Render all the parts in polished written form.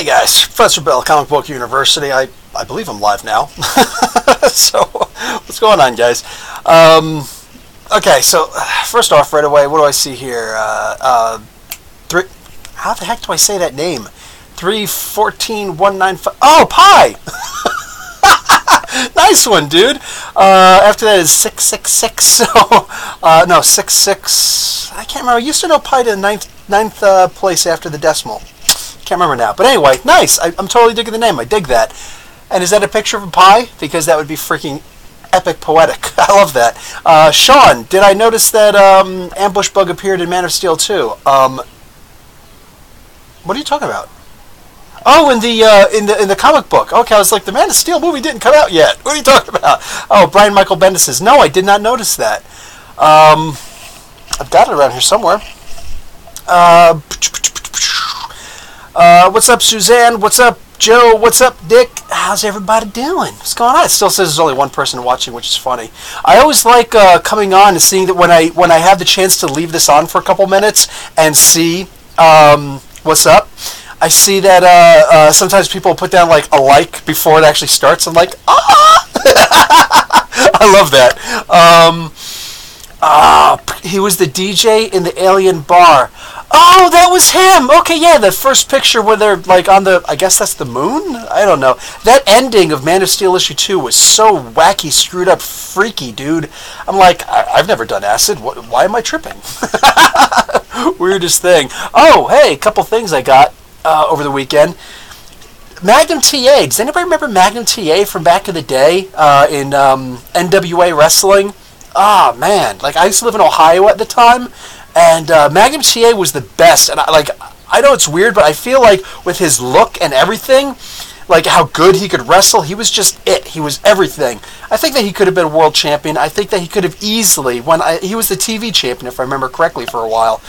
Hey guys, Professor Bill, Comic Book University. I believe I'm live now. So, what's going on, guys? Okay, so first off, right away, what do I see here? How the heck do I say that name? 314195. Oh, Pi! Nice one, dude. After that is 666. So, no, 66. I can't remember. I used to know Pi to ninth place after the decimal. Can't remember now. But anyway, nice. I'm totally digging the name. I dig that. And is that a picture of a pie? Because that would be freaking epic poetic. I love that. Sean, did I notice that Ambush Bug appeared in Man of Steel 2? What are you talking about? Oh, in the comic book. Okay, I was like, the Man of Steel movie didn't come out yet. What are you talking about? Oh, Brian Michael Bendis says, no, I did not notice that. I've got it around here somewhere. What's up, Suzanne? What's up, Joe? What's up, Dick? How's everybody doing? What's going on? It still says there's only one person watching, which is funny. I always like coming on and seeing that when I have the chance to leave this on for a couple minutes and see what's up. I see that sometimes people put down like a like before it actually starts. I'm like, ah! I love that. He was the DJ in the Alien Bar. Oh, that was him. Okay, yeah, the first picture where they're like on the, I guess that's the moon? I don't know. That ending of Man of Steel issue 2 was so wacky, screwed up, freaky, dude. I'm like, I've never done acid. Why am I tripping? Weirdest thing. Oh, hey, a couple things I got over the weekend. Magnum TA. Does anybody remember Magnum TA from back in the day in NWA wrestling? Ah, man. Like, I used to live in Ohio at the time, and Magnum TA was the best. And I know it's weird, but I feel like with his look and everything, like how good he could wrestle, he was just it. He was everything. I think that he could have been a world champion. I think that he could have easily, he was the TV champion, if I remember correctly, for a while.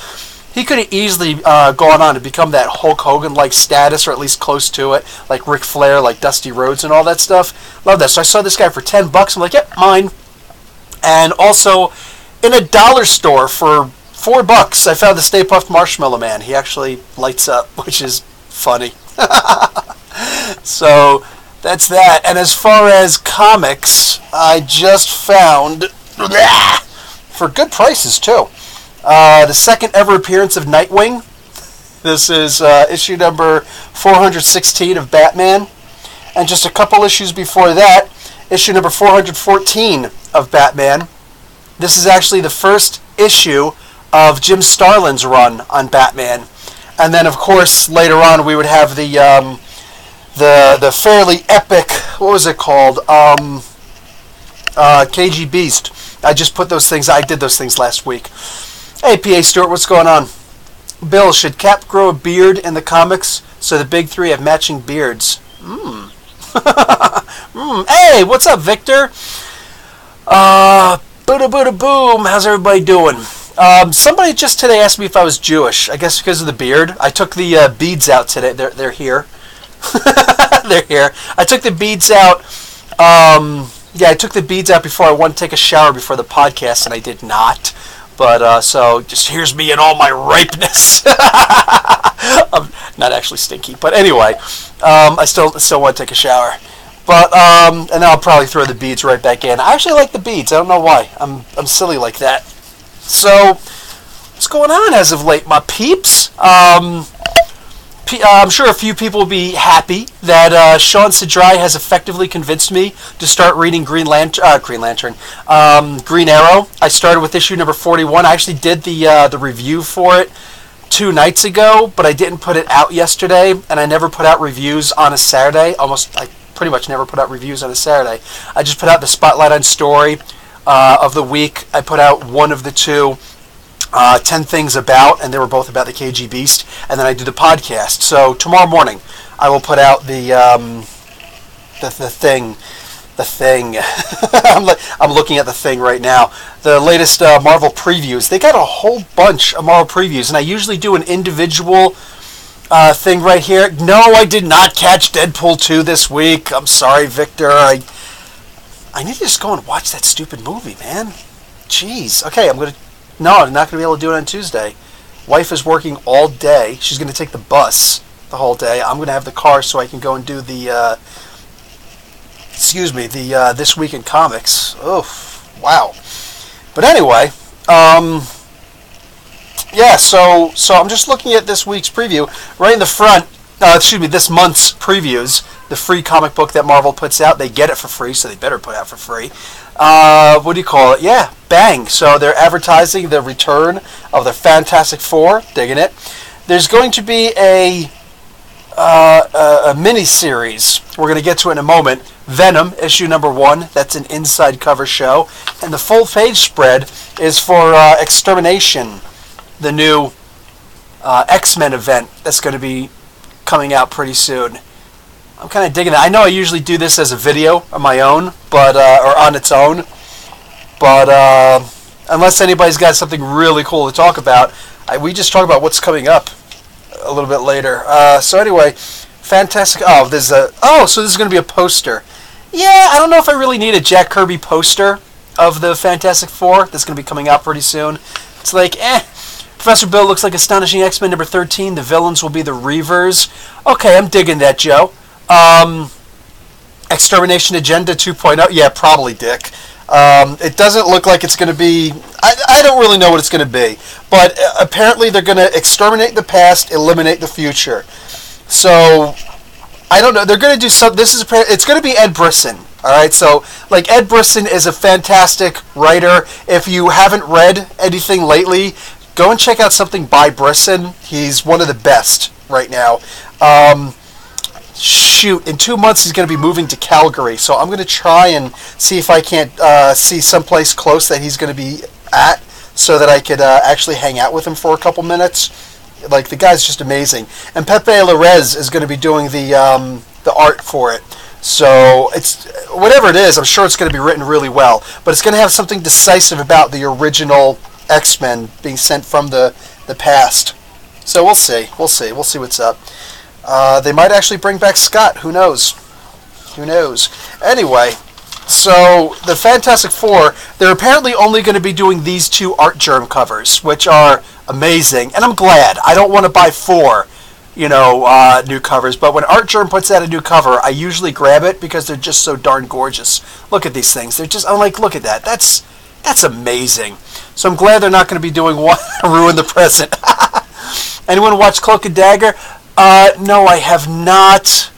He could have easily gone on to become that Hulk Hogan-like status, or at least close to it, like Ric Flair, like Dusty Rhodes and all that stuff. Love that. So I saw this guy for $10. I'm like, yep, mine. And also, in a dollar store for $4, I found the Stay Puft Marshmallow Man. He actually lights up, which is funny. So, that's that. And as far as comics, I just found, for good prices too, the second ever appearance of Nightwing. This is issue number 416 of Batman. And just a couple issues before that, issue number 414 of Batman. This is actually the first issue of Jim Starlin's run on Batman. And then, of course, later on we would have the fairly epic, what was it called? KG Beast. I did those things last week. Hey, PA Stewart, what's going on? Bill, should Cap grow a beard in the comics so the big three have matching beards? Hey, what's up, Victor? Booda boom. How's everybody doing? Somebody just today asked me if I was Jewish. I guess because of the beard. I took the beads out today. They're here. They're here. I took the beads out. Yeah, I took the beads out before I wanted to take a shower before the podcast, and I did not. But, so, just here's me in all my ripeness. I'm not actually stinky. But anyway, I still want to take a shower. But, and then I'll probably throw the beads right back in. I actually like the beads. I don't know why. I'm silly like that. So, what's going on as of late, my peeps? I'm sure a few people will be happy that Sean s.h.i.e.l.d. has effectively convinced me to start reading Green Arrow. I started with issue number 41. I actually did the review for it 2 nights ago, but I didn't put it out yesterday, and I never put out reviews on a Saturday. I pretty much never put out reviews on a Saturday. I just put out the Spotlight on Story of the week. I put out one of the 2. 10 things about, and they were both about the KG Beast, and then I do the podcast. So tomorrow morning I will put out the thing. I'm looking at the thing right now. The latest Marvel previews. They got a whole bunch of Marvel previews, and I usually do an individual thing right here. No, I did not catch Deadpool 2 this week. I'm sorry, Victor. I need to just go and watch that stupid movie, man. Jeez. Okay, No, I'm not going to be able to do it on Tuesday. Wife is working all day. She's going to take the bus. the whole day. I'm going to have the car so I can go and do the, This Week in Comics. Oh, wow. But anyway, yeah, so I'm just looking at this week's preview. Right in the front, this month's previews, the free comic book that Marvel puts out. They get it for free, so they better put it out for free. What do you call it? Yeah, bang. So they're advertising the return of the Fantastic Four. Digging it. There's going to be a mini-series. We're going to get to it in a moment. Venom, issue number 1. That's an inside cover show. And the full page spread is for Extermination, the new X-Men event that's going to be coming out pretty soon. I'm kind of digging it. I know I usually do this as a video on my own, but or on its own. But unless anybody's got something really cool to talk about, we just talk about what's coming up a little bit later. So anyway, Fantastic. So this is going to be a poster. Yeah, I don't know if I really need a Jack Kirby poster of the Fantastic Four. That's going to be coming out pretty soon. It's like, Professor Bill looks like Astonishing X-Men number 13. The villains will be the Reavers. Okay, I'm digging that, Joe. Extermination Agenda 2.0. Yeah, probably, Dick. It doesn't look like it's going to be... I don't really know what it's going to be. But apparently they're going to exterminate the past, eliminate the future. So, I don't know. They're going to do something... It's going to be Ed Brisson. Alright, so, like, Ed Brisson is a fantastic writer. If you haven't read anything lately, go and check out something by Brisson. He's one of the best right now. In 2 months he's going to be moving to Calgary, so I'm going to try and see if I can't see someplace close that he's going to be at, so that I could actually hang out with him for a couple minutes. Like, the guy's just amazing. And Pepe Larez is going to be doing the art for it. So it's whatever it is, I'm sure it's going to be written really well, but it's going to have something decisive about the original X-Men being sent from the past. So we'll see what's up. They might actually bring back Scott. Who knows? Anyway, so the Fantastic Four, they're apparently only going to be doing these 2 Art Germ covers, which are amazing, and I'm glad. I don't want to buy 4, new covers, but when Art Germ puts out a new cover, I usually grab it because they're just so darn gorgeous. Look at these things. I'm like, look at that. That's amazing. So I'm glad they're not going to be doing one ruin the present. Anyone watch Cloak and Dagger? No, I have not.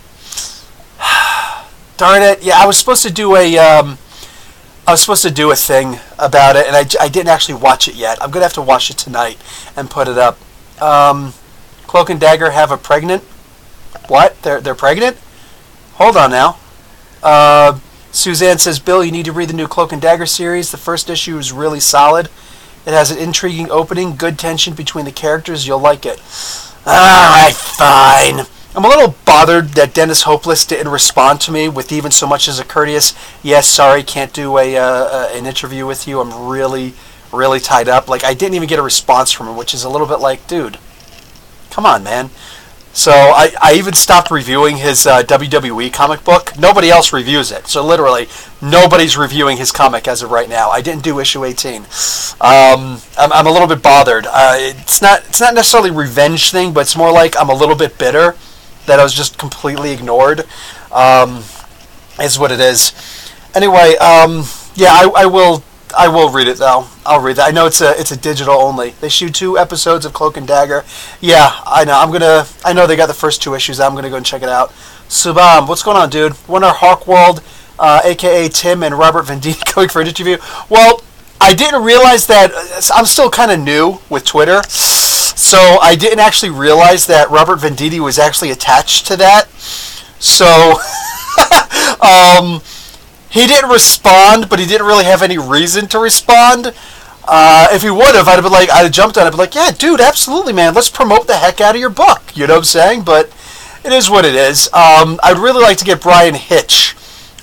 Darn it! Yeah, I was supposed to do a thing about it, and I didn't actually watch it yet. I'm gonna have to watch it tonight and put it up. Cloak and Dagger have a pregnant. What? They're pregnant? Hold on now. Suzanne says, Bill, you need to read the new Cloak and Dagger series. The first issue is really solid. It has an intriguing opening, good tension between the characters. You'll like it. Alright, fine. I'm a little bothered that Dennis Hopeless didn't respond to me with even so much as a courteous, yes, sorry, can't do an interview with you. I'm really, really tied up. Like, I didn't even get a response from him, which is a little bit like, dude, come on, man. So I even stopped reviewing his WWE comic book. Nobody else reviews it. So literally, nobody's reviewing his comic as of right now. I didn't do issue 18. I'm a little bit bothered. It's not necessarily a revenge thing, but it's more like I'm a little bit bitter that I was just completely ignored. Is what it is. Anyway, yeah, I will read it though. I'll read that. I know it's a digital only. They shoot 2 episodes of Cloak and Dagger. Yeah, I know. I know they got the first 2 issues. I'm gonna go and check it out. Subam, what's going on, dude? When are Hawkworld, aka Tim and Robert Venditti, going for an interview? Well, I didn't realize that. I'm still kind of new with Twitter, so I didn't actually realize that Robert Venditti was actually attached to that. So, he didn't respond, but he didn't really have any reason to respond. If he would have, I'd have jumped on it, I'd be like, yeah, dude, absolutely, man, let's promote the heck out of your book. You know what I'm saying? But it is what it is. I'd really like to get Brian Hitch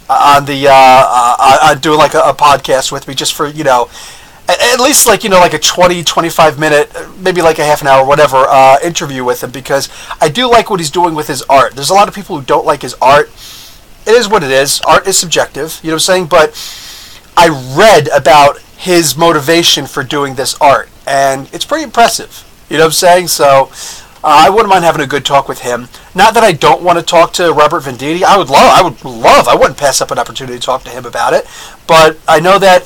on doing like a podcast with me, just for, at least like, like a 20-25 minute, maybe like a half an hour, whatever, interview with him, because I do like what he's doing with his art. There's a lot of people who don't like his art. It is what it is. Art is subjective, you know what I'm saying? But I read about his motivation for doing this art, and it's pretty impressive, you know what I'm saying? So, I wouldn't mind having a good talk with him. Not that I don't want to talk to Robert Venditti. I would love. I wouldn't pass up an opportunity to talk to him about it. But I know that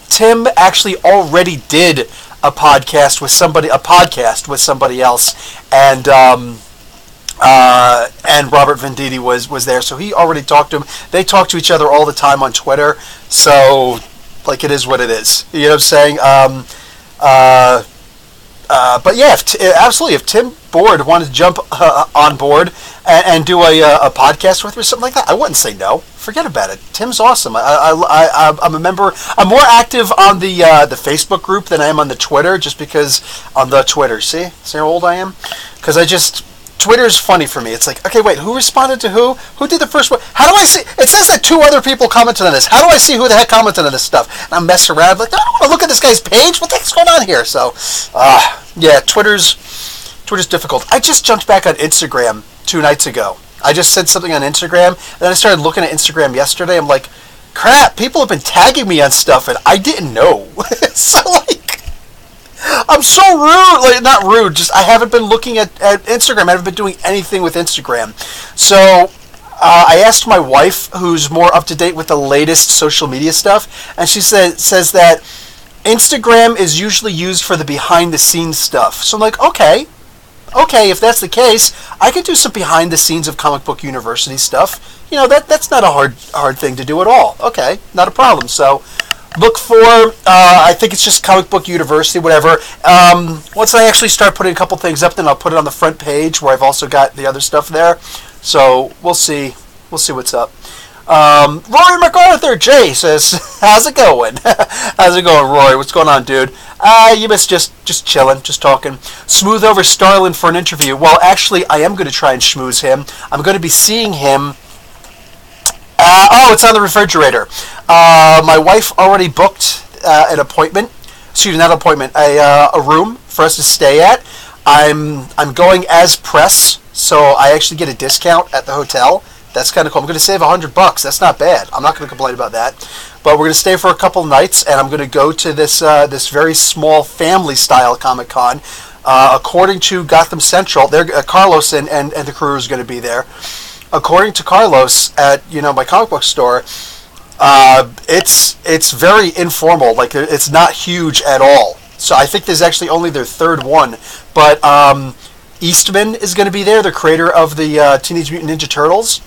Tim actually already did a podcast with somebody else, and Robert Venditti was there, so he already talked to him. They talk to each other all the time on Twitter, so like it is what it is. You know what I'm saying? But yeah, absolutely. If Tim Board wanted to jump on board and do a podcast with me or something like that, I wouldn't say no. Forget about it. Tim's awesome. I'm a member. I'm more active on the Facebook group than I am on the Twitter, just because on the Twitter. See how old I am? Because Twitter's funny for me. It's like, okay, wait, who responded to who? Who did the first one? How do I see? It says that 2 other people commented on this. How do I see who the heck commented on this stuff? And I'm messing around like, I don't want to look at this guy's page. What the heck's going on here? So, yeah, Twitter's difficult. I just jumped back on Instagram 2 nights ago. I just said something on Instagram, and then I started looking at Instagram yesterday. I'm like, crap, people have been tagging me on stuff, and I didn't know. So, like, I'm so rude. Like, not rude, just I haven't been looking at Instagram. I haven't been doing anything with Instagram. So, I asked my wife, who's more up to date with the latest social media stuff, and she says that Instagram is usually used for the behind-the-scenes stuff. So I'm like, okay, if that's the case, I could do some behind-the-scenes of Comic Book University stuff. You know, that's not a hard thing to do at all. Okay, not a problem. So look for, I think it's just Comic Book University, whatever. Once I actually start putting a couple things up, then I'll put it on the front page where I've also got the other stuff there. So we'll see what's up. Rory MacArthur, Jay says, how's it going? How's it going, Rory? What's going on, dude? You missed just chilling, just talking. Smooth over Starlin for an interview. Well, actually, I am going to try and schmooze him. I'm going to be seeing him. It's on the refrigerator. My wife already booked an appointment. Excuse me, not an appointment. A room for us to stay at. I'm going as press, so I actually get a discount at the hotel. That's kind of cool. I'm going to save $100. That's not bad. I'm not going to complain about that. But we're going to stay for a couple nights, and I'm going to go to this very small family-style Comic-Con. According to Gotham Central, Carlos and the crew is going to be there. According to Carlos at my comic book store, it's very informal. Like, it's not huge at all. So I think there's actually only their 3rd one. But Eastman is going to be there, the creator of the Teenage Mutant Ninja Turtles.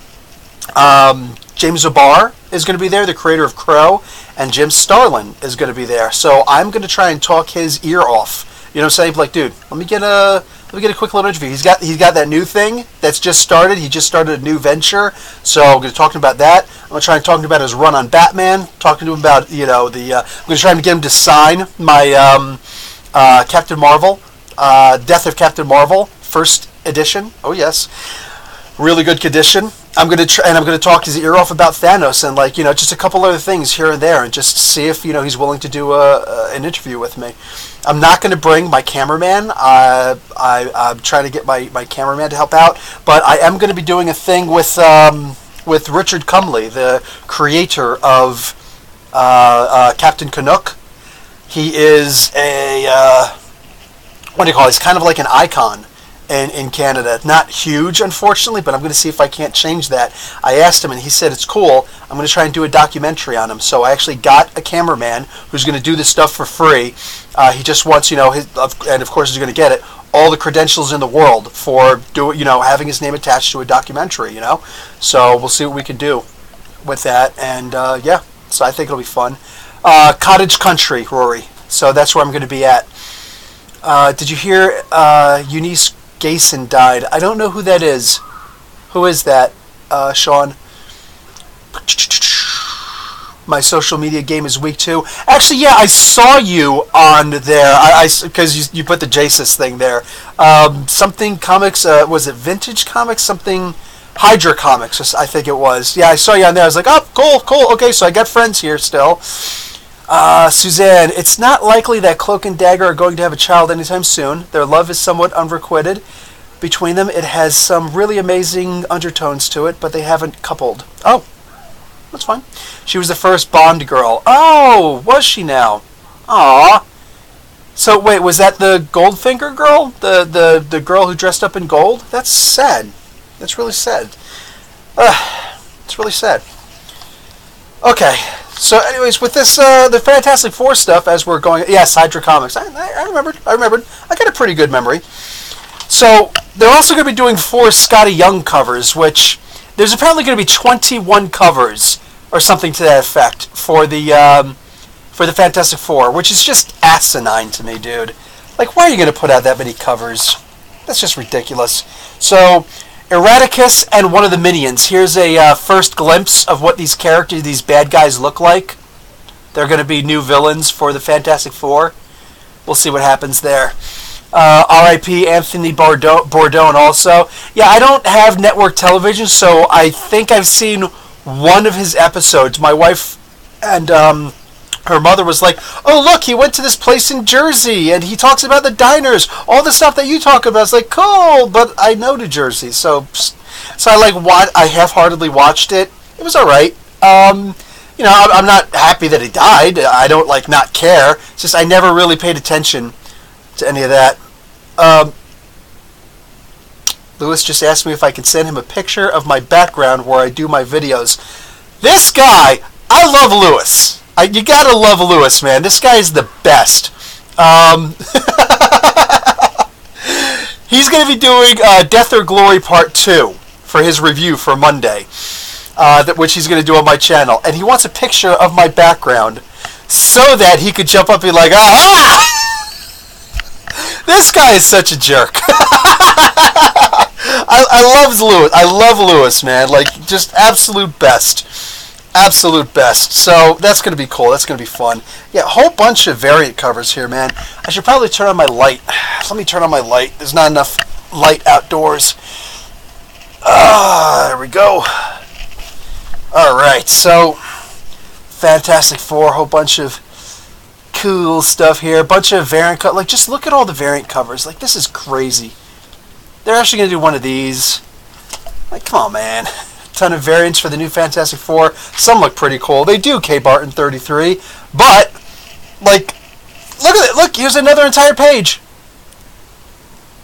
James O'Barr is going to be there, the creator of Crow, and Jim Starlin is going to be there. So I'm going to try and talk his ear off. You know what I'm saying? Like, dude, let me get a quick little interview. He's got that new thing that's just started. He just started a new venture. So I'm going to talk to him about that. I'm going to try and talk to him about his run on Batman. Talking to him about I'm going to try and get him to sign my Captain Marvel, Death of Captain Marvel, 1st edition. Oh yes. Really good condition. I'm going to talk his ear off about Thanos and just a couple other things here and there, and just see if he's willing to do an interview with me. I'm not going to bring my cameraman. I'm trying to get my cameraman to help out, but I am going to be doing a thing with Richard Cumley, the creator of Captain Canuck. He is he's kind of like an icon in Canada. Not huge, unfortunately, but I'm going to see if I can't change that. I asked him, and he said it's cool. I'm going to try and do a documentary on him. So I actually got a cameraman who's going to do this stuff for free. He just wants, and of course he's going to get it, all the credentials in the world for having his name attached to a documentary. So we'll see what we can do with that. And so I think it'll be fun. Cottage Country, Rory. So that's where I'm going to be at. Did you hear Eunice Gayson died? I don't know who that is. Who is that, Sean? My social media game is weak too. Actually, yeah, I saw you on there. Because you put the JSIS thing there. Something comics. Was it Vintage Comics? Something Hydra Comics. I think it was. Yeah, I saw you on there. I was like, oh, cool. Okay, so I got friends here still. Suzanne, it's not likely that Cloak and Dagger are going to have a child anytime soon. Their love is somewhat unrequited. Between them, it has some really amazing undertones to it, but they haven't coupled. Oh, that's fine. She was the first Bond girl. Oh, was she now? Aww. So wait, was that the Goldfinger girl? The girl who dressed up in gold? That's sad. That's really sad. It's really sad. Okay. So, anyways, with this the Fantastic Four stuff, as we're going, yes, Hydra Comics. I remembered. I got a pretty good memory. So they're also going to be doing 4 Scotty Young covers, which there's apparently going to be 21 covers or something to that effect for the Fantastic Four, which is just asinine to me, dude. Like, why are you going to put out that many covers? That's just ridiculous. So, Erraticus and one of the Minions. Here's a first glimpse of what these characters, these bad guys, look like. They're going to be new villains for the Fantastic Four. We'll see what happens there. R.I.P. Anthony Bourdain also. Yeah, I don't have network television, so I think I've seen one of his episodes. My wife and her mother was like, "Oh, look, he went to this place in Jersey, and he talks about the diners, all the stuff that you talk about." It's like, cool, but I know New Jersey, so I half-heartedly watched it. It was all right. You know, I'm not happy that he died. I don't not care. It's just I never really paid attention to any of that. Lewis just asked me if I can send him a picture of my background where I do my videos. This guy, I love Lewis. You gotta love Lewis, man. This guy is the best. He's going to be doing Death or Glory Part 2 for his review for Monday, which he's going to do on my channel. And he wants a picture of my background so that he could jump up and be like, "Ah!" This guy is such a jerk. I love Lewis. I love Lewis, man. Like, just absolute best. Absolute best. So that's going to be cool. That's going to be fun. Yeah, a whole bunch of variant covers here, man. I should probably turn on my light. Let me turn on my light. There's not enough light outdoors. There we go. All right, so Fantastic Four, a whole bunch of cool stuff here. A bunch of variant covers. Like, just look at all the variant covers. Like, this is crazy. They're actually going to do one of these. Like, come on, man. Ton of variants for the new Fantastic Four. Some look pretty cool. They do, K. Barton 33. But, like, look at it. Look, here's another entire page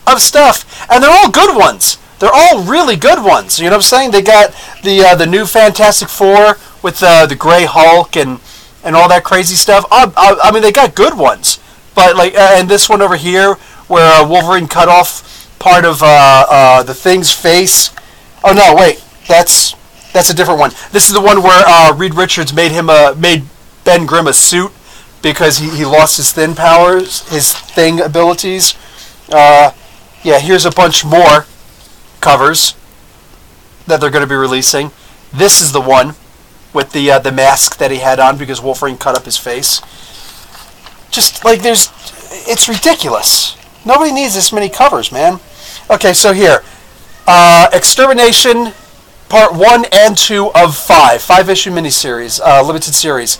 of stuff. And they're all good ones. They're all really good ones. You know what I'm saying? They got the new Fantastic Four with the Grey Hulk and all that crazy stuff. I mean, they got good ones. But, like, and this one over here where Wolverine cut off part of the Thing's face. Oh, no, wait. That's a different one. This is the one where Reed Richards made Ben Grimm a suit because he lost his Thing powers, his Thing abilities. Yeah, here's a bunch more covers that they're going to be releasing. This is the one with the mask that he had on because Wolverine cut up his face. Just like it's ridiculous. Nobody needs this many covers, man. Okay, so here, Extermination Part 1 and 2 of 5-issue miniseries, limited series.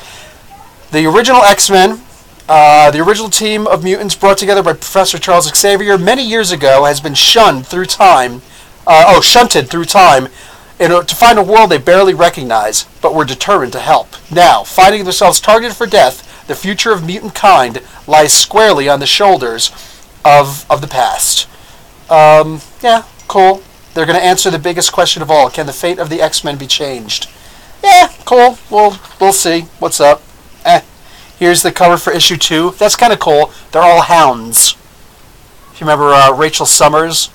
The original X-Men, the original team of mutants brought together by Professor Charles Xavier many years ago has been shunted through time to find a world they barely recognize, but were determined to help. Now, finding themselves targeted for death, the future of mutant kind lies squarely on the shoulders of the past. Yeah, cool. They're going to answer the biggest question of all. Can the fate of the X-Men be changed? Yeah, cool. We'll see. What's up? Here's the cover for issue 2. That's kind of cool. They're all hounds. If you remember Rachel Summers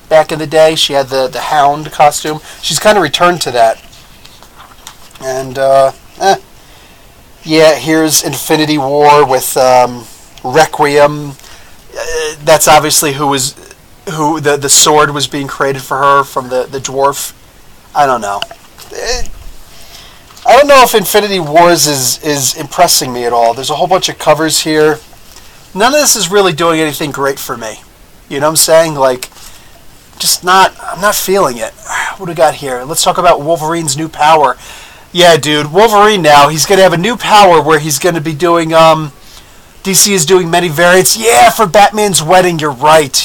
back in the day, she had the hound costume. She's kind of returned to that. And, yeah, here's Infinity War with Requiem. That's obviously who the sword was being created for her from the dwarf. I don't know. I don't know if Infinity Wars is impressing me at all. There's a whole bunch of covers here. None of this is really doing anything great for me. You know what I'm saying? Like, I'm not feeling it. What do we got here? Let's talk about Wolverine's new power. Yeah, dude, Wolverine now, he's going to have a new power where he's going to be doing, DC is doing many variants. Yeah, for Batman's wedding, you're right.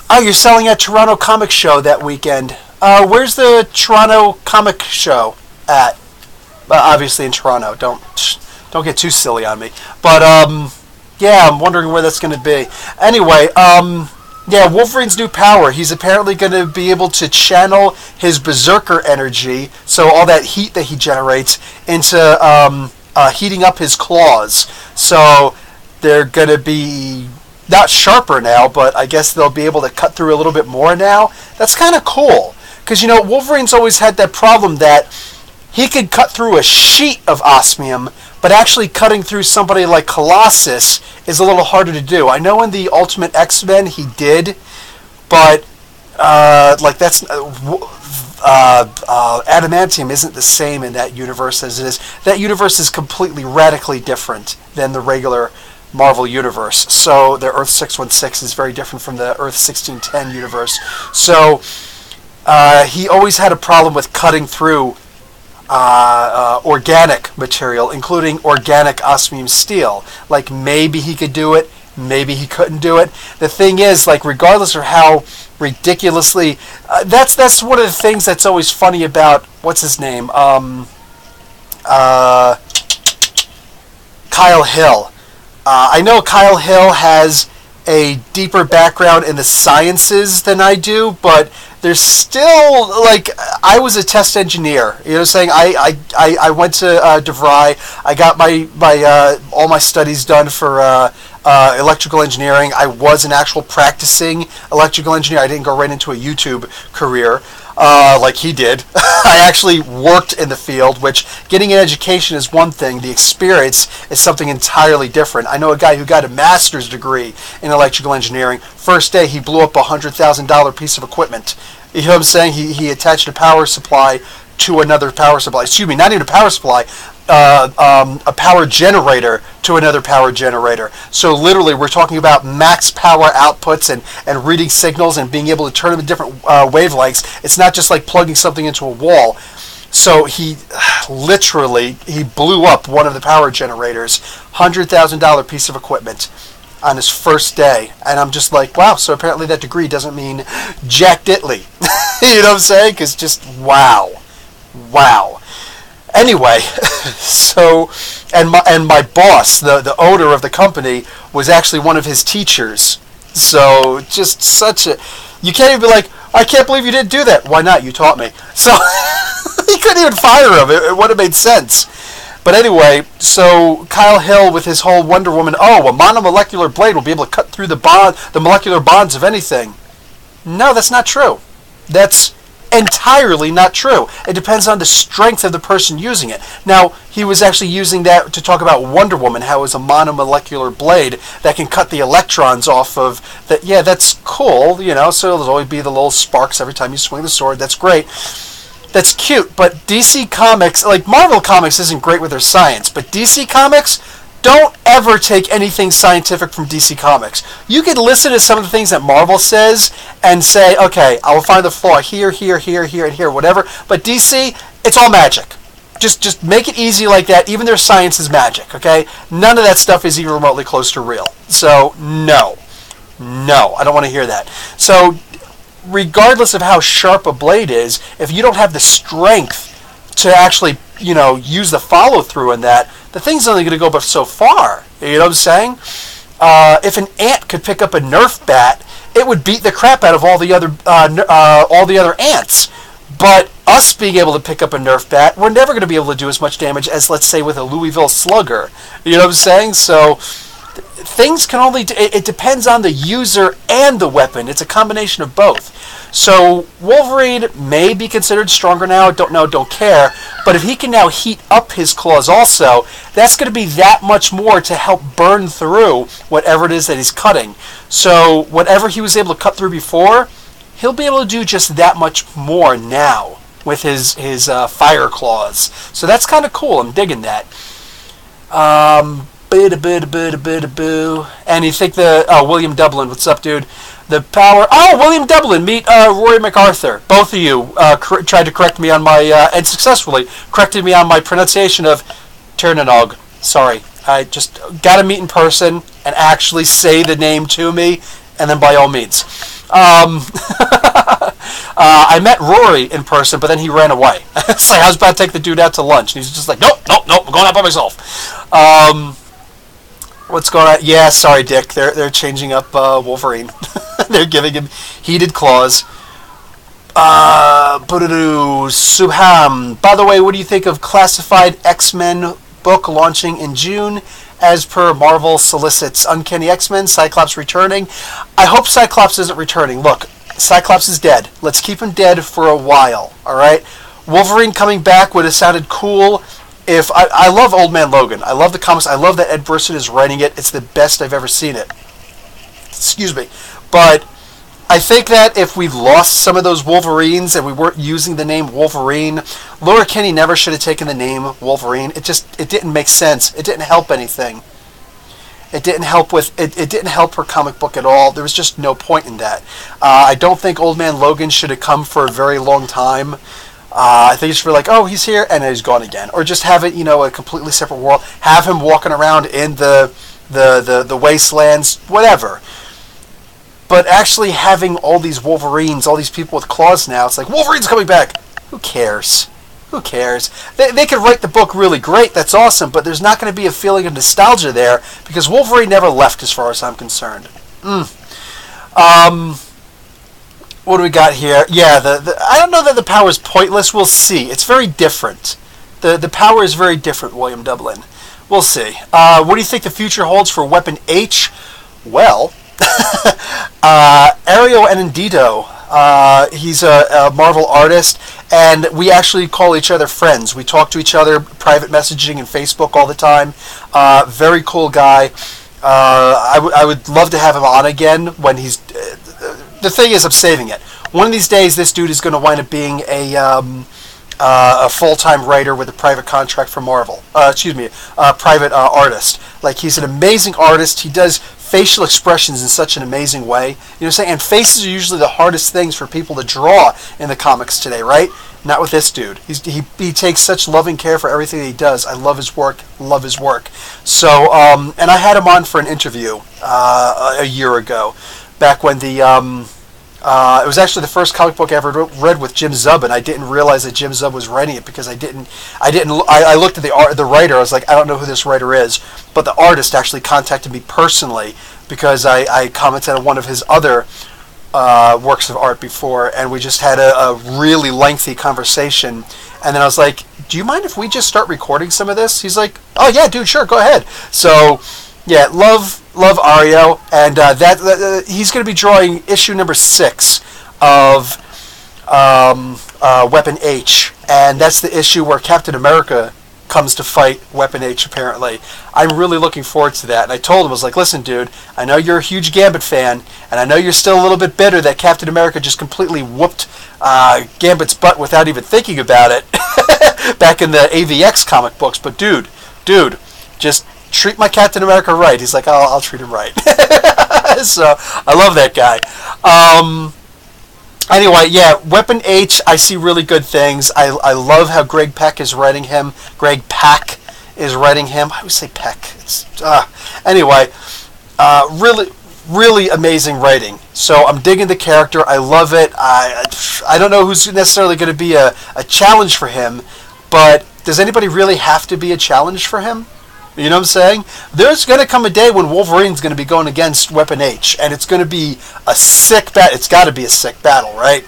Oh, you're selling at Toronto Comic Show that weekend. Where's the Toronto Comic Show at? Obviously in Toronto. Don't get too silly on me. But, yeah, I'm wondering where that's going to be. Anyway, yeah, Wolverine's new power. He's apparently going to be able to channel his berserker energy, so all that heat that he generates, into heating up his claws. So they're going to be not sharper now, but I guess they'll be able to cut through a little bit more now. That's kind of cool. Because, you know, Wolverine's always had that problem that he could cut through a sheet of osmium, but actually cutting through somebody like Colossus is a little harder to do. I know in the Ultimate X-Men he did, but like that's adamantium isn't the same in that universe as it is. That universe is completely radically different than the regular Marvel universe. So the Earth 616 is very different from the Earth 1610 universe. So he always had a problem with cutting through organic material, including organic osmium steel. Like, maybe he could do it, maybe he couldn't do it. The thing is, like, regardless of how ridiculously... that's one of the things that's always funny about... What's his name? Kyle Hill. I know Kyle Hill has a deeper background in the sciences than I do, but there's still, like, I was a test engineer. You know what I'm saying? I went to DeVry. I got my all my studies done for electrical engineering. I was an actual practicing electrical engineer. I didn't go right into a YouTube career like he did. I actually worked in the field, which getting an education is one thing. The experience is something entirely different. I know a guy who got a master's degree in electrical engineering. First day, he blew up a $100,000 piece of equipment. You know what I'm saying? He attached a power supply to another power supply. Excuse me, not even a power supply. A power generator to another power generator. So literally we're talking about max power outputs and reading signals and being able to turn them in different wavelengths. It's not just like plugging something into a wall. So he blew up one of the power generators, $100,000 piece of equipment on his first day. And I'm just like, wow, so apparently that degree doesn't mean jack diddly. You know what I'm saying? Because just wow. Anyway, so, and my boss, the owner of the company, was actually one of his teachers. So, just such a... You can't even be like, I can't believe you didn't do that. Why not? You taught me. So, he couldn't even fire him. It would have made sense. But anyway, so Kyle Hill with his whole Wonder Woman, a monomolecular blade will be able to cut through the molecular bonds of anything. No, that's not true. That's entirely not true. It depends on the strength of the person using it. Now, he was actually using that to talk about Wonder Woman, how it's a monomolecular blade that can cut the electrons off of that. Yeah, that's cool, you know, so there'll always be the little sparks every time you swing the sword. That's great. That's cute, but DC Comics, like Marvel Comics isn't great with their science, but DC Comics, don't ever take anything scientific from DC Comics. You can listen to some of the things that Marvel says and say, okay, I will find the flaw here, and here, whatever. But DC, it's all magic. Just make it easy like that. Even their science is magic, okay? None of that stuff is even remotely close to real. So, no, I don't want to hear that. So, regardless of how sharp a blade is, if you don't have the strength to actually, you know, use the follow-through in that, the thing's only going to go but so far. You know what I'm saying? If an ant could pick up a Nerf bat, it would beat the crap out of all the other ants. But us being able to pick up a Nerf bat, we're never going to be able to do as much damage as, let's say, with a Louisville Slugger. You know what I'm saying? So things can only... It depends on the user and the weapon. It's a combination of both. So Wolverine may be considered stronger now. Don't know, don't care. But if he can now heat up his claws also, that's going to be that much more to help burn through whatever it is that he's cutting. So whatever he was able to cut through before, he'll be able to do just that much more now with his fire claws. So that's kind of cool. I'm digging that. And you think William Dublin, what's up, dude? The power... William Dublin, meet Rory MacArthur. Both of you tried to correct me on my... and successfully corrected me on my pronunciation of Ternanog. Sorry. I just got to meet in person and actually say the name to me, and then by all means. I met Rory in person, but then he ran away. It's like I was about to take the dude out to lunch, and he's just like, nope, nope, nope, I'm going out by myself. What's going on? Yeah, sorry, Dick. They're changing up Wolverine. They're giving him heated claws. Subham. By the way, what do you think of classified X-Men book launching in June? As per Marvel solicits Uncanny X-Men, Cyclops returning. I hope Cyclops isn't returning. Look, Cyclops is dead. Let's keep him dead for a while, alright? Wolverine coming back would have sounded cool if... I love Old Man Logan. I love the comics. I love that Ed Brisson is writing it. It's the best I've ever seen it. Excuse me. But I think that if we lost some of those Wolverines and we weren't using the name Wolverine, Laura Kinney never should have taken the name Wolverine. It didn't make sense. It didn't help anything. It didn't help her comic book at all. There was just no point in that. I don't think Old Man Logan should have come for a very long time. I think it's really like, oh, he's here and then he's gone again, or just have it, a completely separate world. Have him walking around in the wastelands, whatever. But actually having all these Wolverines, all these people with claws now, it's like, Wolverine's coming back. Who cares? Who cares? They could write the book really great, that's awesome, but there's not going to be a feeling of nostalgia there, because Wolverine never left as far as I'm concerned. What do we got here? Yeah, I don't know that the power is pointless. We'll see. It's very different. The power is very different, William Dublin. We'll see. What do you think the future holds for Weapon H? Well... Ario Anindito, he's a Marvel artist, and we actually call each other friends. We talk to each other, private messaging and Facebook all the time. Very cool guy. I would love to have him on again when he's... the thing is, I'm saving it. One of these days, this dude is going to wind up being a full-time writer with a private contract for Marvel. A private artist. Like, he's an amazing artist. He does facial expressions in such an amazing way. You know what I'm saying? And faces are usually the hardest things for people to draw in the comics today, right? Not with this dude. He takes such loving care for everything that he does. I love his work. Love his work. So, and I had him on for an interview a year ago, back when the... it was actually the first comic book I ever read with Jim Zub, and I didn't realize that Jim Zub was writing it because I looked at the writer. I was like, I don't know who this writer is, but the artist actually contacted me personally because I commented on one of his other works of art before, and we just had a really lengthy conversation. And then I was like, do you mind if we just start recording some of this? He's like, oh yeah, dude, sure, go ahead. So yeah, love Ario, and he's going to be drawing issue number 6 of Weapon H, and that's the issue where Captain America comes to fight Weapon H, apparently. I'm really looking forward to that, and I told him, I was like, listen, dude, I know you're a huge Gambit fan, and I know you're still a little bit bitter that Captain America just completely whooped Gambit's butt without even thinking about it back in the AVX comic books, but dude, just... treat my Captain America right. He's like, I'll treat him right. So, I love that guy. Anyway, yeah, Weapon H, I see really good things. I love how Greg Pak is writing him. I always say Peck. Anyway, really amazing writing. So, I'm digging the character. I love it. I don't know who's necessarily going to be a challenge for him, but does anybody really have to be a challenge for him? You know what I'm saying? There's going to come a day when Wolverine's going to be going against Weapon H, and it's going to be a sick battle. It's got to be a sick battle, right?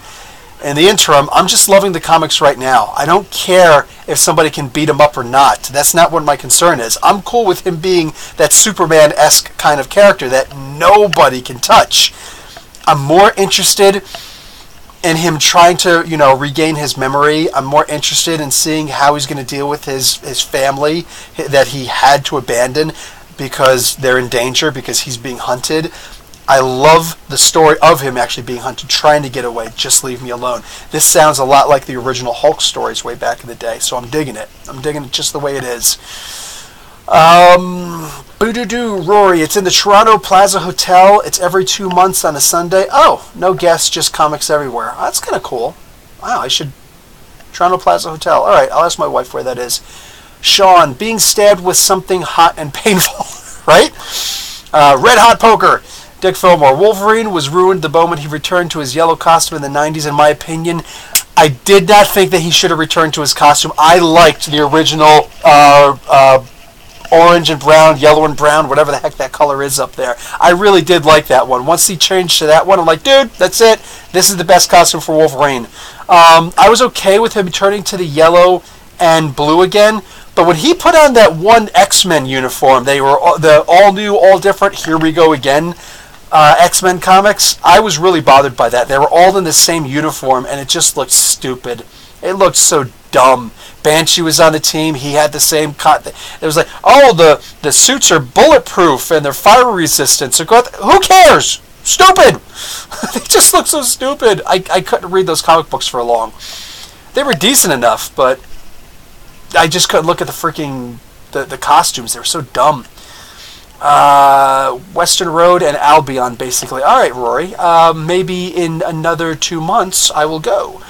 In the interim, I'm just loving the comics right now. I don't care if somebody can beat him up or not. That's not what my concern is. I'm cool with him being that Superman-esque kind of character that nobody can touch. I'm more interested in him trying to, regain his memory. I'm more interested in seeing how he's going to deal with his family that he had to abandon because they're in danger, because he's being hunted. I love the story of him actually being hunted, trying to get away. Just leave me alone. This sounds a lot like the original Hulk stories way back in the day, so I'm digging it. I'm digging it just the way it is. Boo-doo-doo, Rory, it's in the Toronto Plaza Hotel. It's every 2 months on a Sunday. Oh, no guests, just comics everywhere. Oh, that's kind of cool. Wow, I should... Toronto Plaza Hotel. All right, I'll ask my wife where that is. Sean, being stabbed with something hot and painful, right? Red hot poker. Dick Fillmore. Wolverine was ruined the moment he returned to his yellow costume in the 90s, in my opinion. I did not think that he should have returned to his costume. I liked the original orange and brown, yellow and brown, whatever the heck that color is up there. I really did like that one. Once he changed to that one, I'm like, dude, that's it. This is the best costume for Wolverine. I was okay with him turning to the yellow and blue again, but when he put on that one X-Men uniform, they were the all new, all different, here we go again X-Men comics, I was really bothered by that. They were all in the same uniform, and it just looked stupid. It looked so dumb. Banshee was on the team. He had the same it was like, oh, the suits are bulletproof and they're fire resistant. So who cares? Stupid. They just look so stupid. I couldn't read those comic books for long. They were decent enough, but I just couldn't look at the freaking the costumes. They were so dumb. Western Road and Albion, basically. All right, Rory. Maybe in another 2 months I will go.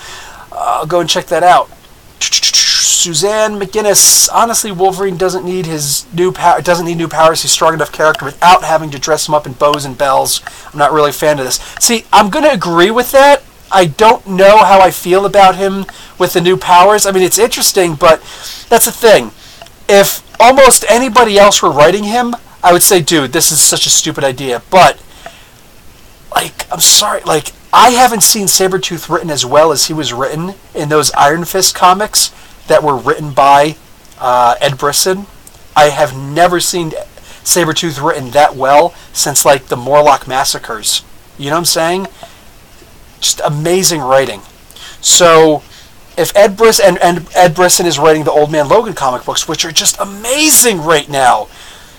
I'll go and check that out. Suzanne McGinnis. Honestly, Wolverine doesn't need new powers. He's a strong enough character without having to dress him up in bows and bells. I'm not really a fan of this. See, I'm going to agree with that. I don't know how I feel about him with the new powers. I mean, it's interesting, but that's the thing. If almost anybody else were writing him, I would say, dude, this is such a stupid idea. But, I'm sorry, I haven't seen Sabretooth written as well as he was written in those Iron Fist comics that were written by Ed Brisson. I have never seen Sabretooth written that well since, the Morlock Massacres. You know what I'm saying? Just amazing writing. So, if Ed Brisson is writing the Old Man Logan comic books, which are just amazing right now.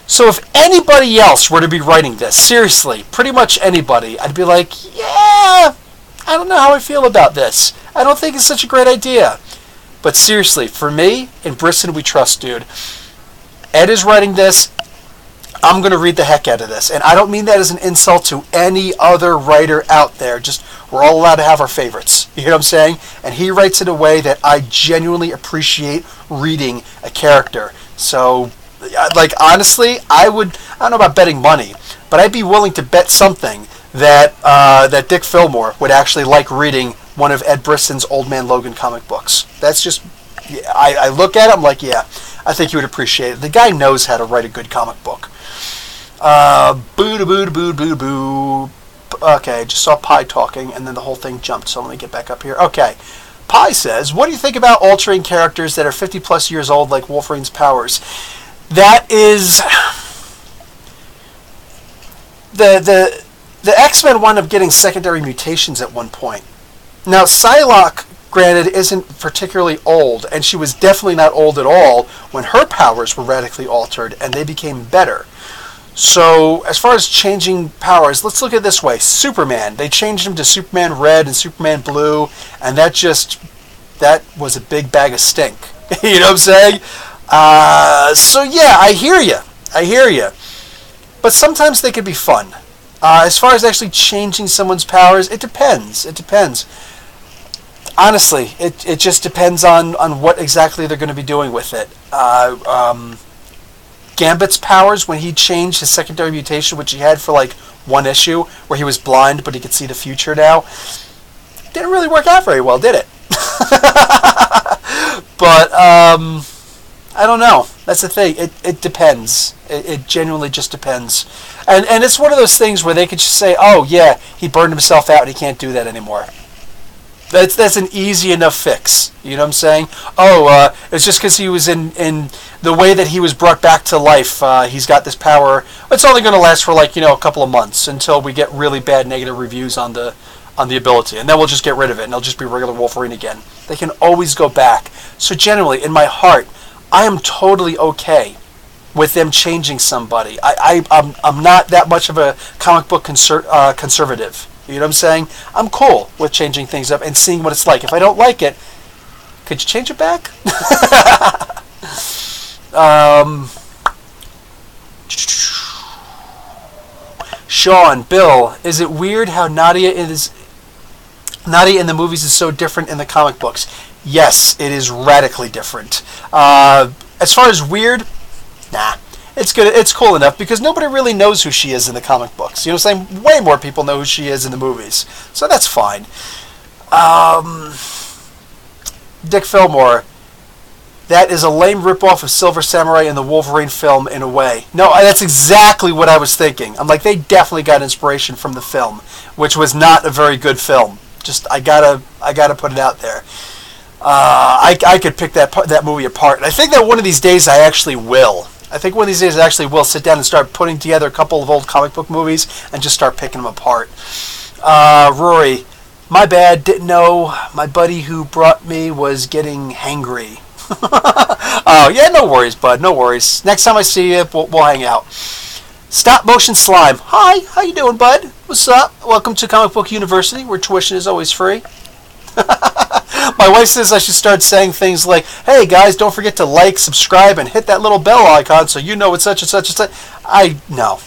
So if anybody else were to be writing this, seriously, pretty much anybody, I'd be like, yeah, I don't know how I feel about this. I don't think it's such a great idea. But seriously, for me, in Brisson we trust, dude. Ed is writing this. I'm going to read the heck out of this. And I don't mean that as an insult to any other writer out there. Just, we're all allowed to have our favorites. You know what I'm saying? And he writes in a way that I genuinely appreciate reading a character. So, honestly, I don't know about betting money, but I'd be willing to bet something that Dick Fillmore would actually like reading one of Ed Brisson's Old Man Logan comic books. That's just, I look at it, I'm like, yeah, I think he would appreciate it. The guy knows how to write a good comic book. Boo. Okay, just saw Pi talking, and then the whole thing jumped, so let me get back up here. Okay. Pi says, what do you think about altering characters that are 50 plus years old like Wolverine's powers? That is, the X-Men wound up getting secondary mutations at one point. Now, Psylocke, granted, isn't particularly old, and she was definitely not old at all when her powers were radically altered, and they became better. So, as far as changing powers, let's look at it this way. Superman, they changed him to Superman Red and Superman Blue, and that was a big bag of stink. You know what I'm saying? So yeah, I hear you. But sometimes they can be fun. As far as actually changing someone's powers, it depends. Honestly, it just depends on what exactly they're going to be doing with it. Gambit's powers, when he changed his secondary mutation, which he had for one issue, where he was blind but he could see the future now, didn't really work out very well, did it? But, I don't know. That's the thing. It depends. It genuinely just depends. And it's one of those things where they could just say, oh, yeah, he burned himself out and he can't do that anymore. That's an easy enough fix. You know what I'm saying? Oh, it's just because he was in the way that he was brought back to life. He's got this power. It's only going to last for a couple of months until we get really bad negative reviews on the ability, and then we'll just get rid of it and it'll just be regular Wolverine again. They can always go back. So generally, in my heart, I am totally okay with them changing somebody. I'm not that much of a comic book conservative. You know what I'm saying? I'm cool with changing things up and seeing what it's like. If I don't like it, could you change it back? Sean, Bill, is it weird how Nadia in the movies is so different in the comic books? Yes, it is radically different. As far as weird, nah. It's good. It's cool enough because nobody really knows who she is in the comic books. You know what I'm saying? Way more people know who she is in the movies. So that's fine. Dick Fillmore. That is a lame ripoff of Silver Samurai in the Wolverine film in a way. No, that's exactly what I was thinking. I'm like, they definitely got inspiration from the film, which was not a very good film. Just I gotta put it out there. I could pick that movie apart. And I think that one of these days I actually will. I think one of these days I actually will sit down and start putting together a couple of old comic book movies and just start picking them apart. Rory, my bad. Didn't know my buddy who brought me was getting hangry. Oh, yeah, no worries, bud. No worries. Next time I see you, we'll hang out. Stop Motion Slime. Hi, how you doing, bud? What's up? Welcome to Comic Book University, where tuition is always free. My wife says I should start saying things like, hey, guys, don't forget to like, subscribe, and hit that little bell icon so you know it's such and such and such. No.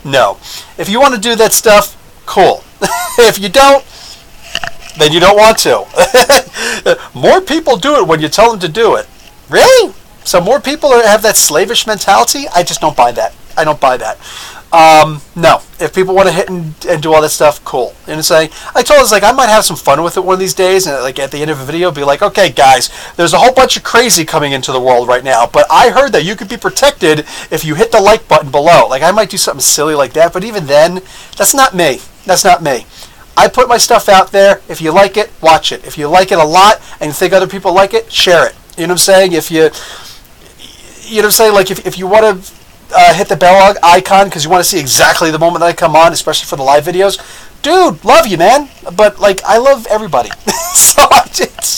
No. If you want to do that stuff, cool. If you don't, then you don't want to. More people do it when you tell them to do it. Really? So more people have that slavish mentality? I just don't buy that. I don't buy that. No. If people want to hit and do all that stuff, cool. You know what I'm saying? I told us, like, I might have some fun with it one of these days, and like at the end of a video, be like, okay, guys, there's a whole bunch of crazy coming into the world right now, but I heard that you could be protected if you hit the like button below. Like, I might do something silly like that, but even then, that's not me. That's not me. I put my stuff out there. If you like it, watch it. If you like it a lot and you think other people like it, share it. You know what I'm saying? If you know what I'm saying? Like, if you want to hit the bell icon because you want to see exactly the moment that I come on, especially for the live videos, dude, love you, man. But, like, I love everybody. So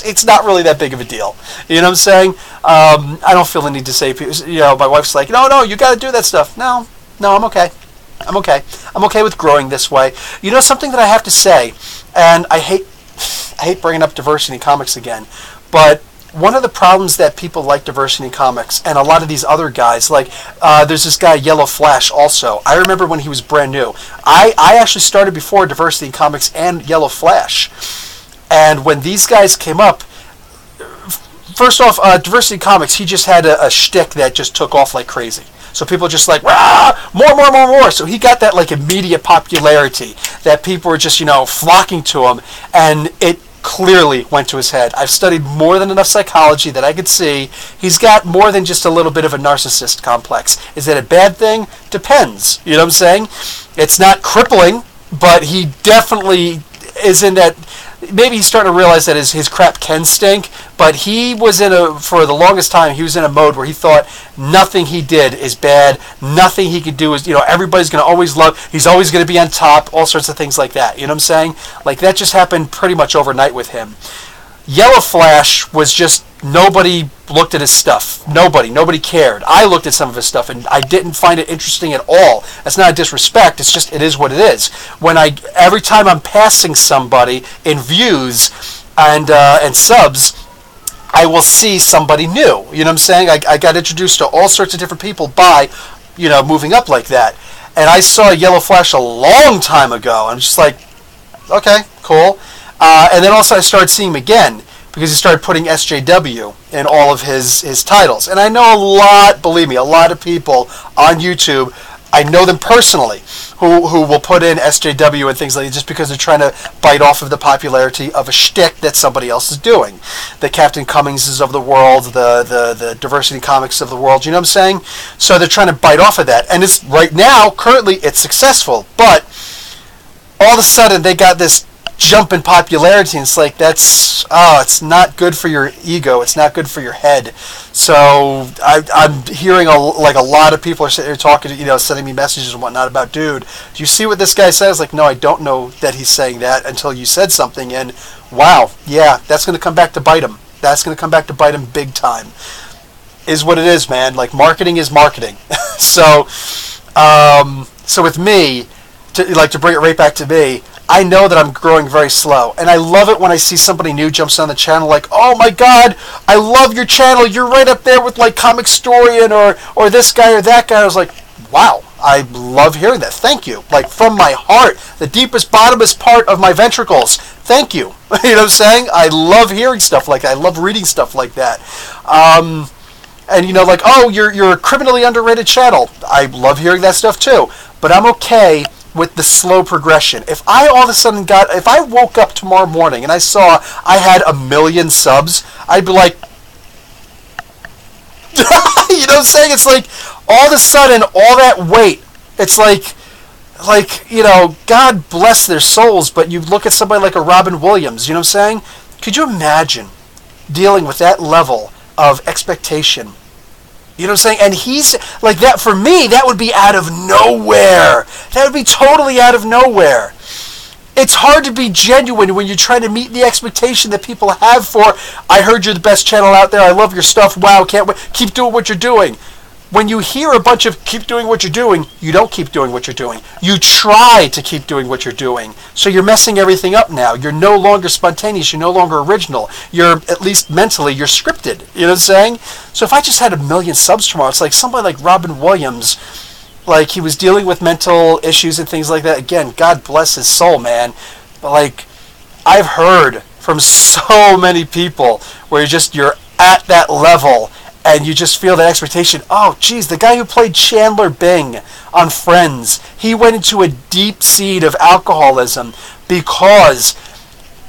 it's not really that big of a deal. You know what I'm saying? I don't feel the need to say, you know, my wife's like, no, you got to do that stuff. No, I'm okay. I'm okay. I'm okay with growing this way. You know, something that I have to say, and I hate bringing up diversity in comics again, but one of the problems that people like diversity in comics, and a lot of these other guys, like, there's this guy, Yellow Flash, also. I remember when he was brand new. I actually started before diversity in comics and Yellow Flash. And when these guys came up, first off, diversity in comics, he just had a shtick that just took off like crazy. So people just like, rah, more. So he got that like immediate popularity that people were just, you know, flocking to him, and it clearly went to his head. I've studied more than enough psychology that I could see he's got more than just a little bit of a narcissist complex. Is that a bad thing? Depends. You know what I'm saying? It's not crippling, but he definitely is in that. Maybe he's starting to realize that his crap can stink, but he was for the longest time, he was in a mode where he thought nothing he did is bad, nothing he could do is, you know, everybody's going to always love, he's always going to be on top, all sorts of things like that. You know what I'm saying? Like, that just happened pretty much overnight with him. Yellow Flash was just, nobody looked at his stuff. Nobody cared. I looked at some of his stuff and I didn't find it interesting at all. That's not a disrespect. It's just, it is what it is. Every time I'm passing somebody in views and subs, I will see somebody new. You know what I'm saying? I got introduced to all sorts of different people by, you know, moving up like that. And I saw Yellow Flash a long time ago. I'm just like, okay, cool. And then also I started seeing him again because he started putting SJW in all of his titles. And I know believe me, a lot of people on YouTube, I know them personally, who will put in SJW and things like that just because they're trying to bite off of the popularity of a shtick that somebody else is doing. The Captain Cummingses of the world, the diversity comics of the world, you know what I'm saying? So they're trying to bite off of that. And it's right now, currently, it's successful. But all of a sudden, they got this jump in popularity, and it's like, it's not good for your ego, it's not good for your head. So I'm hearing a lot of people are sitting here talking, you know, sending me messages and whatnot about, dude, do you see what this guy says? Like, no, I don't know that he's saying that until you said something, and wow, yeah, that's going to come back to bite him. That's going to come back to bite him big time. Is what it is, man. Like, marketing is marketing. So with me, to bring it right back to me, I know that I'm growing very slow, and I love it when I see somebody new jumps on the channel like, oh my god, I love your channel, you're right up there with like Comic Storian or this guy or that guy. I was like, wow, I love hearing that. Thank you. Like, from my heart, the deepest, bottomest part of my ventricles, thank you. You know what I'm saying? I love hearing stuff like that. I love reading stuff like that. And, like, oh, you're a criminally underrated channel. I love hearing that stuff, too. But I'm okay with the slow progression. If I all of a sudden if I woke up tomorrow morning and I saw I had 1 million subs, I'd be like, you know what I'm saying? It's like, all of a sudden, all that weight, it's like, God bless their souls, but you look at somebody like a Robin Williams, you know what I'm saying? Could you imagine dealing with that level of expectation? You know what I'm saying? And he's like that. For me, that would be out of nowhere. That would be totally out of nowhere. It's hard to be genuine when you're trying to meet the expectation that people have for, I heard you're the best channel out there. I love your stuff. Wow, can't wait. Keep doing what you're doing. When you hear a bunch of keep doing what you're doing, you don't keep doing what you're doing. You try to keep doing what you're doing. So you're messing everything up now. You're no longer spontaneous. You're no longer original. You're, at least mentally, you're scripted. You know what I'm saying? So if I just had 1 million subs tomorrow, it's like somebody like Robin Williams, like he was dealing with mental issues and things like that. Again, God bless his soul, man. But like, I've heard from so many people where you're at that level and you just feel that expectation. Oh, geez, the guy who played Chandler Bing on Friends, he went into a deep seed of alcoholism because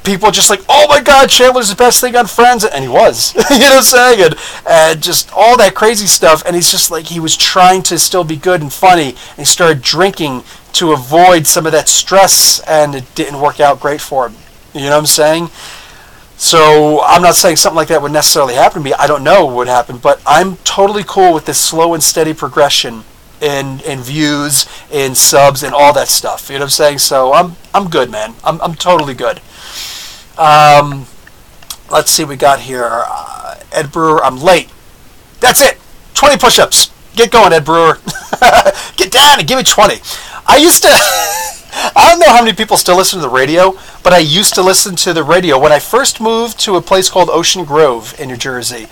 people just like, oh my God, Chandler's the best thing on Friends, and he was, you know what I'm saying, and just all that crazy stuff, and he's just like, he was trying to still be good and funny, and he started drinking to avoid some of that stress, and it didn't work out great for him, you know what I'm saying? So I'm not saying something like that would necessarily happen to me. I don't know what would happen, but I'm totally cool with this slow and steady progression in views, in subs, and all that stuff. You know what I'm saying? So I'm good, man. I'm totally good. Let's see what we got here. Ed Brewer, I'm late. That's it. 20 push-ups. Get going, Ed Brewer. Get down and give me 20. I used to... I don't know how many people still listen to the radio, but I used to listen to the radio. When I first moved to a place called Ocean Grove in New Jersey,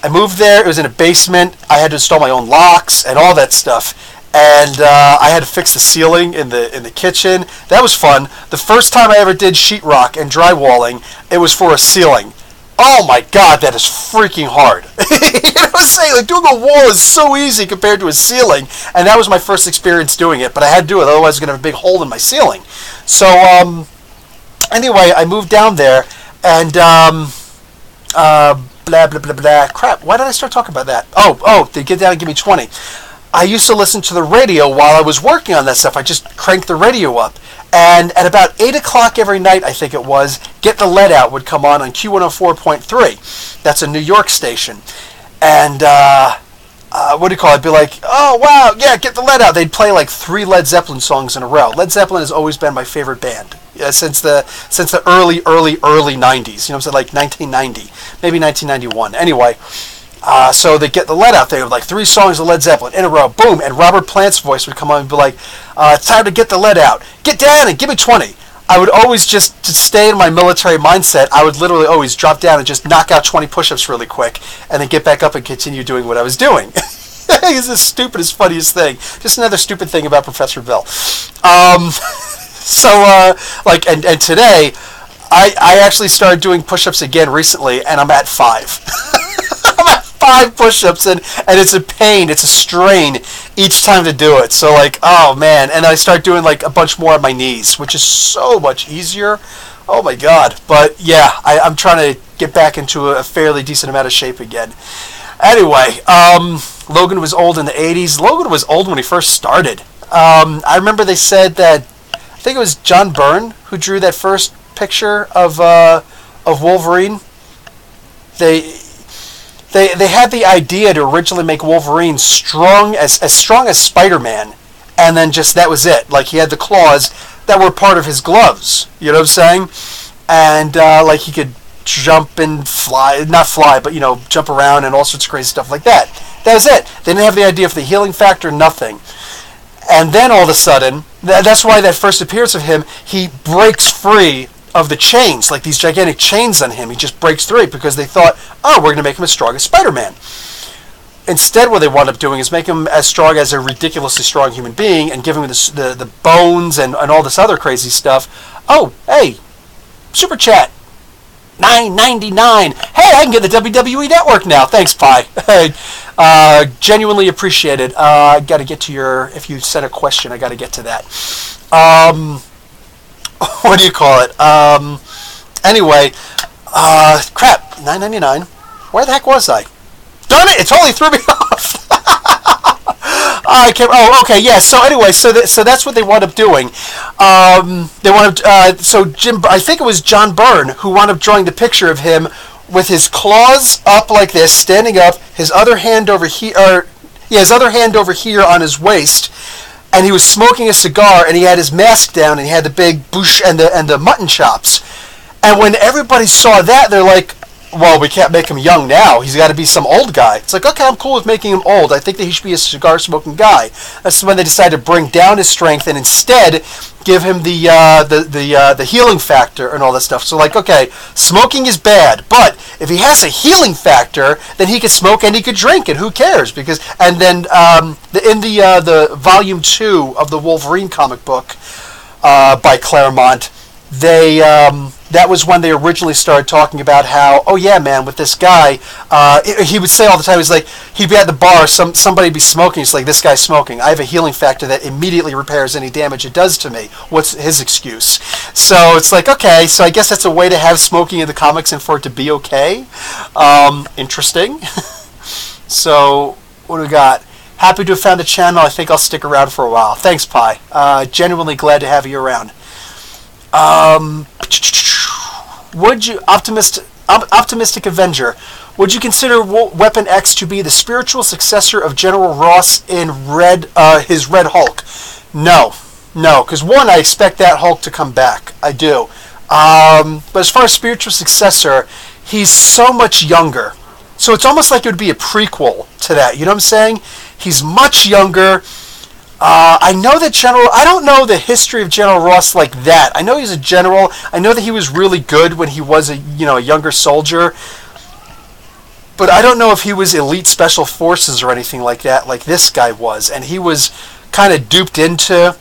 I moved there. It was in a basement. I had to install my own locks and all that stuff. And I had to fix the ceiling in the kitchen. That was fun. The first time I ever did sheetrock and drywalling, it was for a ceiling. Oh my God, that is freaking hard. You know what I'm saying? Like, doing a wall is so easy compared to a ceiling, and that was my first experience doing it, but I had to do it, otherwise I was going to have a big hole in my ceiling. So, anyway, I moved down there, and, blah, blah, blah, blah. Crap, why did I start talking about that? Oh, they get down and give me 20. I used to listen to the radio while I was working on that stuff. I just cranked the radio up. And at about 8 o'clock every night, I think it was, Get the Lead Out would come on Q104.3. That's a New York station. And, what do you call it? I'd be like, oh, wow, yeah, Get the Lead Out. They'd play like 3 Led Zeppelin songs in a row. Led Zeppelin has always been my favorite band. Yeah, since the early 90s. You know what I'm saying? Like 1990. Maybe 1991. Anyway. So they Get the Lead Out there with like 3 songs of Led Zeppelin in a row, boom, and Robert Plant's voice would come on and be like, it's time to get the lead out. Get down and give me 20. I would always just, to stay in my military mindset, I would literally always drop down and just knock out 20 push-ups really quick, and then get back up and continue doing what I was doing. It's the stupidest, funniest thing. Just another stupid thing about Professor Bill. And today, I actually started doing push-ups again recently, and I'm at 5. 5 push-ups, and it's a pain, it's a strain each time to do it. So like, oh man, and I start doing like a bunch more on my knees, which is so much easier. Oh my God. But yeah, I'm trying to get back into a fairly decent amount of shape again. Anyway, Logan was old in the 80s. Logan was old when he first started. I remember they said that, I think it was John Byrne who drew that first picture of Wolverine. They had the idea to originally make Wolverine strong as Spider-Man, and then just that was it. Like, he had the claws that were part of his gloves. You know what I'm saying? And like he could jump and fly, not fly, but jump around and all sorts of crazy stuff like that. That was it. They didn't have the idea for the healing factor, nothing. And then all of a sudden, that's why that first appearance of him, he breaks free of the chains, like these gigantic chains on him. He just breaks through it because they thought, oh, we're going to make him as strong as Spider-Man. Instead, what they wound up doing is make him as strong as a ridiculously strong human being and give him the bones and all this other crazy stuff. Oh, hey, Super Chat. $9.99. Hey, I can get the WWE Network now. Thanks, Pi. Genuinely appreciated. I got to get to your... If you sent a question, I got to get to that. What do you call it? Anyway, crap. $9.99. Where the heck was I? Darn it! It totally threw me off. I can't. Oh, okay, yeah. So anyway, so that's what they wound up doing. They wound up. So Jim, I think it was John Byrne who wound up drawing the picture of him with his claws up like this, standing up, his other hand over here, his other hand over here on his waist, and he was smoking a cigar, and he had his mask down, and he had the big bush and the mutton chops. And when everybody saw that, they're like, well, we can't make him young now. He's got to be some old guy. It's like, okay, I'm cool with making him old. I think that he should be a cigar-smoking guy. That's when they decided to bring down his strength and instead give him the healing factor and all that stuff. So, like, okay, smoking is bad, but if he has a healing factor, then he could smoke and he could drink, and who cares? Because and then in the volume 2 of the Wolverine comic book by Claremont, they that was when they originally started talking about how, oh yeah, man, with this guy, he would say all the time, he's like, he'd be at the bar, somebody be smoking, he's like, this guy's smoking. I have a healing factor that immediately repairs any damage it does to me. What's his excuse? So it's like, okay, so I guess that's a way to have smoking in the comics and for it to be okay. Interesting. So, what do we got? Happy to have found the channel. I think I'll stick around for a while. Thanks, Pi. Genuinely glad to have you around. Would you, Optimistic Avenger, would you consider Weapon X to be the spiritual successor of General Ross in his Red Hulk? No, because one, I expect that Hulk to come back. I do. But as far as spiritual successor, he's so much younger. So it's almost like it would be a prequel to that. You know what I'm saying? He's much younger. I know that I don't know the history of General Ross like that. I know he's a general. I know that he was really good when he was a younger soldier. But I don't know if he was elite special forces or anything like that, like this guy was. And he was kind of duped into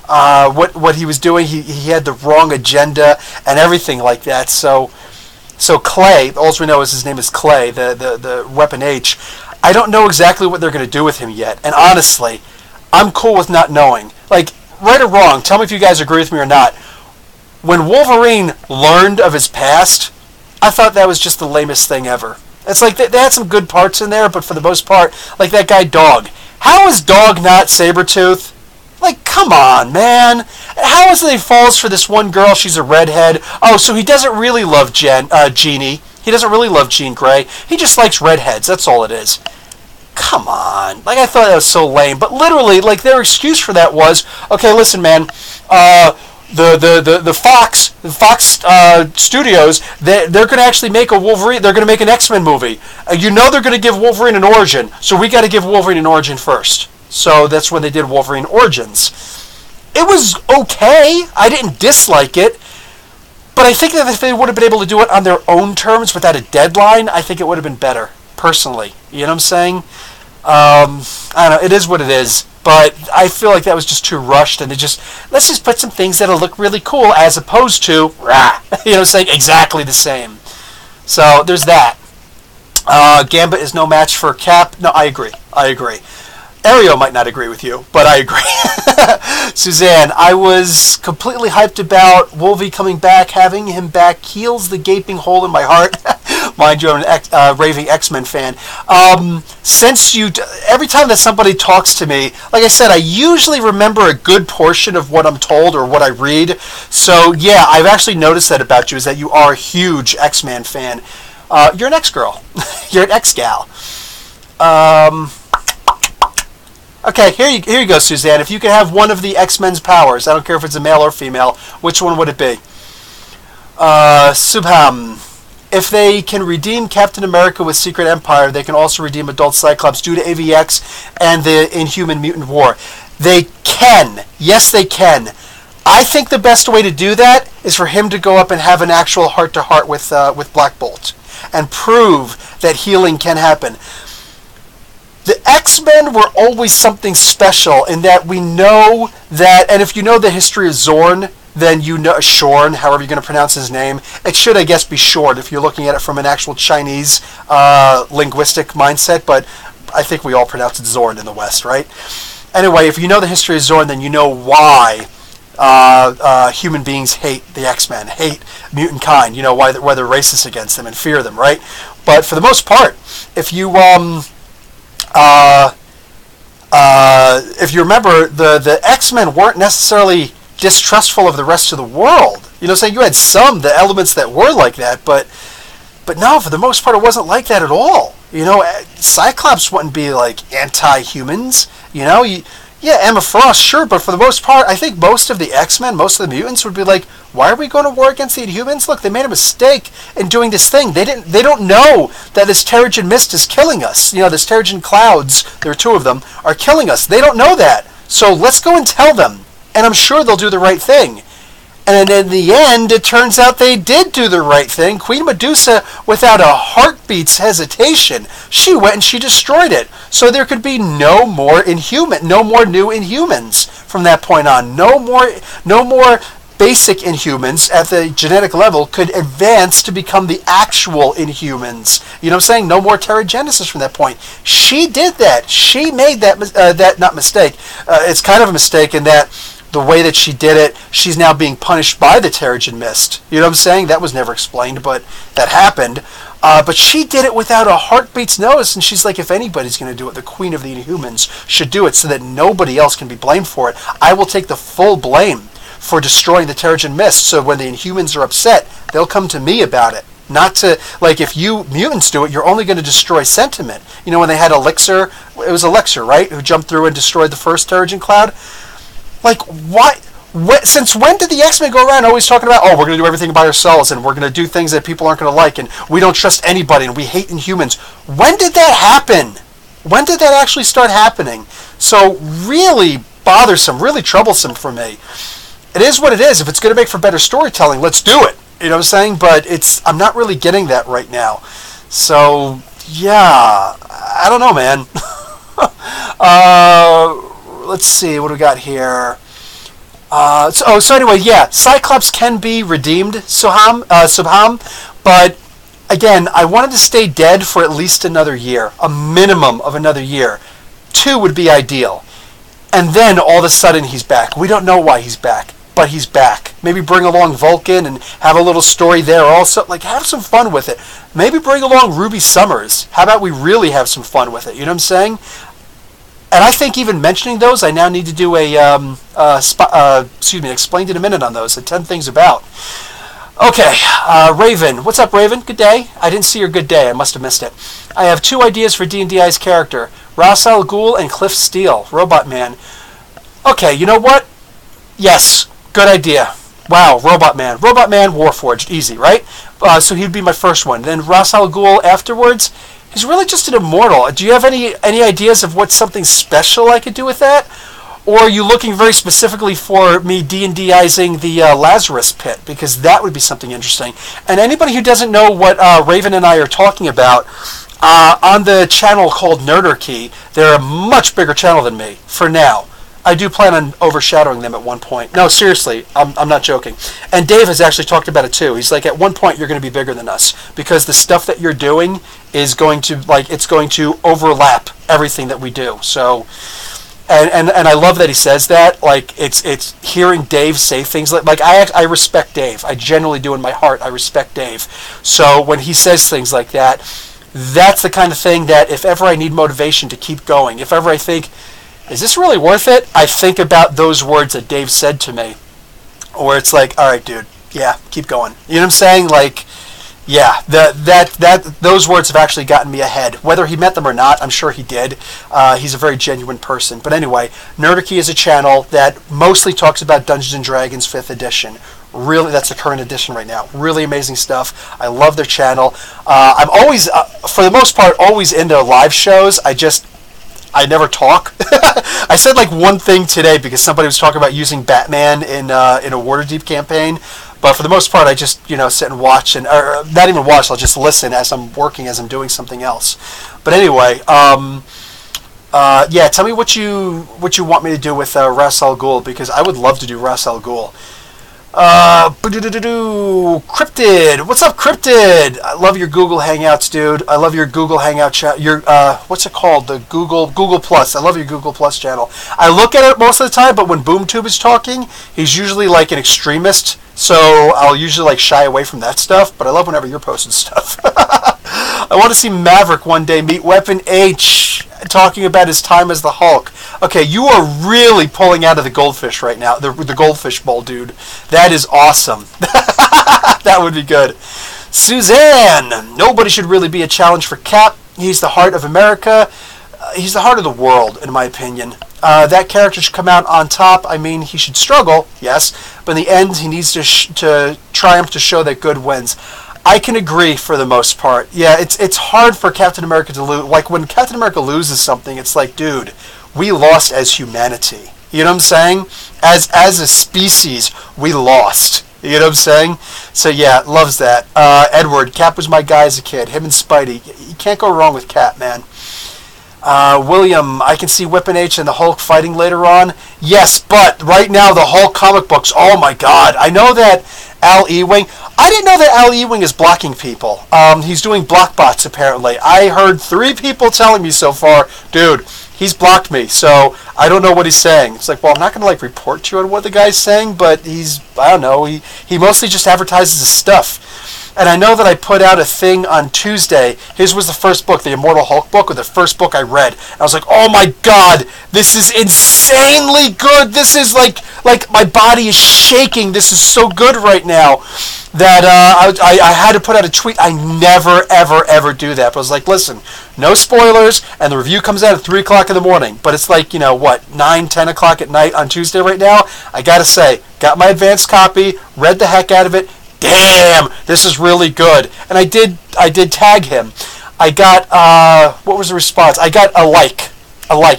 what he was doing. He had the wrong agenda and everything like that. So Clay, all we know is his name is Clay, the Weapon H. I don't know exactly what they're going to do with him yet. And honestly, I'm cool with not knowing. Like, right or wrong, tell me if you guys agree with me or not. When Wolverine learned of his past, I thought that was just the lamest thing ever. It's like they had some good parts in there, but for the most part, like that guy Dog. How is Dog not Sabretooth? Like, come on, man. How is it he falls for this one girl? She's a redhead. Oh, so he doesn't really love Jeannie. He doesn't really love Jean Grey. He just likes redheads. That's all it is. Come on. Like, I thought that was so lame. But literally, like, their excuse for that was, okay, listen, man, the Fox Studios, they're going to actually make a Wolverine, they're going to make an X-Men movie. They're going to give Wolverine an origin, so we got to give Wolverine an origin first. So that's when they did Wolverine Origins. It was okay. I didn't dislike it. But I think that if they would have been able to do it on their own terms without a deadline, I think it would have been better. Personally, you know what I'm saying? I don't know, it is what it is, but I feel like that was just too rushed, and let's just put some things that'll look really cool, as opposed to, you know what I'm saying, exactly the same. So, there's that. Gambit is no match for Cap. No, I agree. Aereo might not agree with you, but I agree. Suzanne, I was completely hyped about Wolvie coming back. Having him back heals the gaping hole in my heart. Mind you, I'm an raving X-Men fan. Every time that somebody talks to me, like I said, I usually remember a good portion of what I'm told or what I read. So, yeah, I've actually noticed that about you, is that you are a huge X-Men fan. You're an X-girl. You're an X-gal. Okay, here you go, Suzanne. If you could have one of the X-Men's powers, I don't care if it's a male or female, which one would it be? Subham. If they can redeem Captain America with Secret Empire, they can also redeem Adult Cyclops due to AVX and the Inhuman Mutant War. They can. Yes, they can. I think the best way to do that is for him to go up and have an actual heart-to-heart with Black Bolt and prove that healing can happen. The X-Men were always something special in that we know that, and if you know the history of Zorn, then you know Shorn, however you're going to pronounce his name. It should, I guess, be Short if you're looking at it from an actual Chinese linguistic mindset, but I think we all pronounce it Zorn in the West, right? Anyway, if you know the history of Zorn, then you know why human beings hate the X-Men, hate mutant kind, you know, why they're racist against them and fear them, right? But for the most part, if you remember, the X-Men weren't necessarily distrustful of the rest of the world. You know, saying you had the elements that were like that, but no, for the most part, it wasn't like that at all. You know, Cyclops wouldn't be like anti-humans. You know, yeah, Emma Frost, sure, but for the most part, I think most of the X-Men, most of the mutants would be like, why are we going to war against the Inhumans? Look, they made a mistake in doing this thing. They don't know that this Terrigen mist is killing us. You know, this Terrigen clouds, there are two of them, are killing us. They don't know that. So let's go and tell them. And I'm sure they'll do the right thing. And in the end, it turns out they did do the right thing. Queen Medusa, without a heartbeat's hesitation, she went and she destroyed it. So there could be no more new Inhumans from that point on. No more basic Inhumans at the genetic level could advance to become the actual Inhumans. You know what I'm saying? No more Terrigenesis from that point. She did that. She made that not mistake. It's kind of a mistake in that the way that she did it, she's now being punished by the Terrigen Mist. You know what I'm saying? That was never explained, but that happened. But she did it without a heartbeat's notice, and she's like, if anybody's going to do it, the Queen of the Inhumans should do it so that nobody else can be blamed for it. I will take the full blame for destroying the Terrigen Mist, so when the Inhumans are upset, they'll come to me about it. Not to, like, if you mutants do it, you're only going to destroy sentiment. You know, when they had Elixir, it was Elixir, right, who jumped through and destroyed the first Terrigen Cloud? Like, why? Since when did the X-Men go around always talking about, oh, we're going to do everything by ourselves, and we're going to do things that people aren't going to like, and we don't trust anybody, and we hate Inhumans? When did that happen? When did that actually start happening? So really bothersome, really troublesome for me. It is what it is. If it's going to make for better storytelling, let's do it. You know what I'm saying? But I'm not really getting that right now. So, yeah, I don't know, man. Let's see, what do we got here? So anyway, yeah, Cyclops can be redeemed, Subham, but again, I wanted to stay dead for at least another year, a minimum of another year. 2 would be ideal. And then all of a sudden he's back. We don't know why he's back, but he's back. Maybe bring along Vulcan and have a little story there also. Like, have some fun with it. Maybe bring along Ruby Summers. How about we really have some fun with it? You know what I'm saying? And I think even mentioning those, I now need to do explained in a minute on those, the 10 things about. Okay, Raven. What's up, Raven? Good day. I didn't see your good day. I must have missed it. I have 2 ideas for D&D-ize character. Ra's al Ghul and Cliff Steele, Robot Man. Okay, you know what? Yes, good idea. Wow, Robot Man. Robot Man, Warforged. Easy, right? So he'd be my first one. Then Ra's al Ghul afterwards. He's really just an immortal. Do you have any ideas of what's something special I could do with that? Or are you looking very specifically for me D&D-izing the Lazarus Pit? Because that would be something interesting. And anybody who doesn't know what Raven and I are talking about, on the channel called Nerdarchy, they're a much bigger channel than me, for now. I do plan on overshadowing them at one point. No, seriously, I'm not joking. And Dave has actually talked about it too. He's like, at one point you're going to be bigger than us because the stuff that you're doing is going to, like, it's going to overlap everything that we do. So, and I love that he says that. Like, it's hearing Dave say things like I respect Dave. I genuinely do in my heart. I respect Dave. So when he says things like that, that's the kind of thing that if ever I need motivation to keep going, if ever I think, is this really worth it? I think about those words that Dave said to me, where it's like, all right, dude, yeah, keep going. You know what I'm saying? Like, yeah, those words have actually gotten me ahead. Whether he meant them or not, I'm sure he did. He's a very genuine person. But anyway, Nerdarchy is a channel that mostly talks about Dungeons and Dragons 5th edition. Really, that's the current edition right now. Really amazing stuff. I love their channel. I'm always, for the most part, always into live shows. I never talk. I said like one thing today because somebody was talking about using Batman in a Waterdeep campaign, but for the most part I just sit and watch, and or not even watch. I'll just listen as I'm working, as I'm doing something else. But anyway, yeah, tell me what you want me to do with Ra's al Ghul, because I would love to do Ra's al Ghul. Cryptid. What's up, Cryptid? I love your Google Hangouts, dude. I love your Google Hangout chat. Your what's it called? The Google Plus. I love your Google Plus channel. I look at it most of the time, but when BoomTube is talking, he's usually like an extremist, so I'll usually like shy away from that stuff. But I love whenever you're posting stuff. I want to see Maverick one day meet Weapon H talking about his time as the Hulk. Okay, you are really pulling out of the goldfish right now. The goldfish bowl, dude. That is awesome. That would be good. Suzanne. Nobody should really be a challenge for Cap. He's the heart of America. He's the heart of the world, in my opinion. That character should come out on top. I mean, he should struggle, yes, but in the end, he needs to triumph to show that good wins. I can agree for the most part. Yeah, it's hard for Captain America to lose. Like, when Captain America loses something, it's like, dude, we lost as humanity. You know what I'm saying? As a species, we lost. You know what I'm saying? So, yeah, loves that. Edward, Cap was my guy as a kid. Him and Spidey. You can't go wrong with Cap, man. William, I can see Weapon H and the Hulk fighting later on. Yes, but right now, the Hulk comic books, oh my god. I know that Al Ewing. I didn't know that Al Ewing is blocking people. He's doing block bots, apparently. I heard 3 people telling me so far, dude, he's blocked me, so I don't know what he's saying. It's like, well, I'm not going to, like, report to you on what the guy's saying, but I don't know, he mostly just advertises his stuff. And I know that I put out a thing on Tuesday. His was the first book, the Immortal Hulk book, or the first book I read. And I was like, oh my god, this is insanely good. This is like my body is shaking. This is so good right now that I had to put out a tweet. I never, ever, ever do that. But I was like, listen, no spoilers, and the review comes out at 3 o'clock in the morning. But it's like, 9, 10 o'clock at night on Tuesday right now. I gotta say, got my advanced copy, read the heck out of it. Damn, this is really good. And I did tag him. I got, what was the response? I got a like.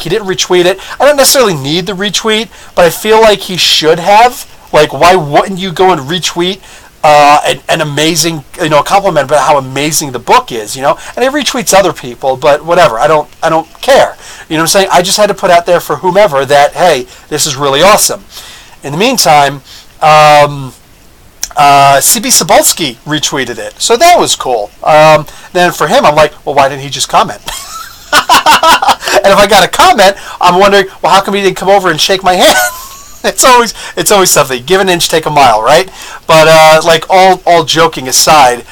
He didn't retweet it. I don't necessarily need the retweet, but I feel like he should have. Like, why wouldn't you go and retweet an amazing, a compliment about how amazing the book is, And he retweets other people, but whatever. I don't care. You know what I'm saying? I just had to put out there for whomever that, hey, this is really awesome. In the meantime, CB Cebulski retweeted it, so that was cool. Then for him, I'm like, well, why didn't he just comment? And if I got a comment, I'm wondering, well, how come he didn't come over and shake my hand? It's always something. Give an inch, take a mile, right? But like all joking aside,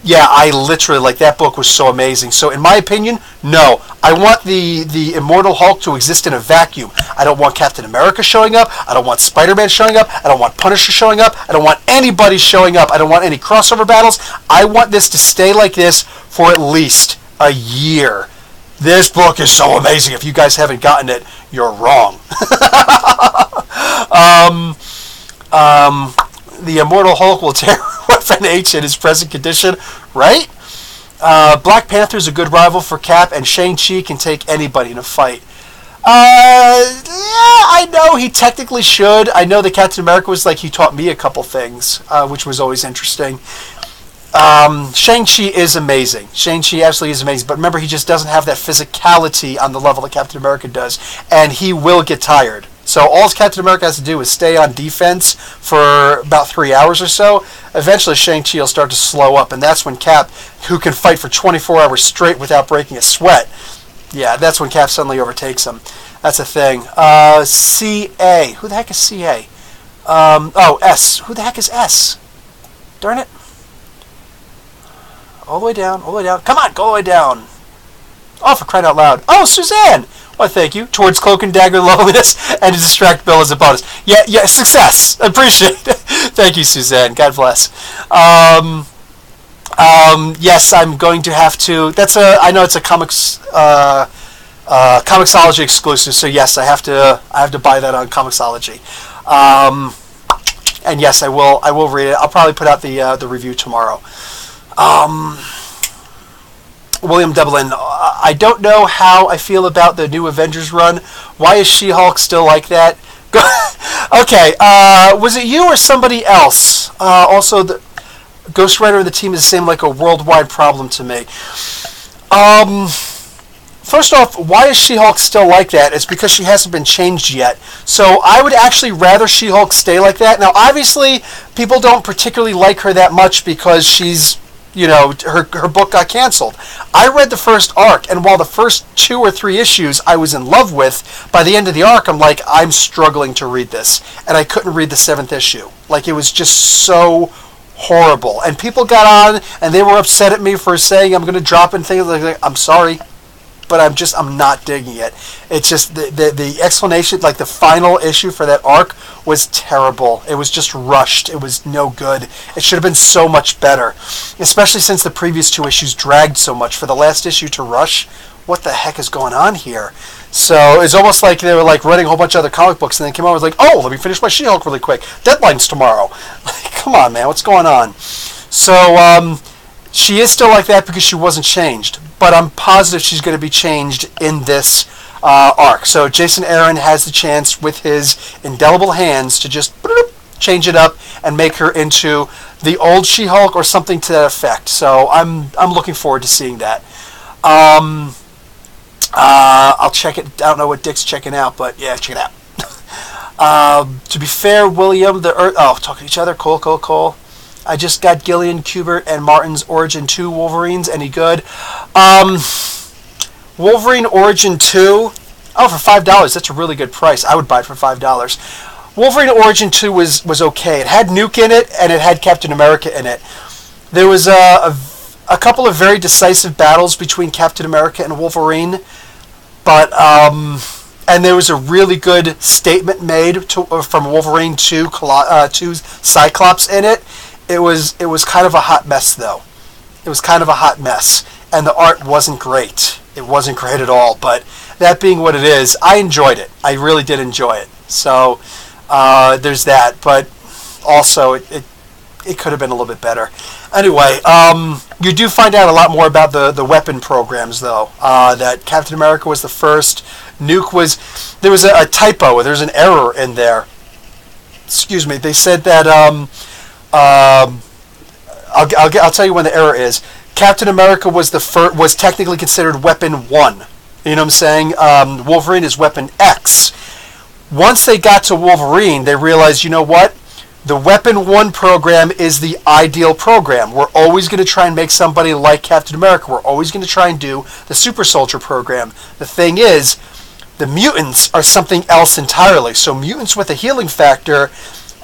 yeah, I literally, like, that book was so amazing. So in my opinion, no, I want the Immortal Hulk to exist in a vacuum. I don't want Captain America showing up. I don't want Spider-Man showing up. I don't want Punisher showing up. I don't want anybody showing up. I don't want any crossover battles. I want this to stay like this for at least a year. This book is so amazing. If you guys haven't gotten it, you're wrong. The Immortal Hulk will tear Weapon H in his present condition, right? Black Panther's a good rival for Cap, and Shang-Chi can take anybody in a fight. Yeah, I know he technically should. I know that Captain America was like, he taught me a couple things, which was always interesting. Shang-Chi is amazing. Shang-Chi absolutely is amazing. But remember, he just doesn't have that physicality on the level that Captain America does. And he will get tired. So all Captain America has to do is stay on defense for about 3 hours or so. Eventually, Shang-Chi will start to slow up. And that's when Cap, who can fight for 24 hours straight without breaking a sweat, yeah, that's when Cap suddenly overtakes him. That's a thing. C.A. Who the heck is C.A.? S. Who the heck is S? Darn it. All the way down, all the way down. Come on, go all the way down. Oh, for crying out loud. Oh, Suzanne! Why, thank you. Towards Cloak and Dagger Loneliness and to distract Bill as a bonus. Yeah, success. I appreciate it. Thank you, Suzanne. God bless. Yes, I'm going to have to. I know it's a Comixology exclusive, so yes, I have to buy that on Comixology. And yes, I will read it. I'll probably put out the review tomorrow. William Dublin, I don't know how I feel about the new Avengers run. Why is She-Hulk still like that? Okay, was it you or somebody else? Also, the Ghost Rider and the team is seem like a worldwide problem to me. first off, why is She-Hulk still like that? It's because she hasn't been changed yet. So I would actually rather She-Hulk stay like that. Now, obviously, people don't particularly like her that much because she's, her book got canceled. I read the first arc, and while the first 2 or 3 issues I was in love with, by the end of the arc, I'm like, I'm struggling to read this. And I couldn't read the 7th issue. Like, it was just so horrible. And people got on, and they were upset at me for saying I'm going to drop in things like, I'm sorry, but I'm not digging it. It's just the explanation, like the final issue for that arc was terrible. It was just rushed. It was no good. It should have been so much better, especially since the previous 2 issues dragged so much. For the last issue to rush, what the heck is going on here? So it's almost like they were like running a whole bunch of other comic books and then came out and was like, oh, let me finish my She-Hulk really quick. Deadline's tomorrow. Like, come on, man, what's going on? So she is still like that because she wasn't changed, but I'm positive she's going to be changed in this arc. So Jason Aaron has the chance with his indelible hands to just change it up and make her into the old She-Hulk or something to that effect. So I'm looking forward to seeing that. I'll check it. I don't know what Dick's checking out, but yeah, check it out. To be fair, William, talking to each other. Cool. I just got Gillian, Kubert, and Martin's Origin 2 Wolverines. Any good? Wolverine Origin 2. Oh, for $5. That's a really good price. I would buy it for $5. Wolverine Origin 2 was okay. It had Nuke in it, and it had Captain America in it. There was a couple of very decisive battles between Captain America and Wolverine, but and there was a really good statement made from Wolverine to Cyclops in it. It was kind of a hot mess, though. It was kind of a hot mess, and the art wasn't great. It wasn't great at all, but that being what it is, I enjoyed it. I really did enjoy it. So there's that, but also it could have been a little bit better. Anyway, you do find out a lot more about the weapon programs, though. That Captain America was the first. Nuke was... There was a typo. There's an error in there. Excuse me. They said that... I'll tell you when the error is. Captain America was was technically considered Weapon 1. You know what I'm saying? Wolverine is Weapon X. Once they got to Wolverine, they realized, you know what? The Weapon 1 program is the ideal program. We're always going to try and make somebody like Captain America. We're always going to try and do the Super Soldier program. The thing is, the mutants are something else entirely. So mutants with a healing factor,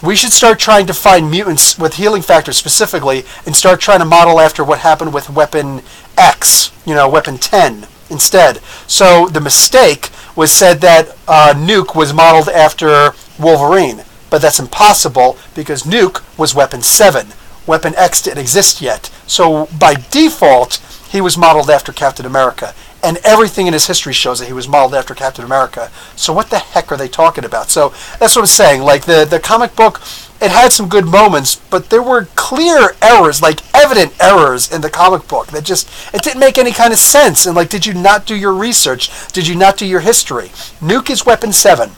we should start trying to find mutants with healing factors specifically and start trying to model after what happened with Weapon X, Weapon 10 instead. So the mistake was said that Nuke was modeled after Wolverine. But that's impossible because Nuke was Weapon 7. Weapon X didn't exist yet. So by default, he was modeled after Captain America. And everything in his history shows that he was modeled after Captain America. So what the heck are they talking about? So that's what I'm saying. Like the comic book, it had some good moments, but there were clear errors, like evident errors in the comic book that it didn't make any kind of sense. And like, did you not do your research? Did you not do your history? Nuke is Weapon 7.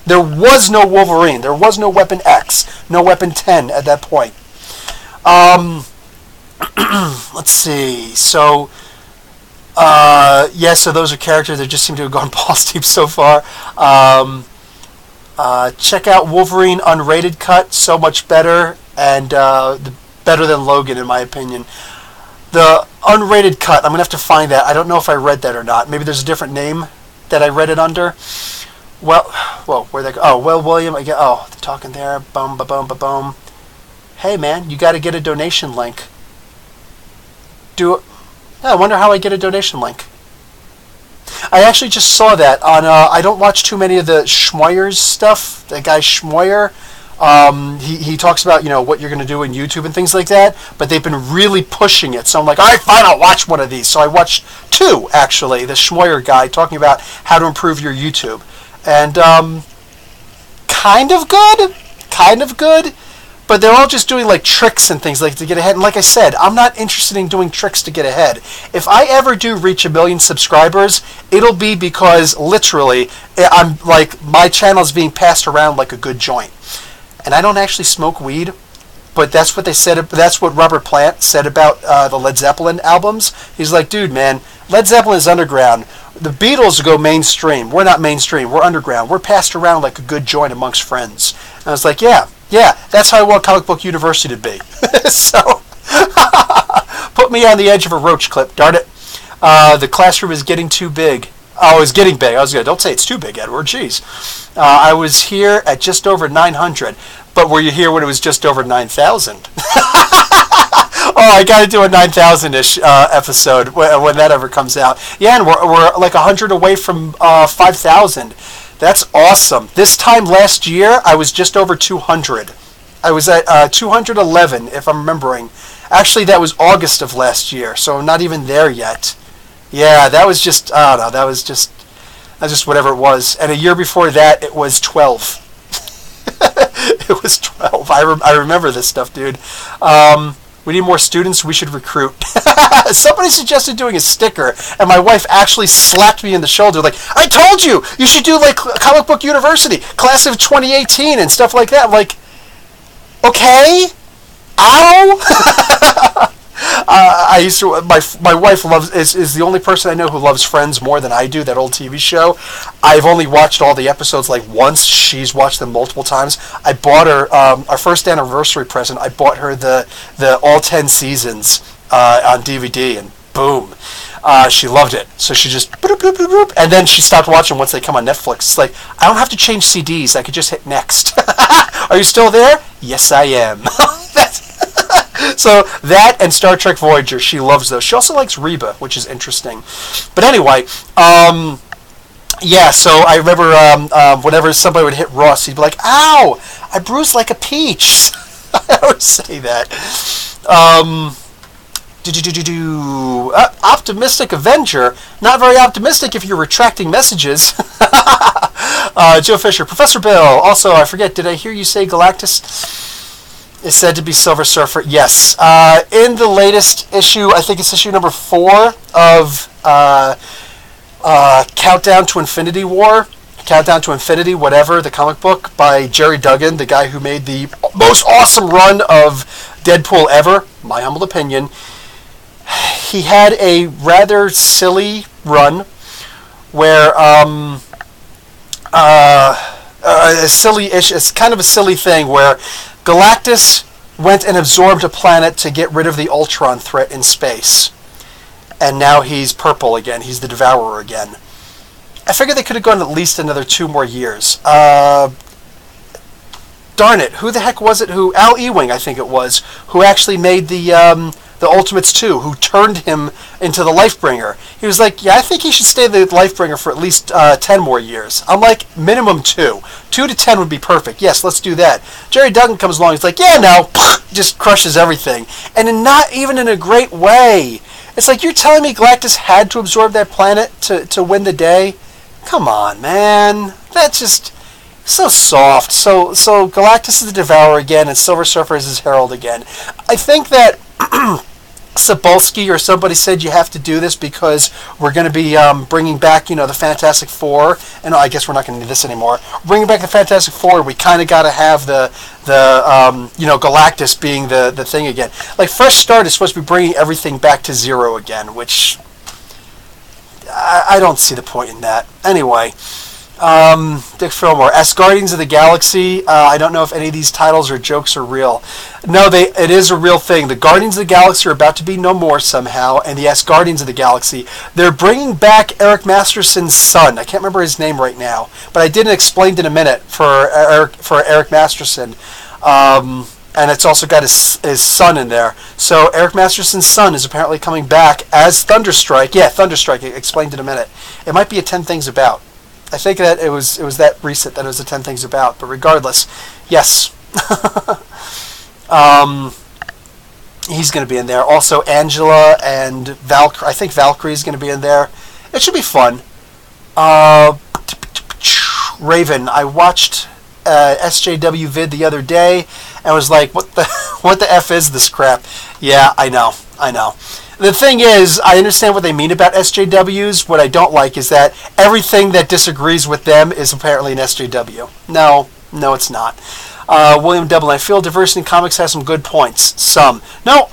There was no Wolverine. There was no Weapon X. No Weapon 10 at that point. Let's see. So, so those are characters that just seem to have gone balls deep so far. Check out Wolverine Unrated Cut. So much better. And better than Logan, in my opinion. The Unrated Cut, I'm going to have to find that. I don't know if I read that or not. Maybe there's a different name that I read it under. Well, where'd they go? Oh, well, William, they're talking there. Boom, ba-boom, ba-boom. Hey, man, you got to get a donation link. I wonder how I get a donation link. I actually just saw that on, I don't watch too many of the Schmoyer's stuff. That guy Schmoyer, he talks about, what you're going to do in YouTube and things like that, but they've been really pushing it. So I'm like, all right, fine, I'll watch one of these. So I watched 2, actually, the Schmoyer guy talking about how to improve your YouTube. And kind of good, but they're all just doing like tricks and things like to get ahead. And like I said, I'm not interested in doing tricks to get ahead. If I ever do reach 1 million subscribers, it'll be because literally I'm like my channel is being passed around like a good joint. And I don't actually smoke weed, but that's what they said. That's what Robert Plant said about the Led Zeppelin albums. He's like, dude, man, Led Zeppelin is underground. The Beatles go mainstream. We're not mainstream. We're underground. We're passed around like a good joint amongst friends. And I was like, yeah, that's how I want Comic Book University to be. So, put me on the edge of a roach clip, darn it. The classroom is getting too big. Oh, it's getting big. Don't say it's too big, Edward. Jeez. I was here at just over 900. But were you here when it was just over 9,000? Oh, I got to do a 9,000-ish episode when that ever comes out. Yeah, and we're like 100 away from 5,000. That's awesome. This time last year, I was just over 200. I was at 211, if I'm remembering. Actually, that was August of last year, so I'm not even there yet. Yeah, that was just, I don't know, that was just whatever it was. And a year before that, it was 12. It was 12. I remember this stuff, dude. We need more students. We should recruit. Somebody suggested doing a sticker, and my wife actually slapped me in the shoulder like, I told you! You should do, like, Comic Book University, class of 2018, and stuff like that. I'm like, okay? Ow! I used to. My wife is the only person I know who loves Friends more than I do. That old TV show. I've only watched all the episodes like once. She's watched them multiple times. I bought her our first anniversary present. I bought her the all 10 seasons on DVD, and boom, she loved it. So she just boop, boop, boop, boop, and then she stopped watching once they come on Netflix. It's like, I don't have to change CDs. I could just hit next. Are you still there? Yes, I am. So that and Star Trek Voyager, she loves those. She also likes Reba, which is interesting. But anyway, yeah, so I remember whenever somebody would hit Ross, he'd be like, ow, I bruised like a peach. I always say that. Optimistic Avenger. Not very optimistic if you're retracting messages. Joe Fisher. Professor Bill. Also, I forget, did I hear you say Galactus is said to be Silver Surfer? Yes. In the latest issue, I think it's issue number 4 of Countdown to Infinity War. Countdown to Infinity, whatever, the comic book by Jerry Duggan, the guy who made the most awesome run of Deadpool ever, my humble opinion. He had a rather silly run where it's kind of a silly thing where Galactus went and absorbed a planet to get rid of the Ultron threat in space. And now he's purple again. He's the Devourer again. I figured they could have gone at least another 2 more years. Darn it. Who the heck was it Al Ewing, I think it was, who actually made the Ultimates 2, who turned him into the Lifebringer. He was like, yeah, I think he should stay the Lifebringer for at least 10 more years. I'm like, minimum 2. 2 to 10 would be perfect. Yes, let's do that. Jerry Duggan comes along, he's like, yeah, no, just crushes everything. And not even in a great way. It's like, you're telling me Galactus had to absorb that planet to win the day? Come on, man. That's just so soft. So Galactus is the Devourer again, and Silver Surfer is his herald again. I think that Cebulski or somebody said you have to do this because we're going to be bringing back, the Fantastic Four, and I guess we're not going to do this anymore. Bringing back the Fantastic Four, we kind of got to have the Galactus being the thing again. Like, Fresh Start is supposed to be bringing everything back to zero again, which I don't see the point in that. Anyway, Dick Fillmore, Guardians of the Galaxy. I don't know if any of these titles or jokes are real. No, it is a real thing. The Guardians of the Galaxy are about to be no more somehow, and the Guardians of the Galaxy, they're bringing back Eric Masterson's son. I can't remember his name right now, but I did an explained in a minute for Eric Masterson. And it's also got his son in there. So Eric Masterson's son is apparently coming back as Thunderstrike. Yeah, Thunderstrike. Explained in a minute. It might be a 10 Things About. I think that it was that recent that it was a 10 Things About. But regardless, yes. He's going to be in there. Also, Angela and Valkyrie. I think Valkyrie is going to be in there. It should be fun. Raven. I watched SJW vid the other day and was like, what the F is this crap? Yeah, I know. The thing is, I understand what they mean about SJWs. What I don't like is that everything that disagrees with them is apparently an SJW. No, it's not. William Dublin, I feel diversity in comics has some good points. Some. No,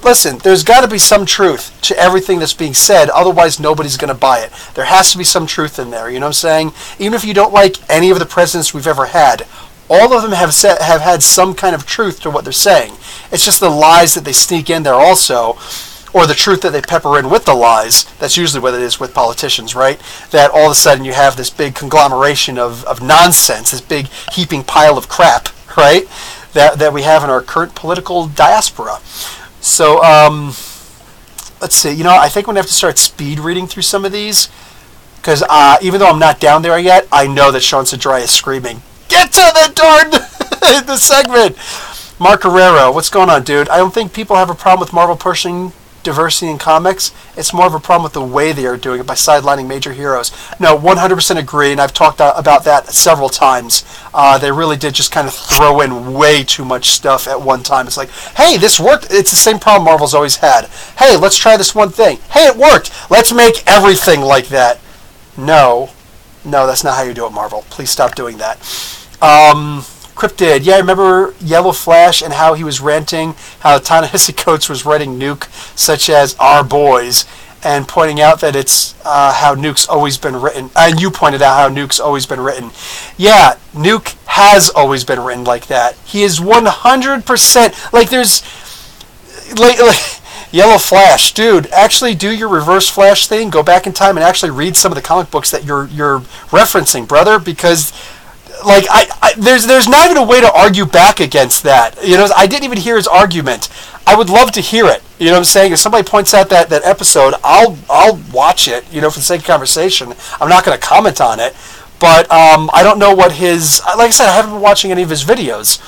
listen, there's got to be some truth to everything that's being said. Otherwise, nobody's going to buy it. There has to be some truth in there. You know what I'm saying? Even if you don't like any of the presidents we've ever had, all of them have had some kind of truth to what they're saying. It's just the lies that they sneak in there also, or the truth that they pepper in with the lies. That's usually what it is with politicians, right? That all of a sudden you have this big conglomeration of nonsense, this big heaping pile of crap, right? That we have in our current political diaspora. So, let's see. You know, I think I'm going to have to start speed reading through some of these. Because even though I'm not down there yet, I know that Sean Sedrai is screaming, "Get to the darn the segment!" Mark Guerrero, what's going on, dude? I don't think people have a problem with Marvel pushing diversity in comics. It's more of a problem with the way they are doing it by sidelining major heroes. No, 100% agree, and I've talked about that several times. They really did just kind of throw in way too much stuff at one time. It's like, hey, this worked. It's the same problem Marvel's always had. Hey, let's try this one thing. Hey, it worked. Let's make everything like that. No, that's not how you do it, Marvel. Please stop doing that. Cryptid, yeah, I remember Yellow Flash and how he was ranting how Ta-Nehisi Coates was writing Nuke, such as Our Boys, and pointing out that it's how Nuke's always been written. And you pointed out how Nuke's always been written. Yeah, Nuke has always been written like that. He is 100%, like there's, like Yellow Flash, dude, actually do your Reverse Flash thing, go back in time and actually read some of the comic books that you're referencing, brother, because like there's not even a way to argue back against that. You know, I didn't even hear his argument. I would love to hear it. You know what I'm saying? If somebody points out that episode, I'll watch it, you know, for the sake of conversation. I'm not going to comment on it, but I don't know what his, like I said, I haven't been watching any of his videos.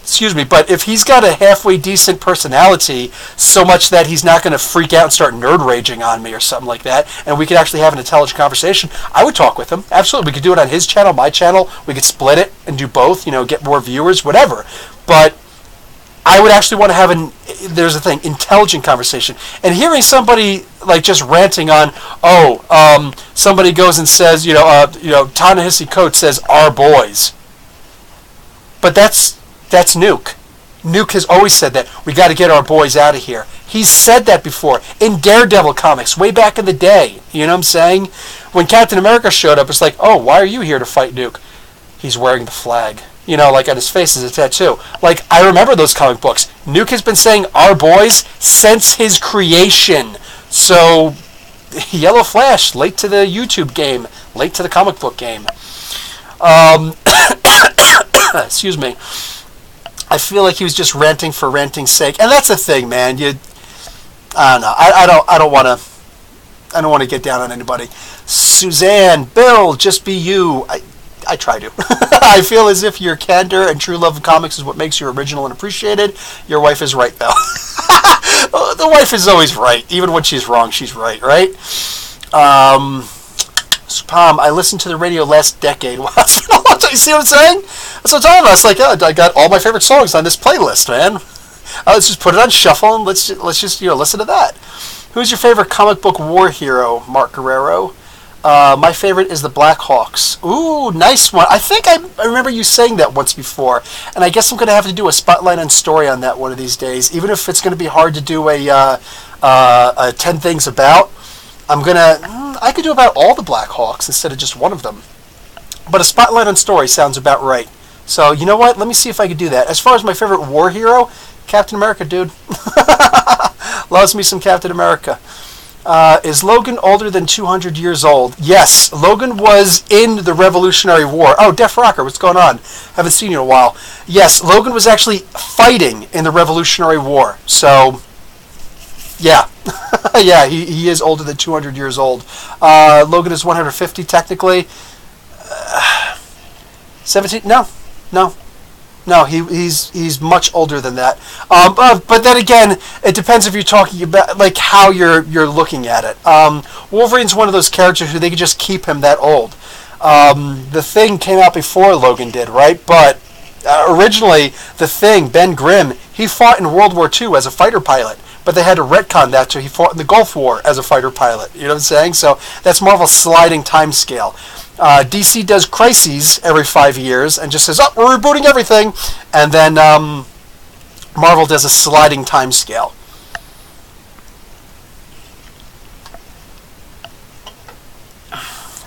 Excuse me, but if he's got a halfway decent personality, so much that he's not going to freak out and start nerd raging on me or something like that, and we could actually have an intelligent conversation, I would talk with him. Absolutely. We could do it on his channel, my channel. We could split it and do both, you know, get more viewers, whatever. But I would actually want to have there's a thing, intelligent conversation. And hearing somebody like just ranting on, somebody goes and says, Ta-Nehisi Coates says, "Our boys." But that's Nuke. Nuke has always said that. We got to get our boys out of here. He's said that before in Daredevil comics way back in the day. You know what I'm saying? When Captain America showed up, it's like, oh, why are you here to fight Nuke? He's wearing the flag. You know, like on his face is a tattoo. Like, I remember those comic books. Nuke has been saying our boys since his creation. So, Yellow Flash, late to the YouTube game, late to the comic book game. Excuse me. I feel like he was just ranting for ranting's sake, and that's the thing, man. I don't know. I don't want to get down on anybody. Suzanne, Bill, just be you. I try to. I feel as if your candor and true love of comics is what makes you original and appreciated. Your wife is right, though. The wife is always right, even when she's wrong. She's right, right? Spam, I listened to the radio last decade. You see what I'm saying? That's what I'm talking about. It's like, I got all my favorite songs on this playlist, man. Let's just put it on shuffle and let's just listen to that. Who's your favorite comic book war hero? Mark Guerrero. My favorite is the Black Hawks. Ooh, nice one. I think I remember you saying that once before, and I guess I'm going to have to do a spotlight on story on that one of these days, even if it's going to be hard to do a 10 things about. I could do about all the Black Hawks instead of just one of them. But a spotlight on story sounds about right. So, you know what? Let me see if I could do that. As far as my favorite war hero, Captain America, dude. Loves me some Captain America. Is Logan older than 200 years old? Yes, Logan was in the Revolutionary War. Oh, Def Rocker, what's going on? Haven't seen you in a while. Yes, Logan was actually fighting in the Revolutionary War. So, yeah. Yeah, he is older than 200 years old. Logan is 150 technically. 17? No, he's much older than that. But then again, it depends if you're talking about like how you're looking at it. Wolverine's one of those characters who they could just keep him that old. The Thing came out before Logan did, right? But originally, the Thing, Ben Grimm, he fought in World War II as a fighter pilot. But they had to retcon that, so he fought in the Gulf War as a fighter pilot. You know what I'm saying? So that's more of a sliding time scale. DC does crises every 5 years and just says, oh, we're rebooting everything. And then Marvel does a sliding time scale.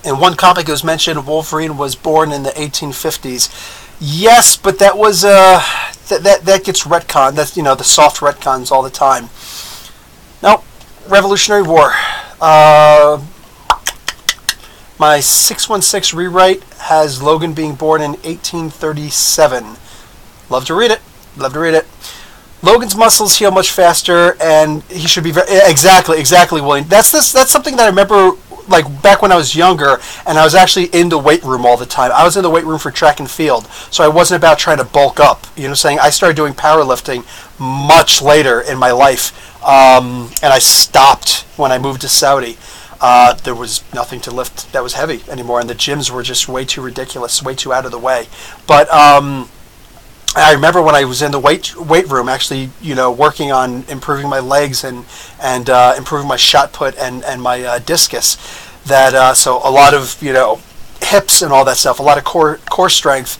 In one comic, it was mentioned Wolverine was born in the 1850s. Yes, but that was that gets retconned. That's the soft retcons all the time. Now, Revolutionary War. My 616 rewrite has Logan being born in 1837. Love to read it. Love to read it. Logan's muscles heal much faster, and he should be exactly, William. That's something that I remember, like back when I was younger, and I was actually in the weight room all the time. I was in the weight room for track and field, so I wasn't about trying to bulk up. You know what I'm saying? I started doing powerlifting much later in my life, and I stopped when I moved to Saudi. There was nothing to lift that was heavy anymore, and the gyms were just way too ridiculous, way too out of the way. But I remember when I was in the weight room, actually, working on improving my legs and improving my shot put and my discus. That so a lot of hips and all that stuff, a lot of core strength.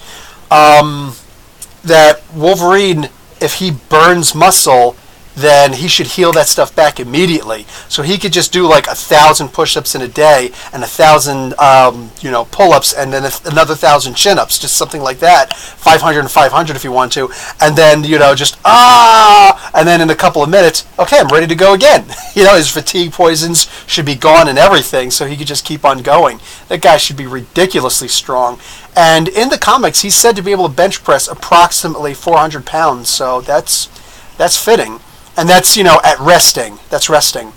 That Wolverine, if he burns muscle, then he should heal that stuff back immediately. So he could just do like 1,000 push-ups in a day and 1,000 pull-ups and then another 1,000 chin-ups, just something like that. 500 and 500 if you want to, and then and then in a couple of minutes, okay, I'm ready to go again. His fatigue poisons should be gone and everything, so he could just keep on going. That guy should be ridiculously strong. And in the comics, he's said to be able to bench press approximately 400 pounds. So that's fitting. And that's, at resting. That's resting.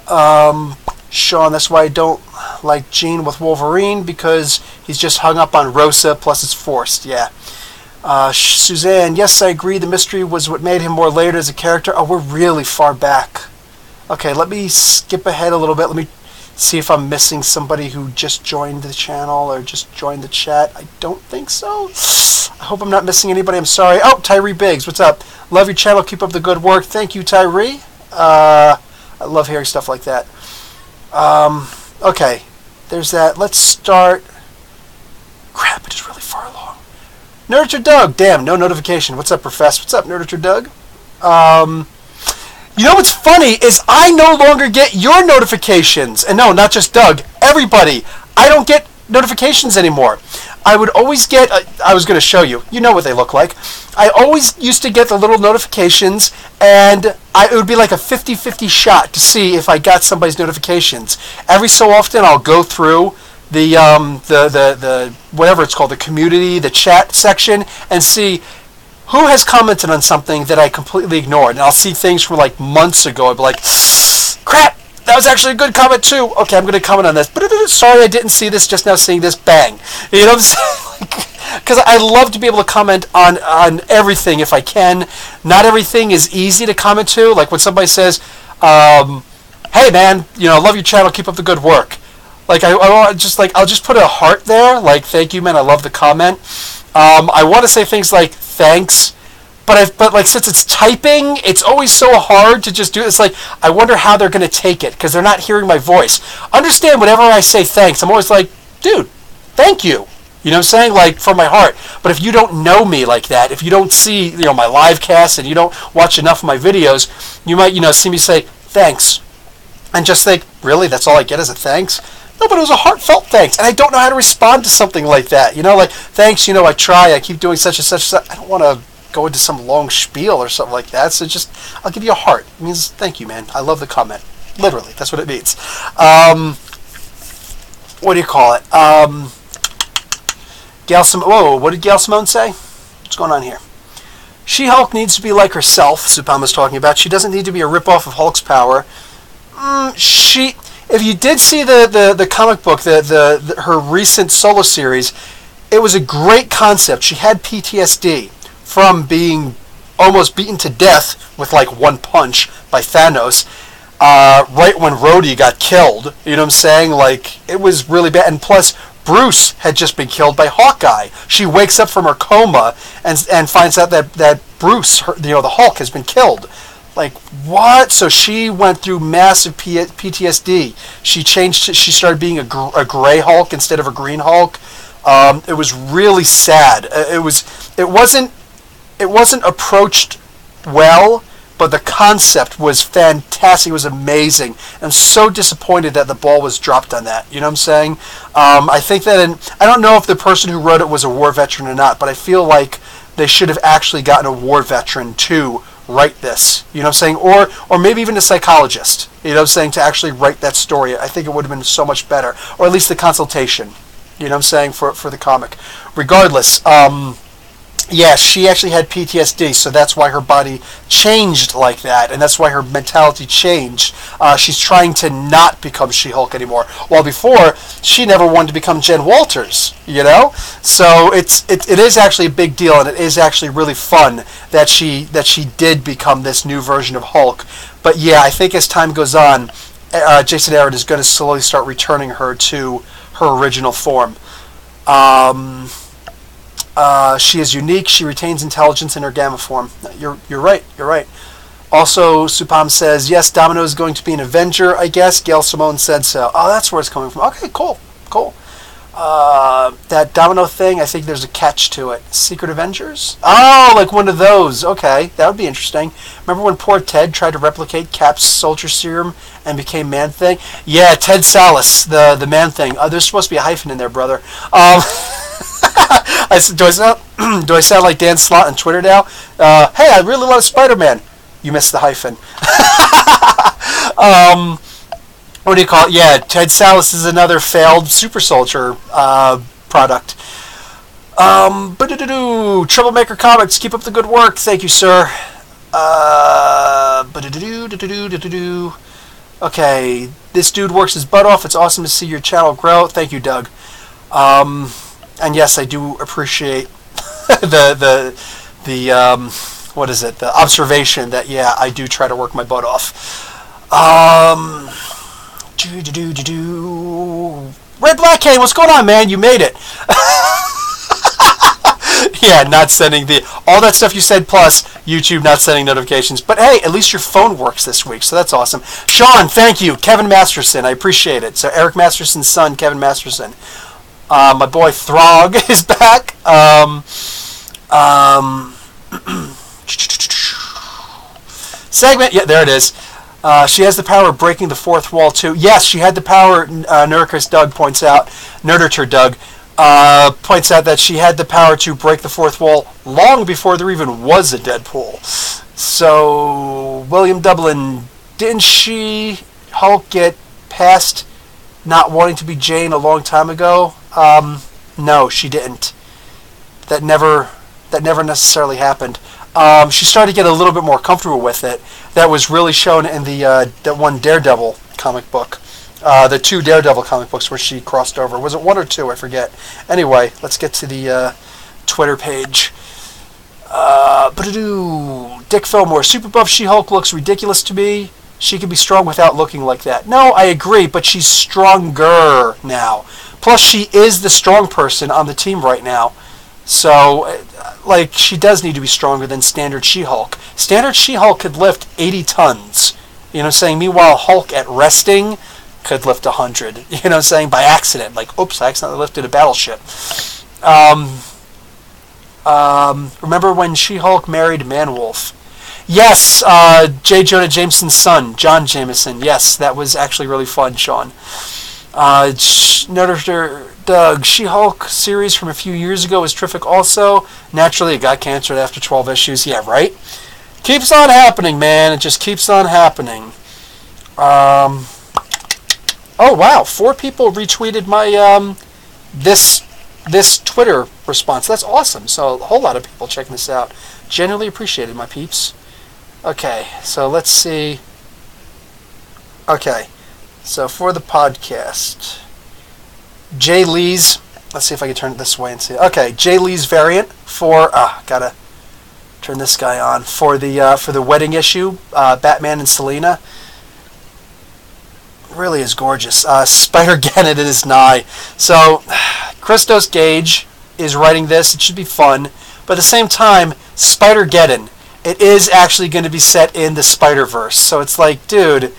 Sean, that's why I don't like Jean with Wolverine, because he's just hung up on Rosa, plus it's forced. Yeah. Suzanne, yes, I agree. The mystery was what made him more layered as a character. Oh, we're really far back. Okay, let me skip ahead a little bit. Let me see if I'm missing somebody who just joined the channel or just joined the chat. I don't think so. I hope I'm not missing anybody. I'm sorry. Oh, Tyree Biggs, what's up? Love your channel. Keep up the good work. Thank you, Tyree. I love hearing stuff like that. Okay, there's that. Let's start. Crap, it is really far along. Nurture Doug. Damn, no notification. What's up, Professor? What's up, Nurture Doug? What's funny is I no longer get your notifications. And no, not just Doug. Everybody. I don't get notifications anymore. I would always get, I was going to show you. You know what they look like. I always used to get the little notifications, and it would be like a 50-50 shot to see if I got somebody's notifications. Every so often, I'll go through the whatever it's called, the community, the chat section, and see who has commented on something that I completely ignored. And I'll see things from like months ago. I'll be like, crap, that was actually a good comment too. Okay, I'm going to comment on this. But sorry, I didn't see this, just now seeing this, bang. You know what I'm saying? Because I love to be able to comment on everything if I can. Not everything is easy to comment to. Like when somebody says, hey man, love your channel, keep up the good work. Like I'll just put a heart there, like thank you man, I love the comment. I want to say things like thanks, but like since it's typing, it's always so hard to just do it. It's like I wonder how they're going to take it because they're not hearing my voice. Understand, whenever I say thanks, I'm always like, dude, thank you. You know what I'm saying? Like from my heart. But if you don't know me like that, if you don't see my live cast and you don't watch enough of my videos, you might see me say thanks and just think, really, that's all I get is a thanks? No, but it was a heartfelt thanks, and I don't know how to respond to something like that. Like, thanks, I try, I keep doing such and such. I don't want to go into some long spiel or something like that, so just, I'll give you a heart. It means, thank you, man. I love the comment. Literally, that's what it means. What do you call it? Whoa, what did Gail Simone say? What's going on here? She-Hulk needs to be like herself, Supama's talking about. She doesn't need to be a ripoff of Hulk's power. If you did see the comic book, her recent solo series, it was a great concept. She had PTSD from being almost beaten to death with like one punch by Thanos, right when Rhodey got killed. You know what I'm saying? Like, it was really bad. And plus, Bruce had just been killed by Hawkeye. She wakes up from her coma and finds out that Bruce, the Hulk, has been killed. Like, what? So she went through massive PTSD. She started being a gray Hulk instead of a green Hulk. It was really sad. It wasn't approached well but the concept was fantastic. It was amazing. I'm so disappointed that the ball was dropped on that. You know what I'm saying? I think that I don't know if the person who wrote it was a war veteran or not, but I feel like they should have actually gotten a war veteran to write this. You know what I'm saying? Or maybe even a psychologist. You know what I'm saying? To actually write that story. I think it would have been so much better. Or at least the consultation. You know what I'm saying? For the comic. Regardless, yeah, she actually had PTSD, so that's why her body changed like that, and that's why her mentality changed. She's trying to not become She-Hulk anymore, while before, she never wanted to become Jen Walters, you know? So it is actually a big deal, and it is actually really fun that she did become this new version of Hulk. But yeah, I think as time goes on, Jason Aaron is going to slowly start returning her to her original form. She is unique. She retains intelligence in her gamma form. You're right. You're right. Also, Supam says, yes, Domino is going to be an Avenger, I guess. Gail Simone said so. Oh, that's where it's coming from. Okay, cool. Cool. That Domino thing, I think there's a catch to it. Secret Avengers? Oh, like one of those. Okay, that would be interesting. Remember when poor Ted tried to replicate Cap's soldier serum and became Man-Thing? Yeah, Ted Salas, the Man-Thing. There's supposed to be a hyphen in there, brother. Do I sound like Dan Slott on Twitter now? Hey, I really love Spider-Man. You missed the hyphen. What do you call it? Yeah, Ted Salas is another failed super soldier product. Troublemaker Comics, keep up the good work. Thank you, sir. Okay, this dude works his butt off. It's awesome to see your channel grow. Thank you, Doug. And yes, I do appreciate the what is it? The observation that yeah, I do try to work my butt off. Red Black Cane, what's going on, man? You made it. Yeah, not sending all that stuff you said, plus YouTube not sending notifications. But hey, at least your phone works this week, so that's awesome. Sean, thank you. Kevin Masterson, I appreciate it. So Eric Masterson's son, Kevin Masterson. My boy Throg is back. Segment, yeah, there it is. She has the power of breaking the fourth wall too. Yes, she had the power. Nerdicus Doug points out. Nerditor Doug points out that she had the power to break the fourth wall long before there even was a Deadpool. So William Dublin, didn't Hulk get past not wanting to be Jane a long time ago? No, she didn't. That never necessarily happened. She started to get a little bit more comfortable with it. That was really shown in the that one Daredevil comic book. The two Daredevil comic books where she crossed over. Was it one or two? I forget. Anyway, let's get to the Twitter page. Dick Fillmore, super buff She-Hulk looks ridiculous to me. She can be strong without looking like that. No, I agree, but she's stronger now. Plus, she is the strong person on the team right now. So, like, she does need to be stronger than standard She-Hulk. Standard She-Hulk could lift 80 tons. You know what I'm saying? Meanwhile, Hulk at resting could lift 100. You know what I'm saying? By accident. Like, oops, I accidentally lifted a battleship. Remember when She-Hulk married Manwolf? Yes, J. Jonah Jameson's son, John Jameson. Yes, that was actually really fun, Sean. Nerditor Doug, She-Hulk series from a few years ago was terrific also. Naturally, it got canceled after 12 issues. Yeah, right? Keeps on happening, man. It just keeps on happening. Oh, wow. 4 people retweeted my this Twitter response. That's awesome. So, a whole lot of people checking this out. Genuinely appreciated, my peeps. Okay, so let's see. Okay, so for the podcast, Jay Lee's, let's see if I can turn it this way and see. Okay, Jay Lee's variant for, gotta turn this guy on, for the wedding issue, Batman and Selena. Really is gorgeous. Spider-Geddon, it is nigh. So, Christos Gage is writing this. It should be fun. But at the same time, Spider-Geddon, it is actually going to be set in the Spider-Verse. So it's like, dude,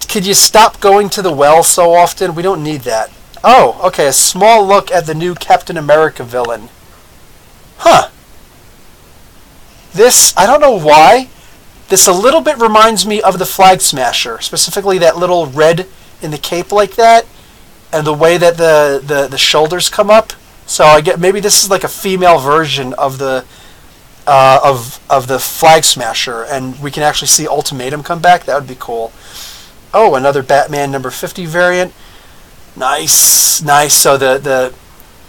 could you stop going to the well so often? We don't need that. Oh, okay, a small look at the new Captain America villain. Huh. This, I don't know why, This a little bit reminds me of the Flag Smasher, specifically that little red in the cape like that, and the way that the shoulders come up. So I get maybe this is like a female version of the Flag Smasher, and we can actually see Ultimatum come back. That would be cool. Oh, another Batman number 50 variant. Nice, nice. So the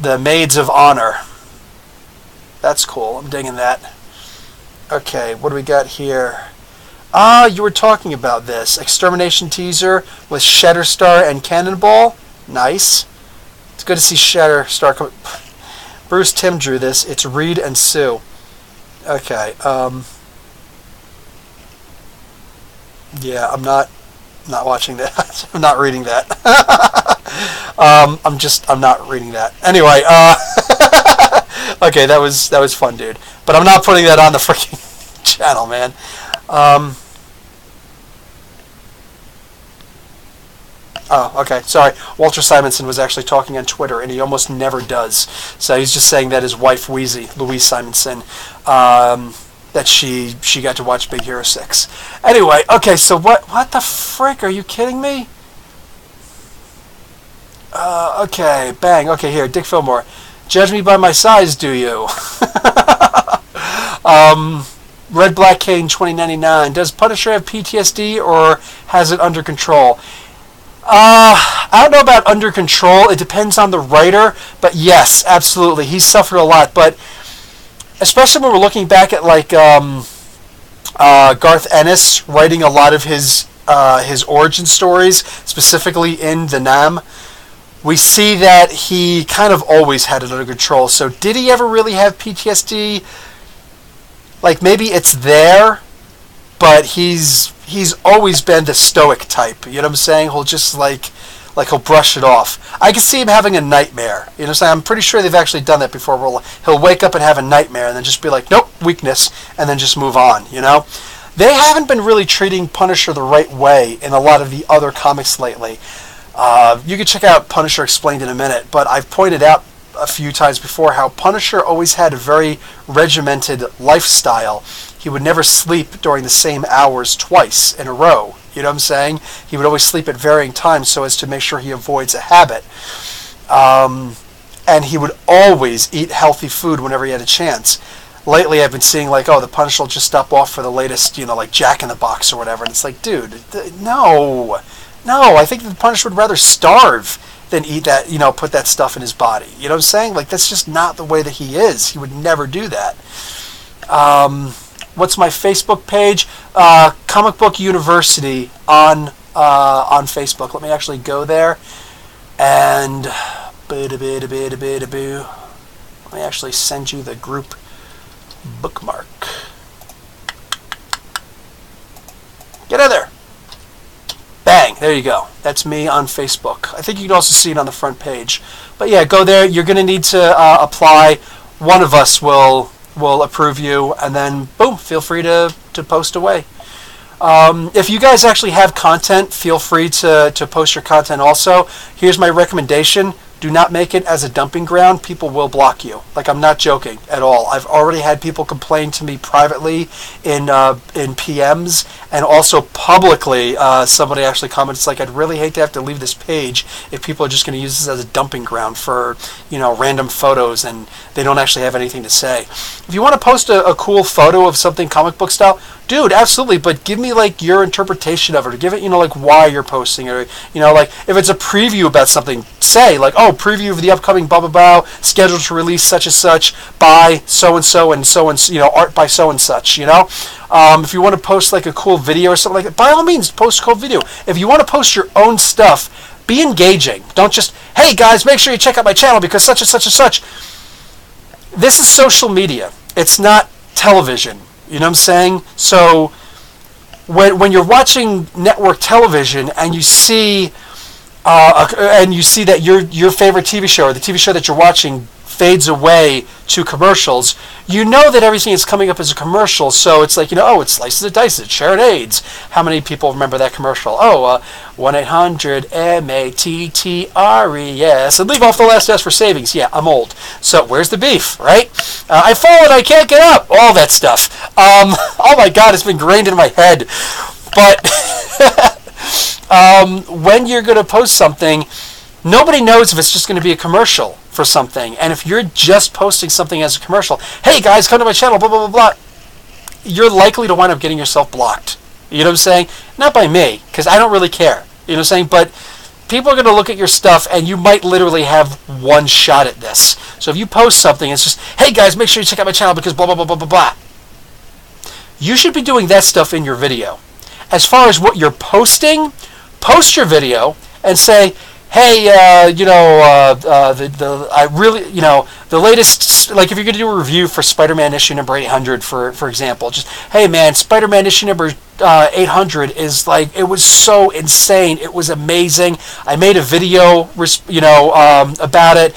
Maids of Honor. That's cool. I'm digging that. Okay, what do we got here? Ah, you were talking about this. Extermination teaser with Shatterstar and Cannonball. Nice. It's good to see Shatterstar come. Bruce Timm drew this. It's Reed and Sue. Okay. Yeah, I'm not watching that. I'm not reading that. I'm not reading that. Anyway, okay, that was fun, dude. But I'm not putting that on the freaking channel, man. Oh, okay. Sorry. Walter Simonson was actually talking on Twitter, and he almost never does. So he's just saying that his wife, Louise Simonson, that she got to watch Big Hero 6. Anyway, okay, so what the frick? Are you kidding me? Okay, bang. Okay, here, Dick Fillmore. Judge me by my size, do you? Red Black Cane 2099. Does Punisher have PTSD or has it under control? I don't know about under control. It depends on the writer, but yes, absolutely, he's suffered a lot. But especially when we're looking back at like Garth Ennis writing a lot of his origin stories, specifically in the Nam, we see that he kind of always had it under control. So did he ever really have PTSD? Like, maybe it's there, but he's always been the stoic type. You know what I'm saying? He'll just like he'll brush it off. I can see him having a nightmare. You know what I'm saying? I'm pretty sure they've actually done that before. Where he'll wake up and have a nightmare and then just be like, nope, weakness, and then just move on, you know? They haven't been really treating Punisher the right way in a lot of the other comics lately. You can check out Punisher Explained in a minute, but I've pointed out a few times before how Punisher always had a very regimented lifestyle. He would never sleep during the same hours twice in a row. You know what I'm saying? He would always sleep at varying times so as to make sure he avoids a habit. And he would always eat healthy food whenever he had a chance. Lately, I've been seeing like, oh, the Punisher will just stop off for the latest, you know, like Jack in the Box or whatever. And it's like, dude, no. I think the Punisher would rather starve than eat that, you know, put that stuff in his body. You know what I'm saying? Like, that's just not the way that he is. He would never do that. What's my Facebook page? Comic Book University on Facebook. Let me actually go there. And let me actually send you the group bookmark. Get in there. Bang, there you go. That's me on Facebook. I think you can also see it on the front page. But yeah, go there. You're going to need to apply. One of us will approve you, and then boom, feel free to post away. If you guys actually have content, feel free to post your content also. Here's my recommendation. Do not make it as a dumping ground. People will block you. Like, I'm not joking at all. I've already had people complain to me privately in PMs, and also publicly. Somebody actually commented, it's like, I'd really hate to have to leave this page if people are just going to use this as a dumping ground for, you know, random photos and they don't actually have anything to say. If you want to post a cool photo of something comic book style, dude, absolutely, but give me like your interpretation of it, or give it, you know, like why you're posting it, or, you know, like if it's a preview about something, say like, oh, preview of the upcoming blah blah blah, scheduled to release such and such by so and so, you know, art by so and such, you know. If you want to post like a cool video or something like that, by all means, post a cool video. If you want to post your own stuff, be engaging. Don't just, hey guys, make sure you check out my channel because such and such and such. This is social media. It's not television. You know what I'm saying? So when you're watching network television and you see that your favorite TV show or the TV show that you're watching fades away to commercials, you know that everything is coming up as a commercial. So it's like, you know, oh, it's Slices of Dice, it's Serenades. How many people remember that commercial? Oh, 1-800-MATTRES. And leave off the last S for savings. Yeah, I'm old. So where's the beef, right? I fall and I can't get up. All that stuff. Oh my God, it's been ingrained in my head. But when you're going to post something, nobody knows if it's just going to be a commercial for something. And if you're just posting something as a commercial, hey guys, come to my channel, blah, blah, blah, blah, you're likely to wind up getting yourself blocked. You know what I'm saying? Not by me, because I don't really care. You know what I'm saying? But people are going to look at your stuff, and you might literally have one shot at this. So if you post something, it's just, hey guys, make sure you check out my channel because blah, blah, blah, blah, blah, blah. You should be doing that stuff in your video. As far as what you're posting, post your video and say, hey, I really, the latest, like if you're going to do a review for Spider-Man issue number 800, for example, just, hey man, Spider-Man issue number 800 is like, it was so insane, it was amazing, I made a video, about it,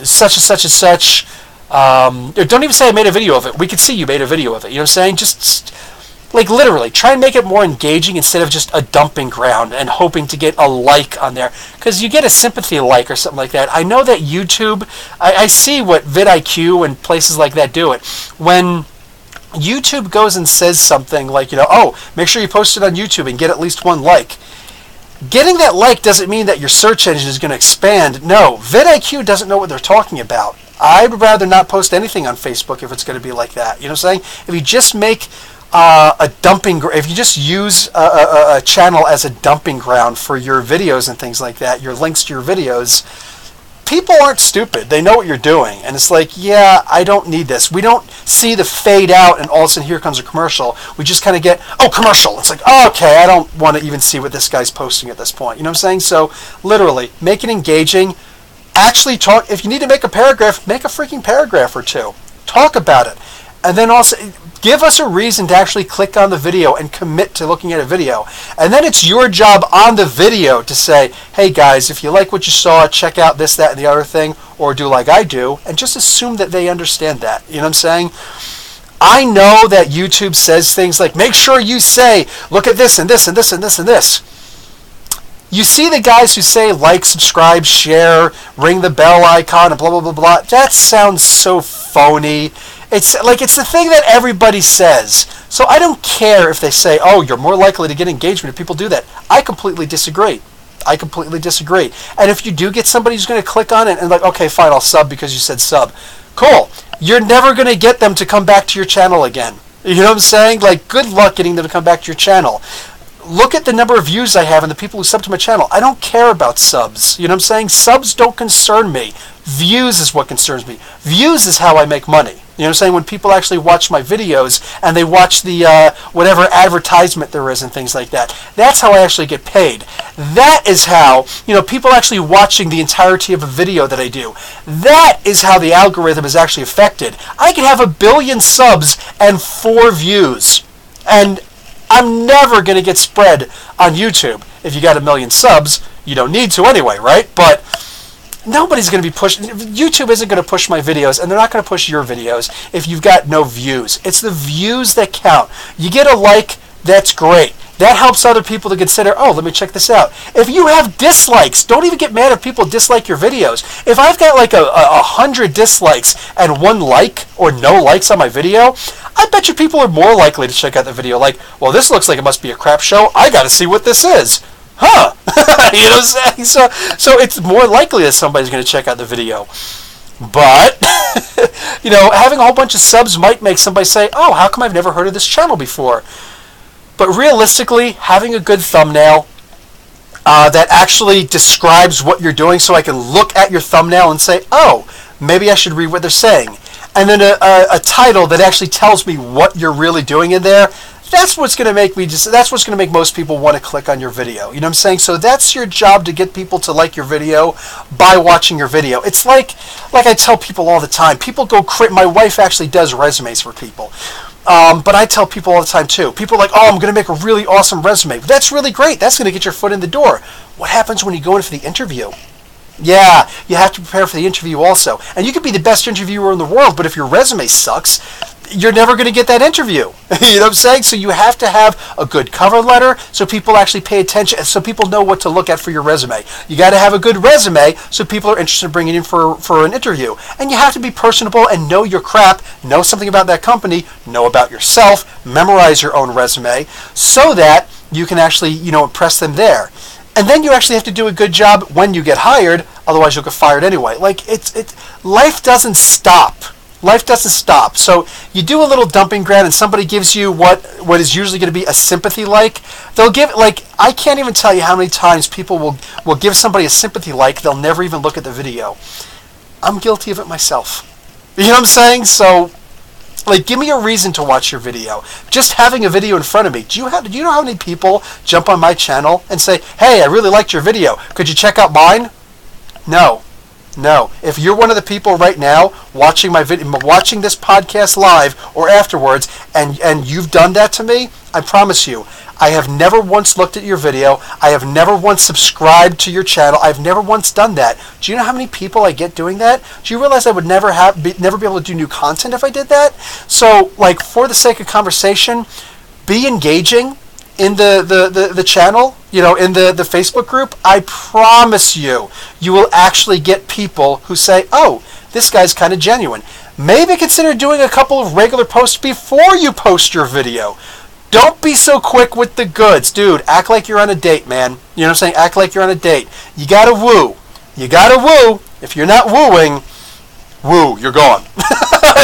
such and such and such, don't even say I made a video of it, we could see you made a video of it, you know what I'm saying, just like literally, try and make it more engaging instead of just a dumping ground and hoping to get a like on there. Because you get a sympathy like or something like that. I know that YouTube, I see what vidIQ and places like that do it. When YouTube goes and says something like, oh, make sure you post it on YouTube and get at least one like. Getting that like doesn't mean that your search engine is going to expand. No, vidIQ doesn't know what they're talking about. I'd rather not post anything on Facebook if it's going to be like that. You know what I'm saying? If you just make if you just use a channel as a dumping ground for your videos and things like that, your links to your videos, people aren't stupid. They know what you're doing. And it's like, yeah, I don't need this. We don't see the fade out and all of a sudden here comes a commercial. We just kind of get, oh, commercial. It's like, oh, okay, I don't want to even see what this guy's posting at this point. You know what I'm saying? So literally, make it engaging. Actually talk. If you need to make a paragraph, make a freaking paragraph or two. Talk about it. And then also, give us a reason to actually click on the video and commit to looking at a video. And then it's your job on the video to say, hey guys, if you like what you saw, check out this, that, and the other thing, or do like I do, and just assume that they understand that. You know what I'm saying? I know that YouTube says things like, make sure you say, look at this, and this, and this, and this, and this. You see the guys who say like, subscribe, share, ring the bell icon, and blah, blah, blah, blah. That sounds so phony. It's the thing that everybody says. So I don't care if they say, oh, you're more likely to get engagement if people do that. I completely disagree. And if you do get somebody who's going to click on it and like, okay, fine, I'll sub because you said sub. Cool. You're never going to get them to come back to your channel again. You know what I'm saying? Like, good luck getting them to come back to your channel. Look at the number of views I have and the people who sub to my channel. I don't care about subs. You know what I'm saying? Subs don't concern me. Views is what concerns me. Views is how I make money. You know what I'm saying? When people actually watch my videos and they watch the whatever advertisement there is and things like that. That's how I actually get paid. That is how, people actually watching the entirety of a video that I do. That is how the algorithm is actually affected. I can have 1 billion subs and 4 views. And I'm never going to get spread on YouTube. If you got 1 million subs, you don't need to anyway, right? But nobody's going to be pushing. YouTube isn't going to push my videos, and they're not going to push your videos if you've got no views. It's the views that count. You get a like, that's great. That helps other people to consider, oh, let me check this out. If you have dislikes, don't even get mad if people dislike your videos. If I've got like 100 dislikes and 1 like or no likes on my video, I bet you people are more likely to check out the video. Like, well, this looks like it must be a crap show. I got to see what this is. Huh? You know what I'm saying? So it's more likely that somebody's going to check out the video. But, having a whole bunch of subs might make somebody say, oh, how come I've never heard of this channel before? But realistically, having a good thumbnail that actually describes what you're doing so I can look at your thumbnail and say, oh, maybe I should read what they're saying. And then a title that actually tells me what you're really doing in there. That's what's going to make that's what's going to make most people want to click on your video. You know what I'm saying? So that's your job, to get people to like your video by watching your video. It's like I tell people all the time. People go my wife actually does resumes for people. But I tell people all the time too. People are like, oh, I'm going to make a really awesome resume. That's really great. That's going to get your foot in the door. What happens when you go in for the interview? Yeah, you have to prepare for the interview also. And you could be the best interviewer in the world, but if your resume sucks, you're never going to get that interview. You know what I'm saying? So you have to have a good cover letter so people actually pay attention, so people know what to look at for your resume. You got to have a good resume so people are interested in bringing you in for an interview. And you have to be personable and know your crap, know something about that company, know about yourself, memorize your own resume so that you can actually, impress them there. And then you actually have to do a good job when you get hired, otherwise you'll get fired anyway. Like, life doesn't stop. Life doesn't stop. So you do a little dumping ground and somebody gives you what is usually going to be a sympathy like. They'll give, like, I can't even tell you how many times people will give somebody a sympathy like. They'll never even look at the video. I'm guilty of it myself. You know what I'm saying? So, like, give me a reason to watch your video. Just having a video in front of me. Do you know how many people jump on my channel and say, hey, I really liked your video. Could you check out mine? No. No. If you're one of the people right now watching my video, watching this podcast live or afterwards, and you've done that to me, I promise you, I have never once looked at your video. I have never once subscribed to your channel. I've never once done that. Do you know how many people I get doing that? Do you realize I would never be able to do new content if I did that? So, like, for the sake of conversation, be engaging in the channel, in the Facebook group. I promise you will actually get people who say, oh, this guy's kind of genuine. Maybe consider doing a couple of regular posts before you post your video. Don't be so quick with the goods. Dude, act like you're on a date, man. You know what I'm saying? Act like you're on a date. You gotta woo. You gotta woo. If you're not wooing, woo, you're gone.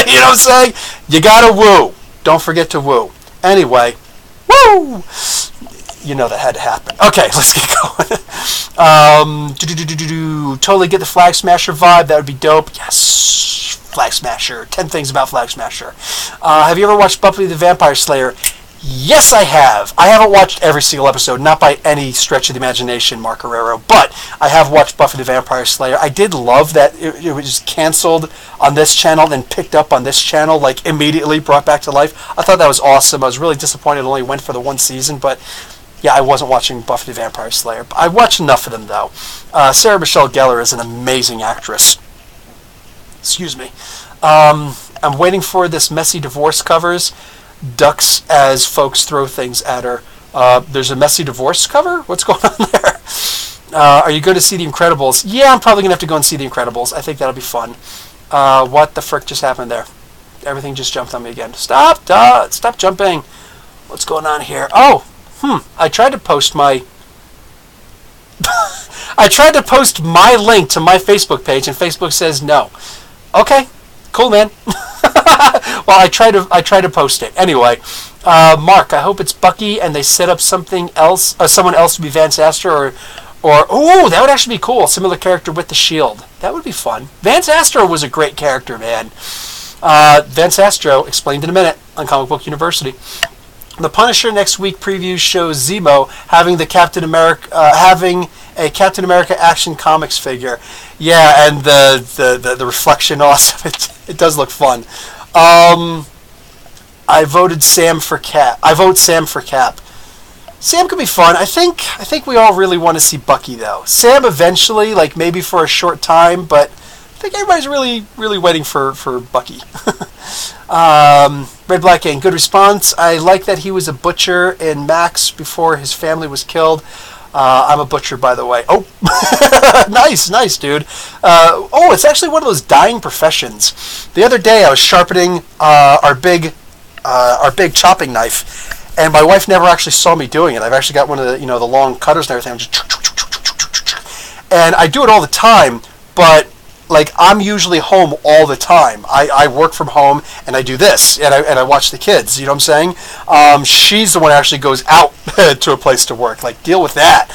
You know what I'm saying? You gotta woo. Don't forget to woo. Anyway, woo! You know that had to happen. Okay, let's get going. Totally get the Flag Smasher vibe. That would be dope. Yes, Flag Smasher. 10 things about Flag Smasher. Have you ever watched Buffy the Vampire Slayer? Yes, I have. I haven't watched every single episode, not by any stretch of the imagination, Mark Herrero, but I have watched Buffy the Vampire Slayer. I did love that it was canceled on this channel, then picked up on this channel, like immediately brought back to life. I thought that was awesome. I was really disappointed it only went for the one season, but yeah, I wasn't watching Buffy the Vampire Slayer. I watched enough of them, though. Sarah Michelle Gellar is an amazing actress. Excuse me. I'm waiting for this messy divorce covers. Ducks as folks throw things at her. There's a messy divorce cover? What's going on there? Are you going to see The Incredibles? Yeah, I'm probably going to have to go and see The Incredibles. I think that'll be fun. What the frick just happened there? Everything just jumped on me again. Stop jumping. What's going on here? Oh, I tried to post my... I tried to post my link to my Facebook page, and Facebook says no. Okay, cool, man. Well, I try to post it anyway. Mark, I hope it's Bucky and they set up someone else to be Vance Astor, or oh, that would actually be cool. Similar character with the shield. That would be fun. Vance Astor was a great character, man. Vance Astro, explained in a minute on Comic Book University. The Punisher next week preview shows Zemo having a Captain America Action Comics figure. Yeah, and the reflection also. It does look fun. I voted Sam for Cap. I vote Sam for Cap. Sam could be fun. I think we all really want to see Bucky, though. Sam eventually, like maybe for a short time, but I think everybody's really waiting for Bucky. Red Black Gang, good response. I like that he was a butcher in Max before his family was killed. I'm a butcher, by the way. Oh, nice, dude. It's actually one of those dying professions. The other day, I was sharpening our big chopping knife, and my wife never actually saw me doing it. I've actually got one of the the long cutters and everything. I'm just and I do it all the time, but like I'm usually home all the time. I work from home and I do this and I watch the kids. You know what I'm saying? She's the one who actually goes out to a place to work. Like, deal with that.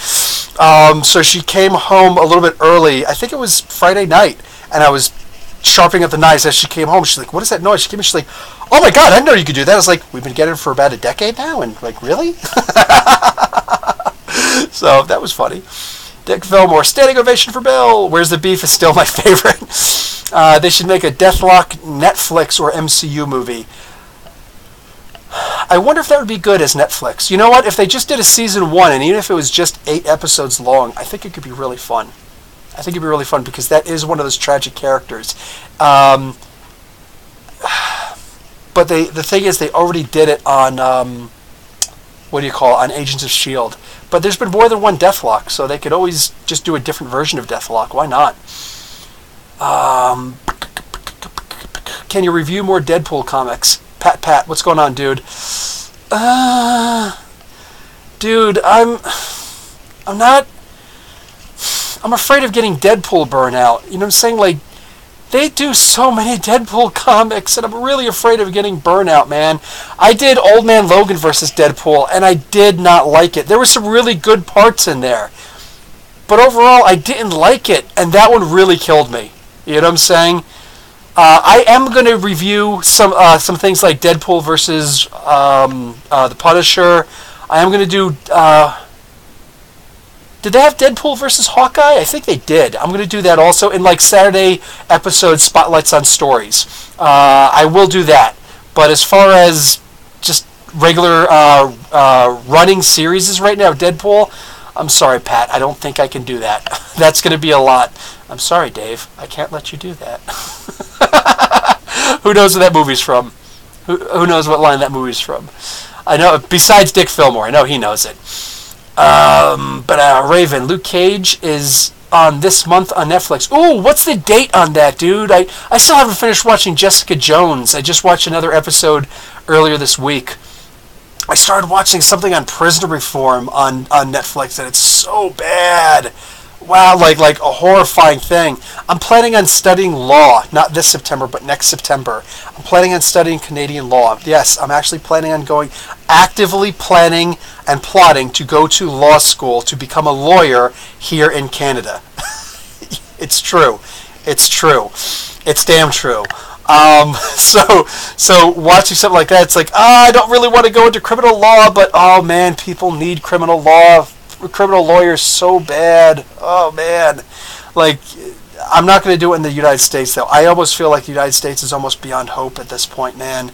So she came home a little bit early. I think it was Friday night, and I was sharpening up the knives as she came home. She's like, "What is that noise?" She came in. She's like, "Oh my God, I didn't know you could do that." I was like, "We've been getting it for about a decade now," and like, really? So that was funny. Dick Fillmore, standing ovation for Bill. Where's the Beef is still my favorite. They should make a Deathlock Netflix or MCU movie. I wonder if that would be good as Netflix. You know what? If they just did a season 1, and even if it was just 8 episodes long, I think it could be really fun. I think it'd be really fun because that is one of those tragic characters. But but the thing is, they already did it on what do you call it, on Agents of S.h.i.e.l.d. But there's been more than one Deathlock, so they could always just do a different version of Deathlock. Why not? Can you review more Deadpool comics? Pat, what's going on, dude? Dude, I'm afraid of getting Deadpool burnout. You know what I'm saying? Like, they do so many Deadpool comics, and I'm really afraid of getting burnout, man. I did Old Man Logan versus Deadpool, and I did not like it. There were some really good parts in there, but overall, I didn't like it, and that one really killed me. You know what I'm saying? I am going to review some things like Deadpool versus the Punisher. I am going to do... did they have Deadpool versus Hawkeye? I think they did. I'm going to do that also in like Saturday episode spotlights on stories. I will do that. But as far as just regular running series right now, Deadpool, I'm sorry, Pat. I don't think I can do that. That's going to be a lot. I'm sorry, Dave. I can't let you do that. Who knows where that movie's from? Who knows what line that movie's from? I know, besides Dick Fillmore. I know he knows it. But Raven, Luke Cage is on this month on Netflix. Ooh, what's the date on that, dude? I still haven't finished watching Jessica Jones. I just watched another episode earlier this week. I started watching something on prisoner reform on Netflix, and it's so bad. Wow, like a horrifying thing. I'm planning on studying law, not this September, but next September. I'm planning on studying Canadian law. Yes, I'm actually planning on actively planning and plotting to go to law school to become a lawyer here in Canada. It's true. It's true. It's damn true. So watching something like that, it's like, I don't really want to go into criminal law, but oh man, people need criminal lawyers so bad. Oh man. Like, I'm not going to do it in the United States though. I almost feel like the United States is almost beyond hope at this point, man.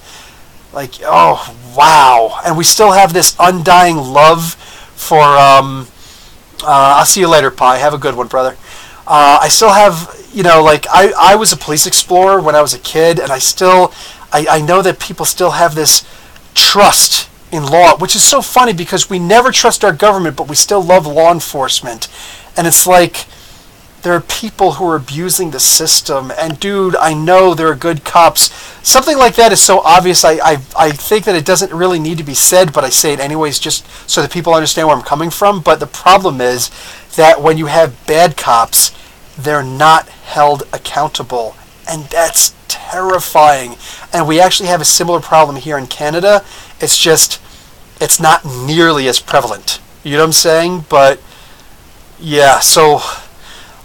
Like, oh wow. And we still have this undying love for I'll see you later, Pi. Have a good one, brother. I still have, like, I was a police explorer when I was a kid, and I know that people still have this trust in law, which is so funny because we never trust our government, but we still love law enforcement. And it's like, there are people who are abusing the system, and dude, I know there are good cops. Something like that is so obvious, I think that it doesn't really need to be said, but I say it anyways just so that people understand where I'm coming from. But the problem is that when you have bad cops, they're not held accountable, and that's terrifying. And we actually have a similar problem here in Canada. It's just, it's not nearly as prevalent. You know what I'm saying? But yeah, so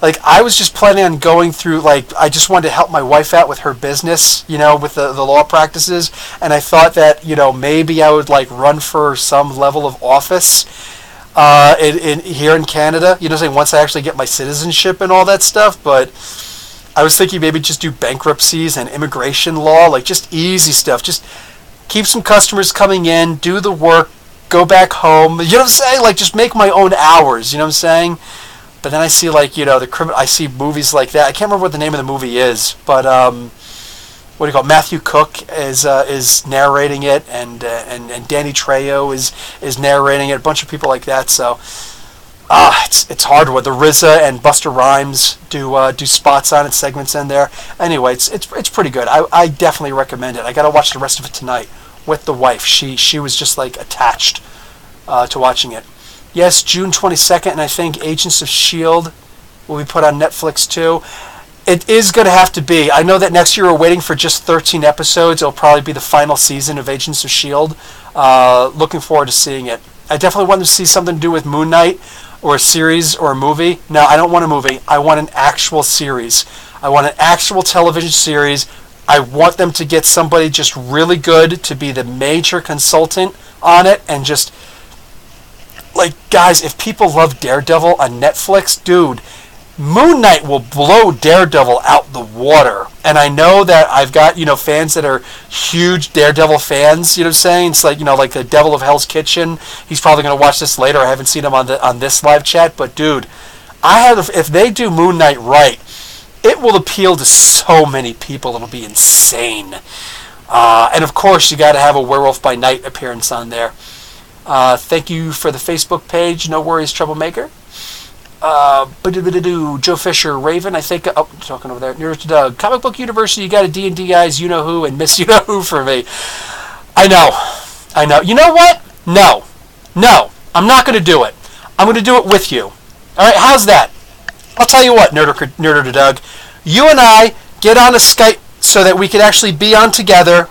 like, I was just planning on going through, like, I just wanted to help my wife out with her business, with the law practices, and I thought that, maybe I would, like, run for some level of office here in Canada, saying once I actually get my citizenship and all that stuff. But I was thinking maybe just do bankruptcies and immigration law, like, just easy stuff, just keep some customers coming in, do the work, go back home, you know what I'm saying, like, just make my own hours, you know what I'm saying. But then I see, like, I see movies like that. I can't remember what the name of the movie is, but what do you call it? Matthew Cook is narrating it, and Danny Trejo is narrating it. A bunch of people like that. So it's hard. With the RZA and Busta Rhymes do spots on it, segments in there. Anyway, it's pretty good. I definitely recommend it. I got to watch the rest of it tonight with the wife. She was just like attached to watching it. Yes, June 22nd, and I think Agents of S.h.i.e.l.d. will be put on Netflix too. It is going to have to be. I know that next year we're waiting for just 13 episodes. It'll probably be the final season of Agents of S.h.i.e.l.d. Looking forward to seeing it. I definitely want to see something to do with Moon Knight, or a series, or a movie. No, I don't want a movie. I want an actual series. I want an actual television series. I want them to get somebody just really good to be the major consultant on it, and just, like, guys, if people love Daredevil on Netflix, dude, Moon Knight will blow Daredevil out the water. And I know that I've got, fans that are huge Daredevil fans, you know what I'm saying? It's like, like the Devil of Hell's Kitchen. He's probably going to watch this later. I haven't seen him on this live chat, but dude, if they do Moon Knight right, it will appeal to so many people. It'll be insane. And of course, you got to have a Werewolf by Night appearance on there. Thank you for the Facebook page. No worries, Troublemaker. Joe Fisher, Raven, I think. Oh, talking over there. Nearest to Doug. Comic Book University, you got a D&D-ize, you-know-who, and Miss You-know-who for me. I know. You know what? No. I'm not going to do it. I'm going to do it with you. All right, how's that? I'll tell you what, Nerder to Doug. You and I get on a Skype so that we can actually be on together,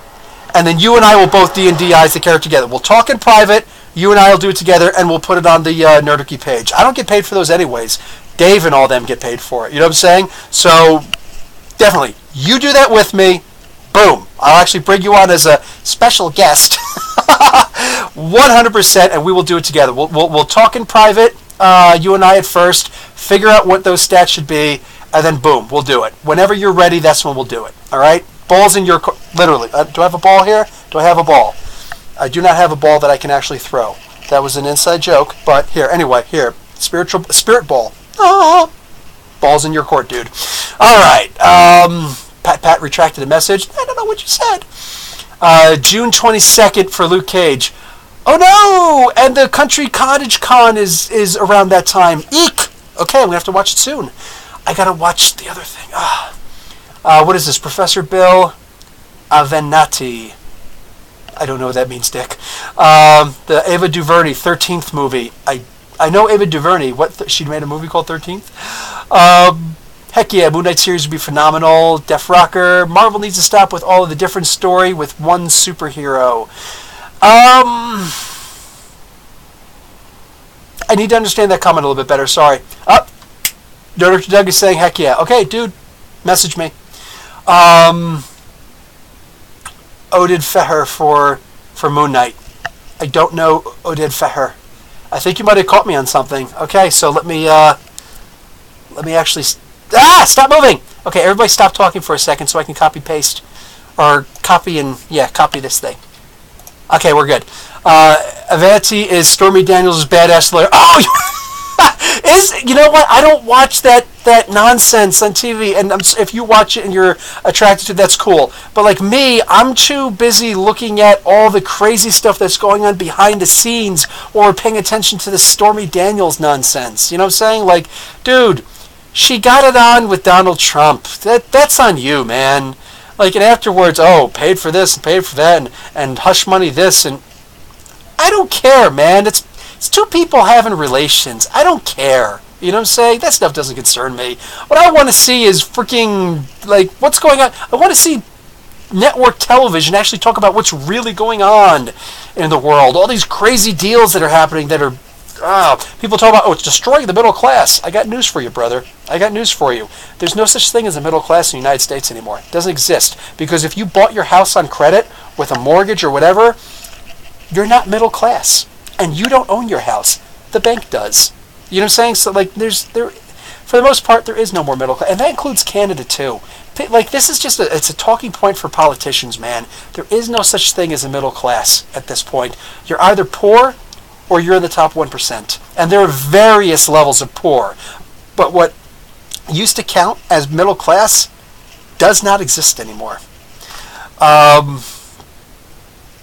and then you and I will both D&D-ize the character together. We'll talk in private. You and I will do it together, and we'll put it on the Nerderky page. I don't get paid for those anyways. Dave and all them get paid for it. You know what I'm saying? So, definitely, you do that with me. Boom. I'll actually bring you on as a special guest. 100%, and we will do it together. We'll talk in private, you and I at first, figure out what those stats should be, and then boom, we'll do it. Whenever you're ready, that's when we'll do it. All right? Ball's in your court. Literally. Do I have a ball here? Do I have a ball? I do not have a ball that I can actually throw. That was an inside joke, but here, anyway, here. Spirit ball. Ah, ball's in your court, dude. All right. Pat retracted a message. I don't know what you said. June 22nd for Luke Cage. Oh no! And the Country Cottage Con is around that time. Eek! Okay, I'm going to have to watch it soon. I got to watch the other thing. What is this? Professor Bill Avenatti. I don't know what that means, Dick. The Ava DuVernay 13th movie. I know Ava DuVernay. She made a movie called 13th? Heck yeah, Moon Knight series would be phenomenal. Def Rocker. Marvel needs to stop with all of the different story with one superhero. I need to understand that comment a little bit better. Sorry. Dr. Doug is saying, heck yeah. Okay, dude, message me. Oded Feher for Moon Knight. I don't know Oded Feher. I think you might have caught me on something. Okay, so let me actually... stop moving! Okay, everybody stop talking for a second so I can copy-paste. Or copy this thing. Okay, we're good. Avanti is Stormy Daniels' badass lawyer. Oh, you know what? I don't watch that nonsense on TV, and if you watch it and you're attracted to it, that's cool. But like me, I'm too busy looking at all the crazy stuff that's going on behind the scenes or paying attention to the Stormy Daniels nonsense. You know what I'm saying? Like, dude, she got it on with Donald Trump. That's on you, man. Like, and afterwards, paid for this and paid for that, and hush money this, and I don't care, man. It's two people having relations. I don't care. You know what I'm saying? That stuff doesn't concern me. What I want to see is freaking, like, what's going on. I want to see network television actually talk about what's really going on in the world. All these crazy deals that are happening that are, people talk about, it's destroying the middle class. I got news for you, brother. I got news for you. There's no such thing as a middle class in the United States anymore. It doesn't exist. Because if you bought your house on credit with a mortgage or whatever, you're not middle class. And you don't own your house. The bank does. You know what I'm saying? So, like, for the most part, there is no more middle class. And that includes Canada, too. Like, this is just it's a talking point for politicians, man. There is no such thing as a middle class at this point. You're either poor or you're in the top 1%. And there are various levels of poor. But what used to count as middle class does not exist anymore.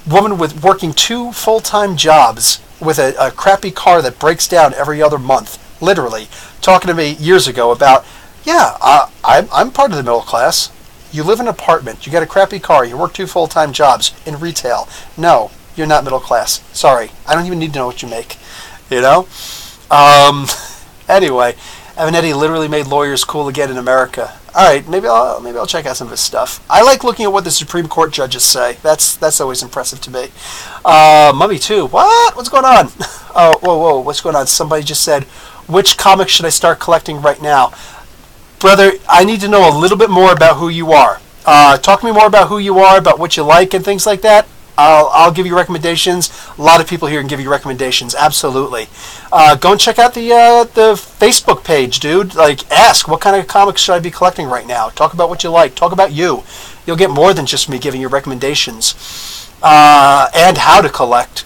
Woman with working 2 full-time jobs with a crappy car that breaks down every other month, literally, talking to me years ago about, I'm part of the middle class. You live in an apartment, you got a crappy car, you work 2 full-time jobs in retail. No, you're not middle class. Sorry, I don't even need to know what you make. You know? Anyway, Avanetti literally made lawyers cool again in America. All right, maybe I'll check out some of his stuff. I like looking at what the Supreme Court judges say. That's always impressive to me. Mummy 2. What? What's going on? Oh, whoa. What's going on? Somebody just said, which comic should I start collecting right now? Brother, I need to know a little bit more about who you are. Talk to me more about who you are, about what you like and things like that. I'll give you recommendations. A lot of people here can give you recommendations. Absolutely. Go and check out the Facebook page, dude. Like, ask, what kind of comics should I be collecting right now? Talk about what you like. Talk about you. You'll get more than just me giving you recommendations. And how to collect.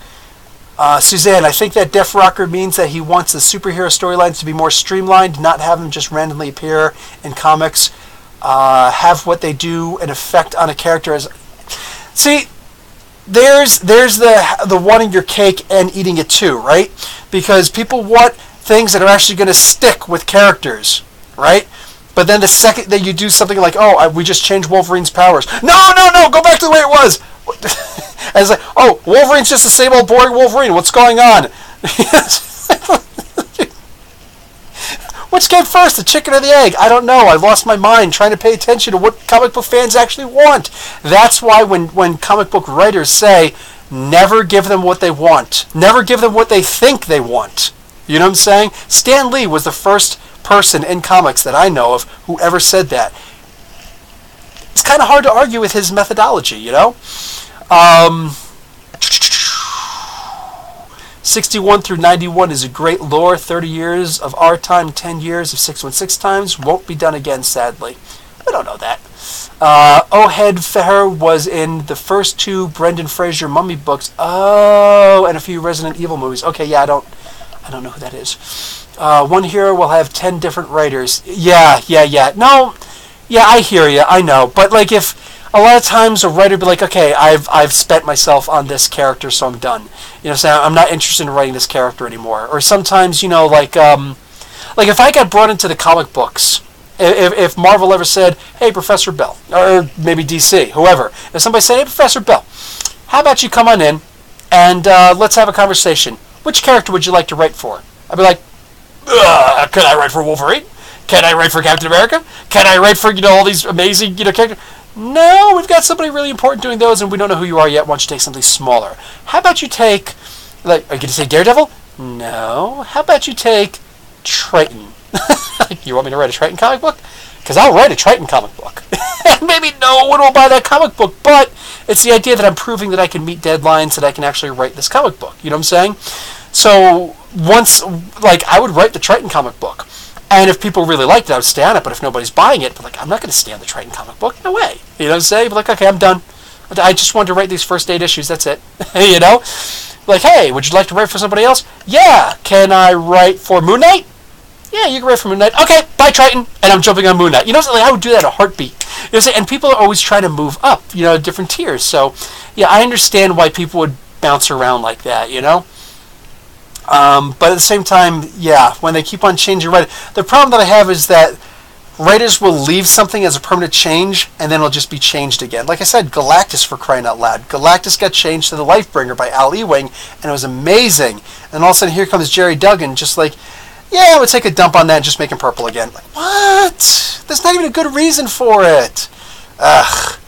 Suzanne, I think that Def Rocker means that he wants the superhero storylines to be more streamlined, not have them just randomly appear in comics. Have what they do an effect on a character as... See, there's the wanting your cake and eating it too, right? Because people want things that are actually going to stick with characters, right? But then the second that you do something like, oh, we just changed Wolverine's powers. No, go back to the way it was. And it's like, oh, Wolverine's just the same old boring Wolverine. What's going on? Which came first, the chicken or the egg? I don't know. I lost my mind trying to pay attention to what comic book fans actually want. That's why when comic book writers say, never give them what they want. Never give them what they think they want. You know what I'm saying? Stan Lee was the first person in comics that I know of who ever said that. It's kind of hard to argue with his methodology, you know? 61 through 91 is a great lore. 30 years of our time, 10 years of 616 times. Won't be done again, sadly. I don't know that. Ohad Feher was in the first 2 Brendan Fraser Mummy books. Oh, and a few Resident Evil movies. Okay, yeah, I don't know who that is. One hero will have 10 different writers. Yeah. No, yeah, I hear you. I know. But, like, if a lot of times a writer would be like, okay, I've spent myself on this character, so I'm done. You know, so I'm not interested in writing this character anymore. Or sometimes, you know, like if I got brought into the comic books, if Marvel ever said, hey, Professor Bill, or maybe DC, whoever, if somebody said, hey, Professor Bill, how about you come on in and let's have a conversation. Which character would you like to write for? I'd be like, could I write for Wolverine? Can I write for Captain America? Can I write for, you know, all these amazing, you know, characters? No, we've got somebody really important doing those, and we don't know who you are yet. Why don't you take something smaller? How about you take, like, are you going to say Daredevil? No. How about you take Triton? You want me to write a Triton comic book? Because I'll write a Triton comic book. And maybe no one will buy that comic book, but it's the idea that I'm proving that I can meet deadlines, that I can actually write this comic book. You know what I'm saying? So once, like, I would write the Triton comic book. And if people really liked it, I would stay on it. But if nobody's buying it, but like, I'm not going to stay on the Triton comic book. No way. You know what I'm saying? But like, okay, I'm done. I just wanted to write these first 8 issues. That's it. You know? Like, hey, would you like to write for somebody else? Yeah. Can I write for Moon Knight? Yeah, you can write for Moon Knight. Okay, bye Triton. And I'm jumping on Moon Knight. You know, like, I would do that in a heartbeat. You know what I'm saying? And people are always trying to move up, you know, different tiers. So, yeah, I understand why people would bounce around like that, you know? But at the same time, yeah, when they keep on changing writing, the problem that I have is that writers will leave something as a permanent change, and then it'll just be changed again. Like I said, Galactus, for crying out loud. Galactus got changed to the Lifebringer by Al Ewing, and it was amazing. And all of a sudden, here comes Jerry Duggan, just like, yeah, I would take a dump on that and just make him purple again. Like, what? There's not even a good reason for it. Ugh.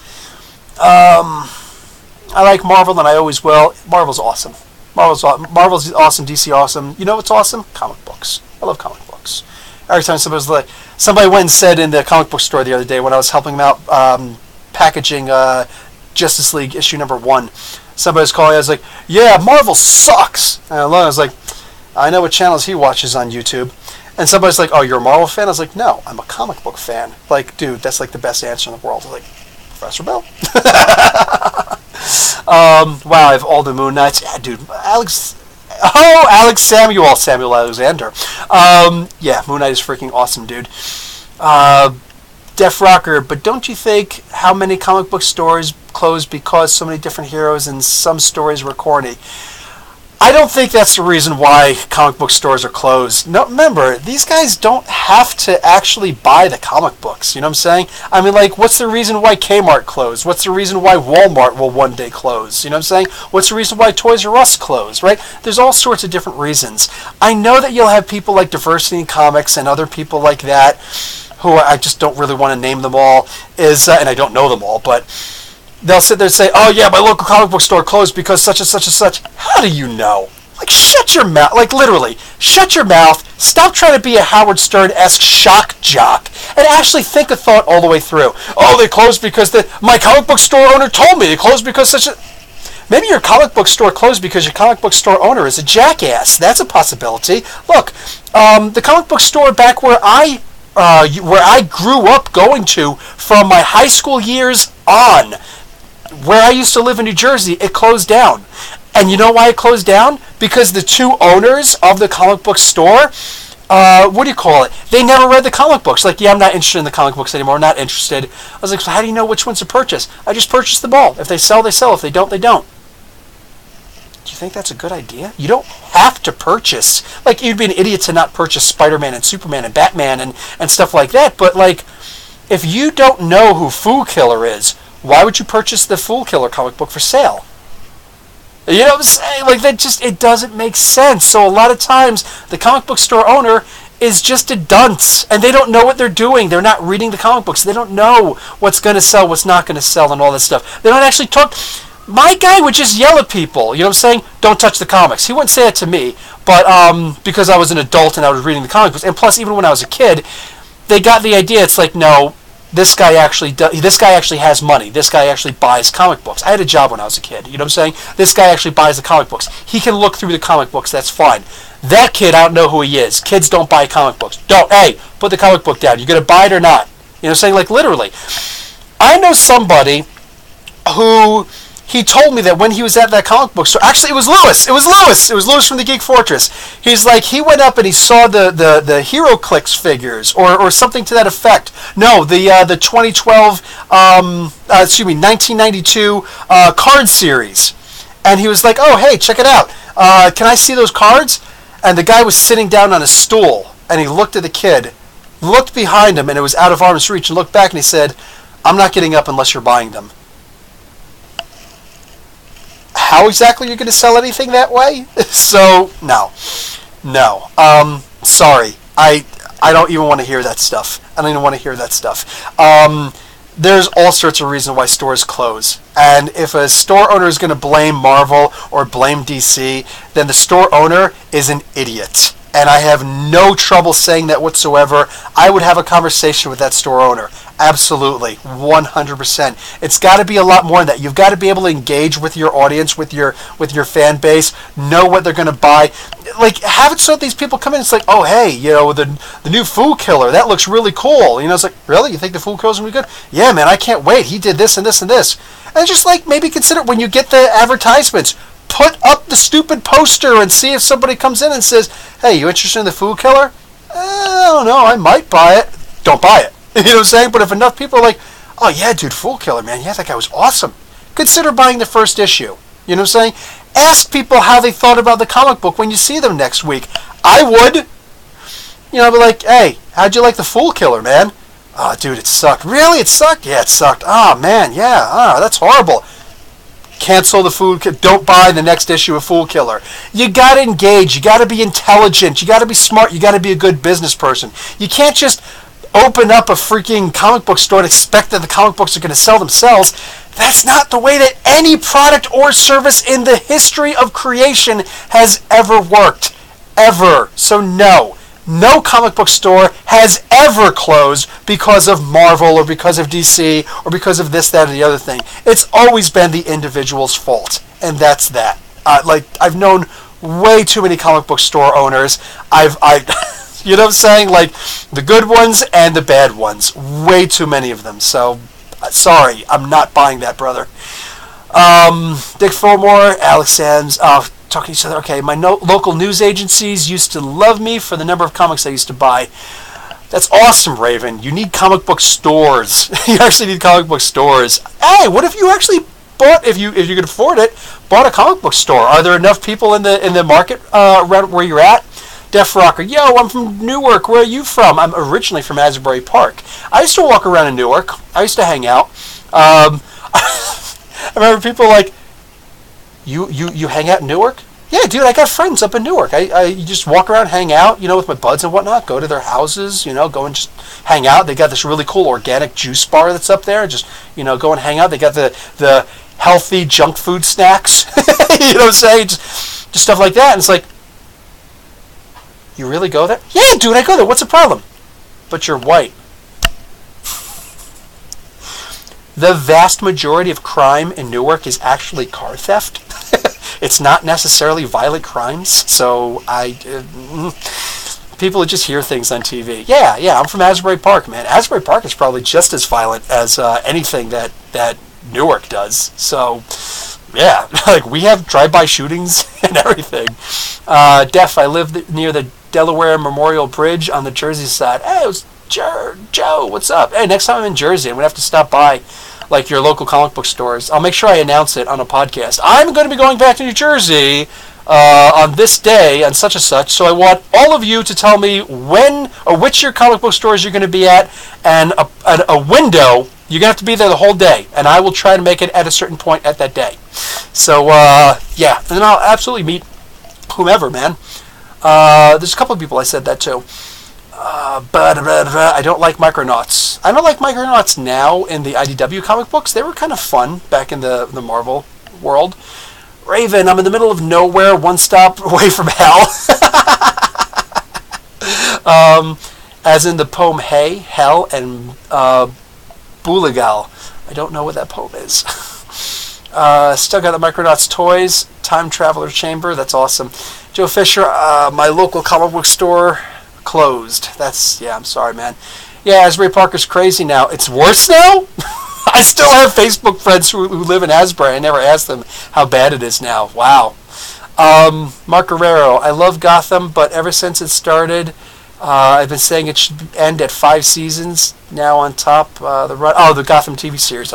I like Marvel, and I always will. Marvel's awesome. Marvel's awesome, DC awesome. You know what's awesome? Comic books. I love comic books. Every time somebody went and said in the comic book store the other day when I was helping them out packaging Justice League issue number 1, somebody was calling. I was like, "Yeah, Marvel sucks." And I was like, "I know what channels he watches on YouTube." And somebody's like, "Oh, you're a Marvel fan?" I was like, "No, I'm a comic book fan." Like, dude, that's like the best answer in the world. I was like, Professor Bell. Wow, I have all the Moon Knights. Yeah, dude, Alex Samuel Alexander. Yeah, Moon Knight is freaking awesome, dude. Def Rocker, but don't you think how many comic book stores closed because so many different heroes and some stories were corny? I don't think that's the reason why comic book stores are closed. No, remember, these guys don't have to actually buy the comic books. You know what I'm saying? I mean, like, what's the reason why Kmart closed? What's the reason why Walmart will one day close? You know what I'm saying? What's the reason why Toys R Us closed, right? There's all sorts of different reasons. I know that you'll have people like Diversity in Comics and other people like that, who I just don't really want to name them all, and I don't know them all, but they'll sit there and say, "Oh yeah, my local comic book store closed because such and such and such." How do you know? Like, shut your mouth. Like, literally, shut your mouth. Stop trying to be a Howard Stern-esque shock jock and actually think a thought all the way through. Oh, they closed because my comic book store owner told me. They closed because such a... Maybe your comic book store closed because your comic book store owner is a jackass. That's a possibility. Look, the comic book store back where I grew up going to from my high school years on, where I used to live in New Jersey, it closed down. And you know why it closed down? Because the two owners of the comic book store what do you call it? They never read the comic books. Like, yeah, I'm not interested in the comic books anymore. Not interested. I was like, so how do you know which ones to purchase? I just purchase them all. If they sell, they sell. If they don't, they don't. Do you think that's a good idea? You don't have to purchase. Like, you'd be an idiot to not purchase Spider-Man and Superman and Batman and stuff like that. But, like, if you don't know who Fool Killer is, why would you purchase the Fool Killer comic book for sale? You know what I'm saying? Like, that just, it doesn't make sense. So a lot of times, the comic book store owner is just a dunce, and they don't know what they're doing. They're not reading the comic books. They don't know what's going to sell, what's not going to sell, and all that stuff. They don't actually talk. My guy would just yell at people, you know what I'm saying? Don't touch the comics. He wouldn't say it to me, but because I was an adult and I was reading the comic books, and plus, even when I was a kid, they got the idea. It's like, no, this guy actually has money. This guy actually buys comic books. I had a job when I was a kid. You know what I'm saying? This guy actually buys the comic books. He can look through the comic books. That's fine. That kid, I don't know who he is. Kids don't buy comic books. Don't. Hey, put the comic book down. You going to buy it or not? You know what I'm saying? Like, literally. I know somebody who... He told me that when he was at that comic book store, actually it was Lewis. It was Lewis from the Geek Fortress. He's like, he went up and he saw the Hero Clicks figures or something to that effect. No, the 2012, 1992 card series. And he was like, oh, hey, check it out. Can I see those cards? And the guy was sitting down on a stool and he looked at the kid, looked behind him, and it was out of arm's reach, and looked back and he said, I'm not getting up unless you're buying them. How exactly you're going to sell anything that way? So, no. Sorry. I don't even want to hear that stuff. I don't even want to hear that stuff. There's all sorts of reasons why stores close. And if a store owner is going to blame Marvel or blame DC, then the store owner is an idiot. And I have no trouble saying that whatsoever. I would have a conversation with that store owner. Absolutely. 100%. It's got to be a lot more than that. You've got to be able to engage with your audience, with your fan base, know what they're going to buy. Like, have it so that these people come in, it's like, oh, hey, you know, the new Fool Killer, that looks really cool. You know, it's like, really? You think the Fool Killer's going to be good? Yeah, man, I can't wait. He did this and this and this. And just, like, maybe consider when you get the advertisements, put up the stupid poster and see if somebody comes in and says, hey, you interested in the Fool Killer? I don't know, I might buy it. Don't buy it. You know what I'm saying? But if enough people are like, oh yeah, dude, Fool Killer, man, yeah, that guy was awesome. Consider buying the first issue. You know what I'm saying? Ask people how they thought about the comic book when you see them next week. I would. You know, be like, hey, how'd you like the Fool Killer, man? Oh, dude, it sucked. Really? It sucked? Yeah, it sucked. Oh, man, yeah. Oh, that's horrible. Cancel the Fool Killer. Don't buy the next issue of Fool Killer. You got to engage. You got to be intelligent. You got to be smart. You got to be a good business person. You can't just open up a freaking comic book store and expect that the comic books are going to sell themselves. That's not the way that any product or service in the history of creation has ever worked. Ever. So no. No comic book store has ever closed because of Marvel or because of DC or because of this, that, or the other thing. It's always been the individual's fault, and that's that. I've known way too many comic book store owners. You know what I'm saying? Like, the good ones and the bad ones. Way too many of them. So, sorry, I'm not buying that, brother. Dick Fillmore, Alex Sands, talking to each other. Okay, my local news agencies used to love me for the number of comics I used to buy. That's awesome, Raven. You need comic book stores. You actually need comic book stores. Hey, what if you actually bought, if you could afford it, bought a comic book store? Are there enough people in the market around where you're at? Def Rocker, yo, I'm from Newark. Where are you from? I'm originally from Asbury Park. I used to walk around in Newark. I used to hang out. I remember people like, you hang out in Newark? Yeah, dude, I got friends up in Newark. I just walk around, hang out, you know, with my buds and whatnot, go to their houses, you know, go and just hang out. They got this really cool organic juice bar that's up there. Just, you know, go and hang out. They got the healthy junk food snacks, you know what I'm saying? Just stuff like that. And it's like, you really go there? Yeah, dude, I go there. What's the problem? But you're white. The vast majority of crime in Newark is actually car theft. It's not necessarily violent crimes. So people just hear things on TV. Yeah, I'm from Asbury Park, man. Asbury Park is probably just as violent as anything that Newark does. So, yeah, like we have drive-by shootings and everything. Def, I live near the Delaware Memorial Bridge on the Jersey side. Hey, it was Joe, what's up? Hey, next time I'm in Jersey, I'm going to have to stop by like your local comic book stores. I'll make sure I announce it on a podcast. I'm going to be going back to New Jersey on this day and such and such, so I want all of you to tell me when or which your comic book stores you're going to be at, and a window. You're going to have to be there the whole day, and I will try to make it at a certain point at that day. So, yeah, and then I'll absolutely meet whomever, man. There's a couple of people I said that to. But I don't like Micronauts. I don't like Micronauts now in the IDW comic books. They were kind of fun back in the Marvel world. Raven, I'm in the middle of nowhere, one stop away from hell. As in the poem Hey, Hell, and Booligal. I don't know what that poem is. Still got the Micronauts toys. Time Traveler Chamber. That's awesome. Joe Fisher, my local comic book store closed. Yeah, I'm sorry, man. Yeah, Asbury Parker's crazy now. It's worse now? I still have Facebook friends who live in Asbury. I never asked them how bad it is now. Wow. Mark Guerrero, I love Gotham, but ever since it started, I've been saying it should end at 5 seasons. Now on top, the Gotham TV series.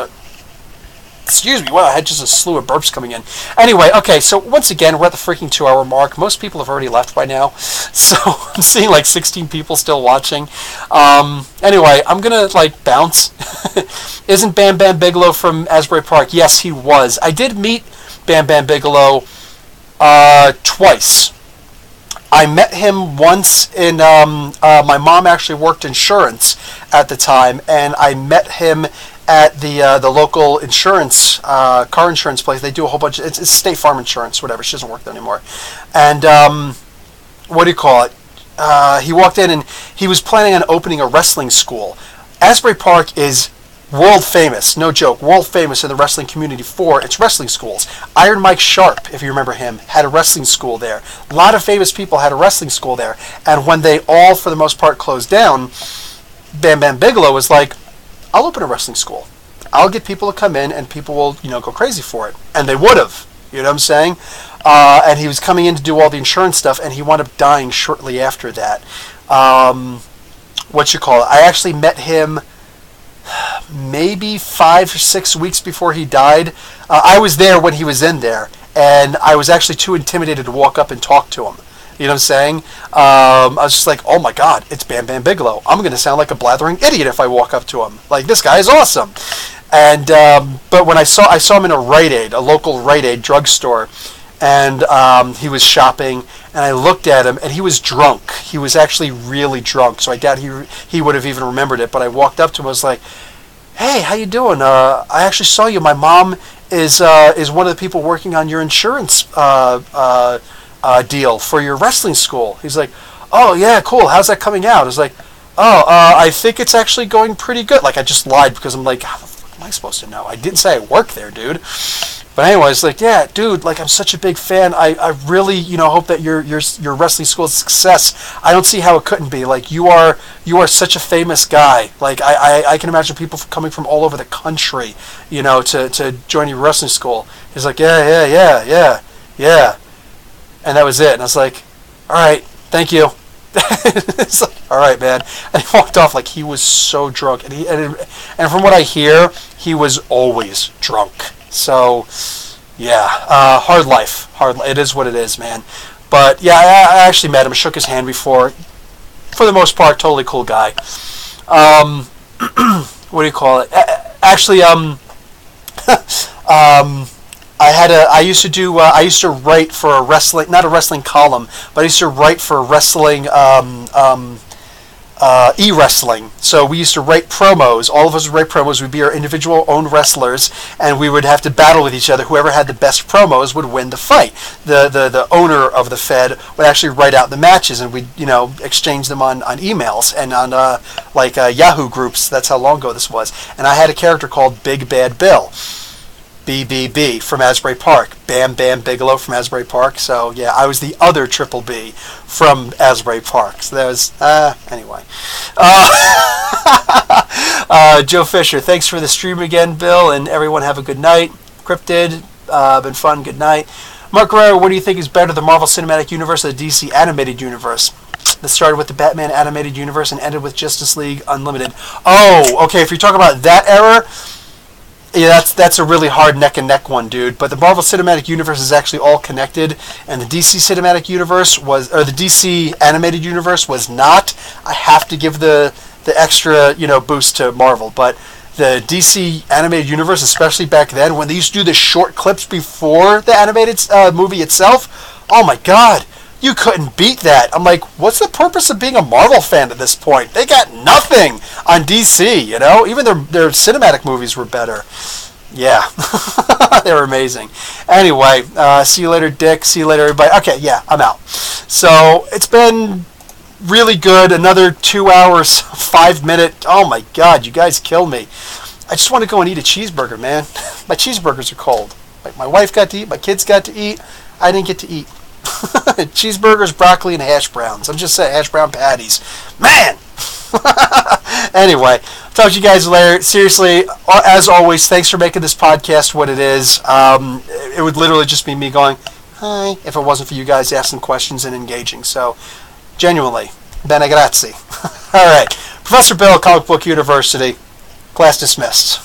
Excuse me, wow, I had just a slew of burps coming in. Anyway, okay, so once again, we're at the freaking 2-hour mark. Most people have already left by now, so I'm seeing like 16 people still watching. Anyway, I'm gonna like bounce. Isn't Bam Bam Bigelow from Asbury Park? Yes, he was. I did meet Bam Bam Bigelow twice. I met him once in, my mom actually worked insurance at the time, and I met him at the local insurance, car insurance place. They do a whole bunch of, it's State Farm Insurance, whatever. She doesn't work there anymore. And, what do you call it? He walked in and he was planning on opening a wrestling school. Asbury Park is world famous, no joke, world famous in the wrestling community for its wrestling schools. Iron Mike Sharp, if you remember him, had a wrestling school there. A lot of famous people had a wrestling school there. And when they all, for the most part, closed down, Bam Bam Bigelow was like, I'll open a wrestling school. I'll get people to come in and people will, go crazy for it. And they would have. You know what I'm saying? And he was coming in to do all the insurance stuff, and he wound up dying shortly after that. I actually met him maybe 5 or 6 weeks before he died. I was there when he was in there, and I was actually too intimidated to walk up and talk to him. You know what I'm saying? I was just like, oh my God, it's Bam Bam Bigelow. I'm going to sound like a blathering idiot if I walk up to him. Like, this guy is awesome. And but when I saw him in a Rite Aid, a local Rite Aid drugstore, and he was shopping, and I looked at him, and he was drunk. He was actually really drunk, so I doubt he would have even remembered it. But I walked up to him, I was like, hey, how you doing? I actually saw you. My mom is one of the people working on your insurance deal for your wrestling school. He's like, oh yeah, cool. How's that coming out? I was like, I think it's actually going pretty good. Like, I just lied because I'm like, how the fuck am I supposed to know? I didn't say I work there, dude. But anyways, like, yeah, dude, like, I'm such a big fan. I really, hope that your wrestling school is a success. I don't see how it couldn't be. Like, you are such a famous guy. Like, I can imagine people coming from all over the country, to join your wrestling school. He's like, yeah. And that was it. And I was like, all right, thank you. It's like, all right, man. And he walked off like he was so drunk. And from what I hear, he was always drunk. So, yeah, hard life. It is what it is, man. But, yeah, I actually met him. Shook his hand before. For the most part, totally cool guy. What do you call it? Actually, I used to write for a wrestling, not a wrestling column, but I used to write for wrestling, e-wrestling. So we used to write promos. All of us would write promos. We'd be our individual own wrestlers, and we would have to battle with each other. Whoever had the best promos would win the fight. The owner of the Fed would actually write out the matches, and we'd, exchange them on emails and on, Yahoo groups. That's how long ago this was. And I had a character called Big Bad Bill. BBB from Asbury Park. Bam Bam Bigelow from Asbury Park. So, yeah, I was the other Triple B from Asbury Park. So that was, anyway. Joe Fisher, thanks for the stream again, Bill, and everyone have a good night. Cryptid, been fun, good night. Mark Guerrero, what do you think is better, the Marvel Cinematic Universe or the DC Animated Universe? That started with the Batman Animated Universe and ended with Justice League Unlimited. Oh, okay, if you're talking about that era, yeah, that's a really hard neck-and-neck one, dude. But the Marvel Cinematic Universe is actually all connected, and the DC Cinematic Universe was, or the DC Animated Universe was not. I have to give the extra, boost to Marvel, but the DC Animated Universe, especially back then, when they used to do the short clips before the animated movie itself, oh my god, you couldn't beat that. I'm like, what's the purpose of being a Marvel fan at this point? They got nothing on DC, Even their cinematic movies were better. Yeah. They were amazing. Anyway, see you later, Dick. See you later, everybody. Okay, yeah, I'm out. So, it's been really good. Another 2 hours, 5 minute. Oh my god, you guys killed me. I just want to go and eat a cheeseburger, man. My cheeseburgers are cold. My wife got to eat. My kids got to eat. I didn't get to eat. Cheeseburgers, broccoli, and hash browns. I'm just saying, hash brown patties. Man! Anyway, talk to you guys later. Seriously, as always, thanks for making this podcast what it is. It would literally just be me going, hi, if it wasn't for you guys asking questions and engaging. So, genuinely, bene grazie. All right. Professor Bill, Comic Book University. Class dismissed.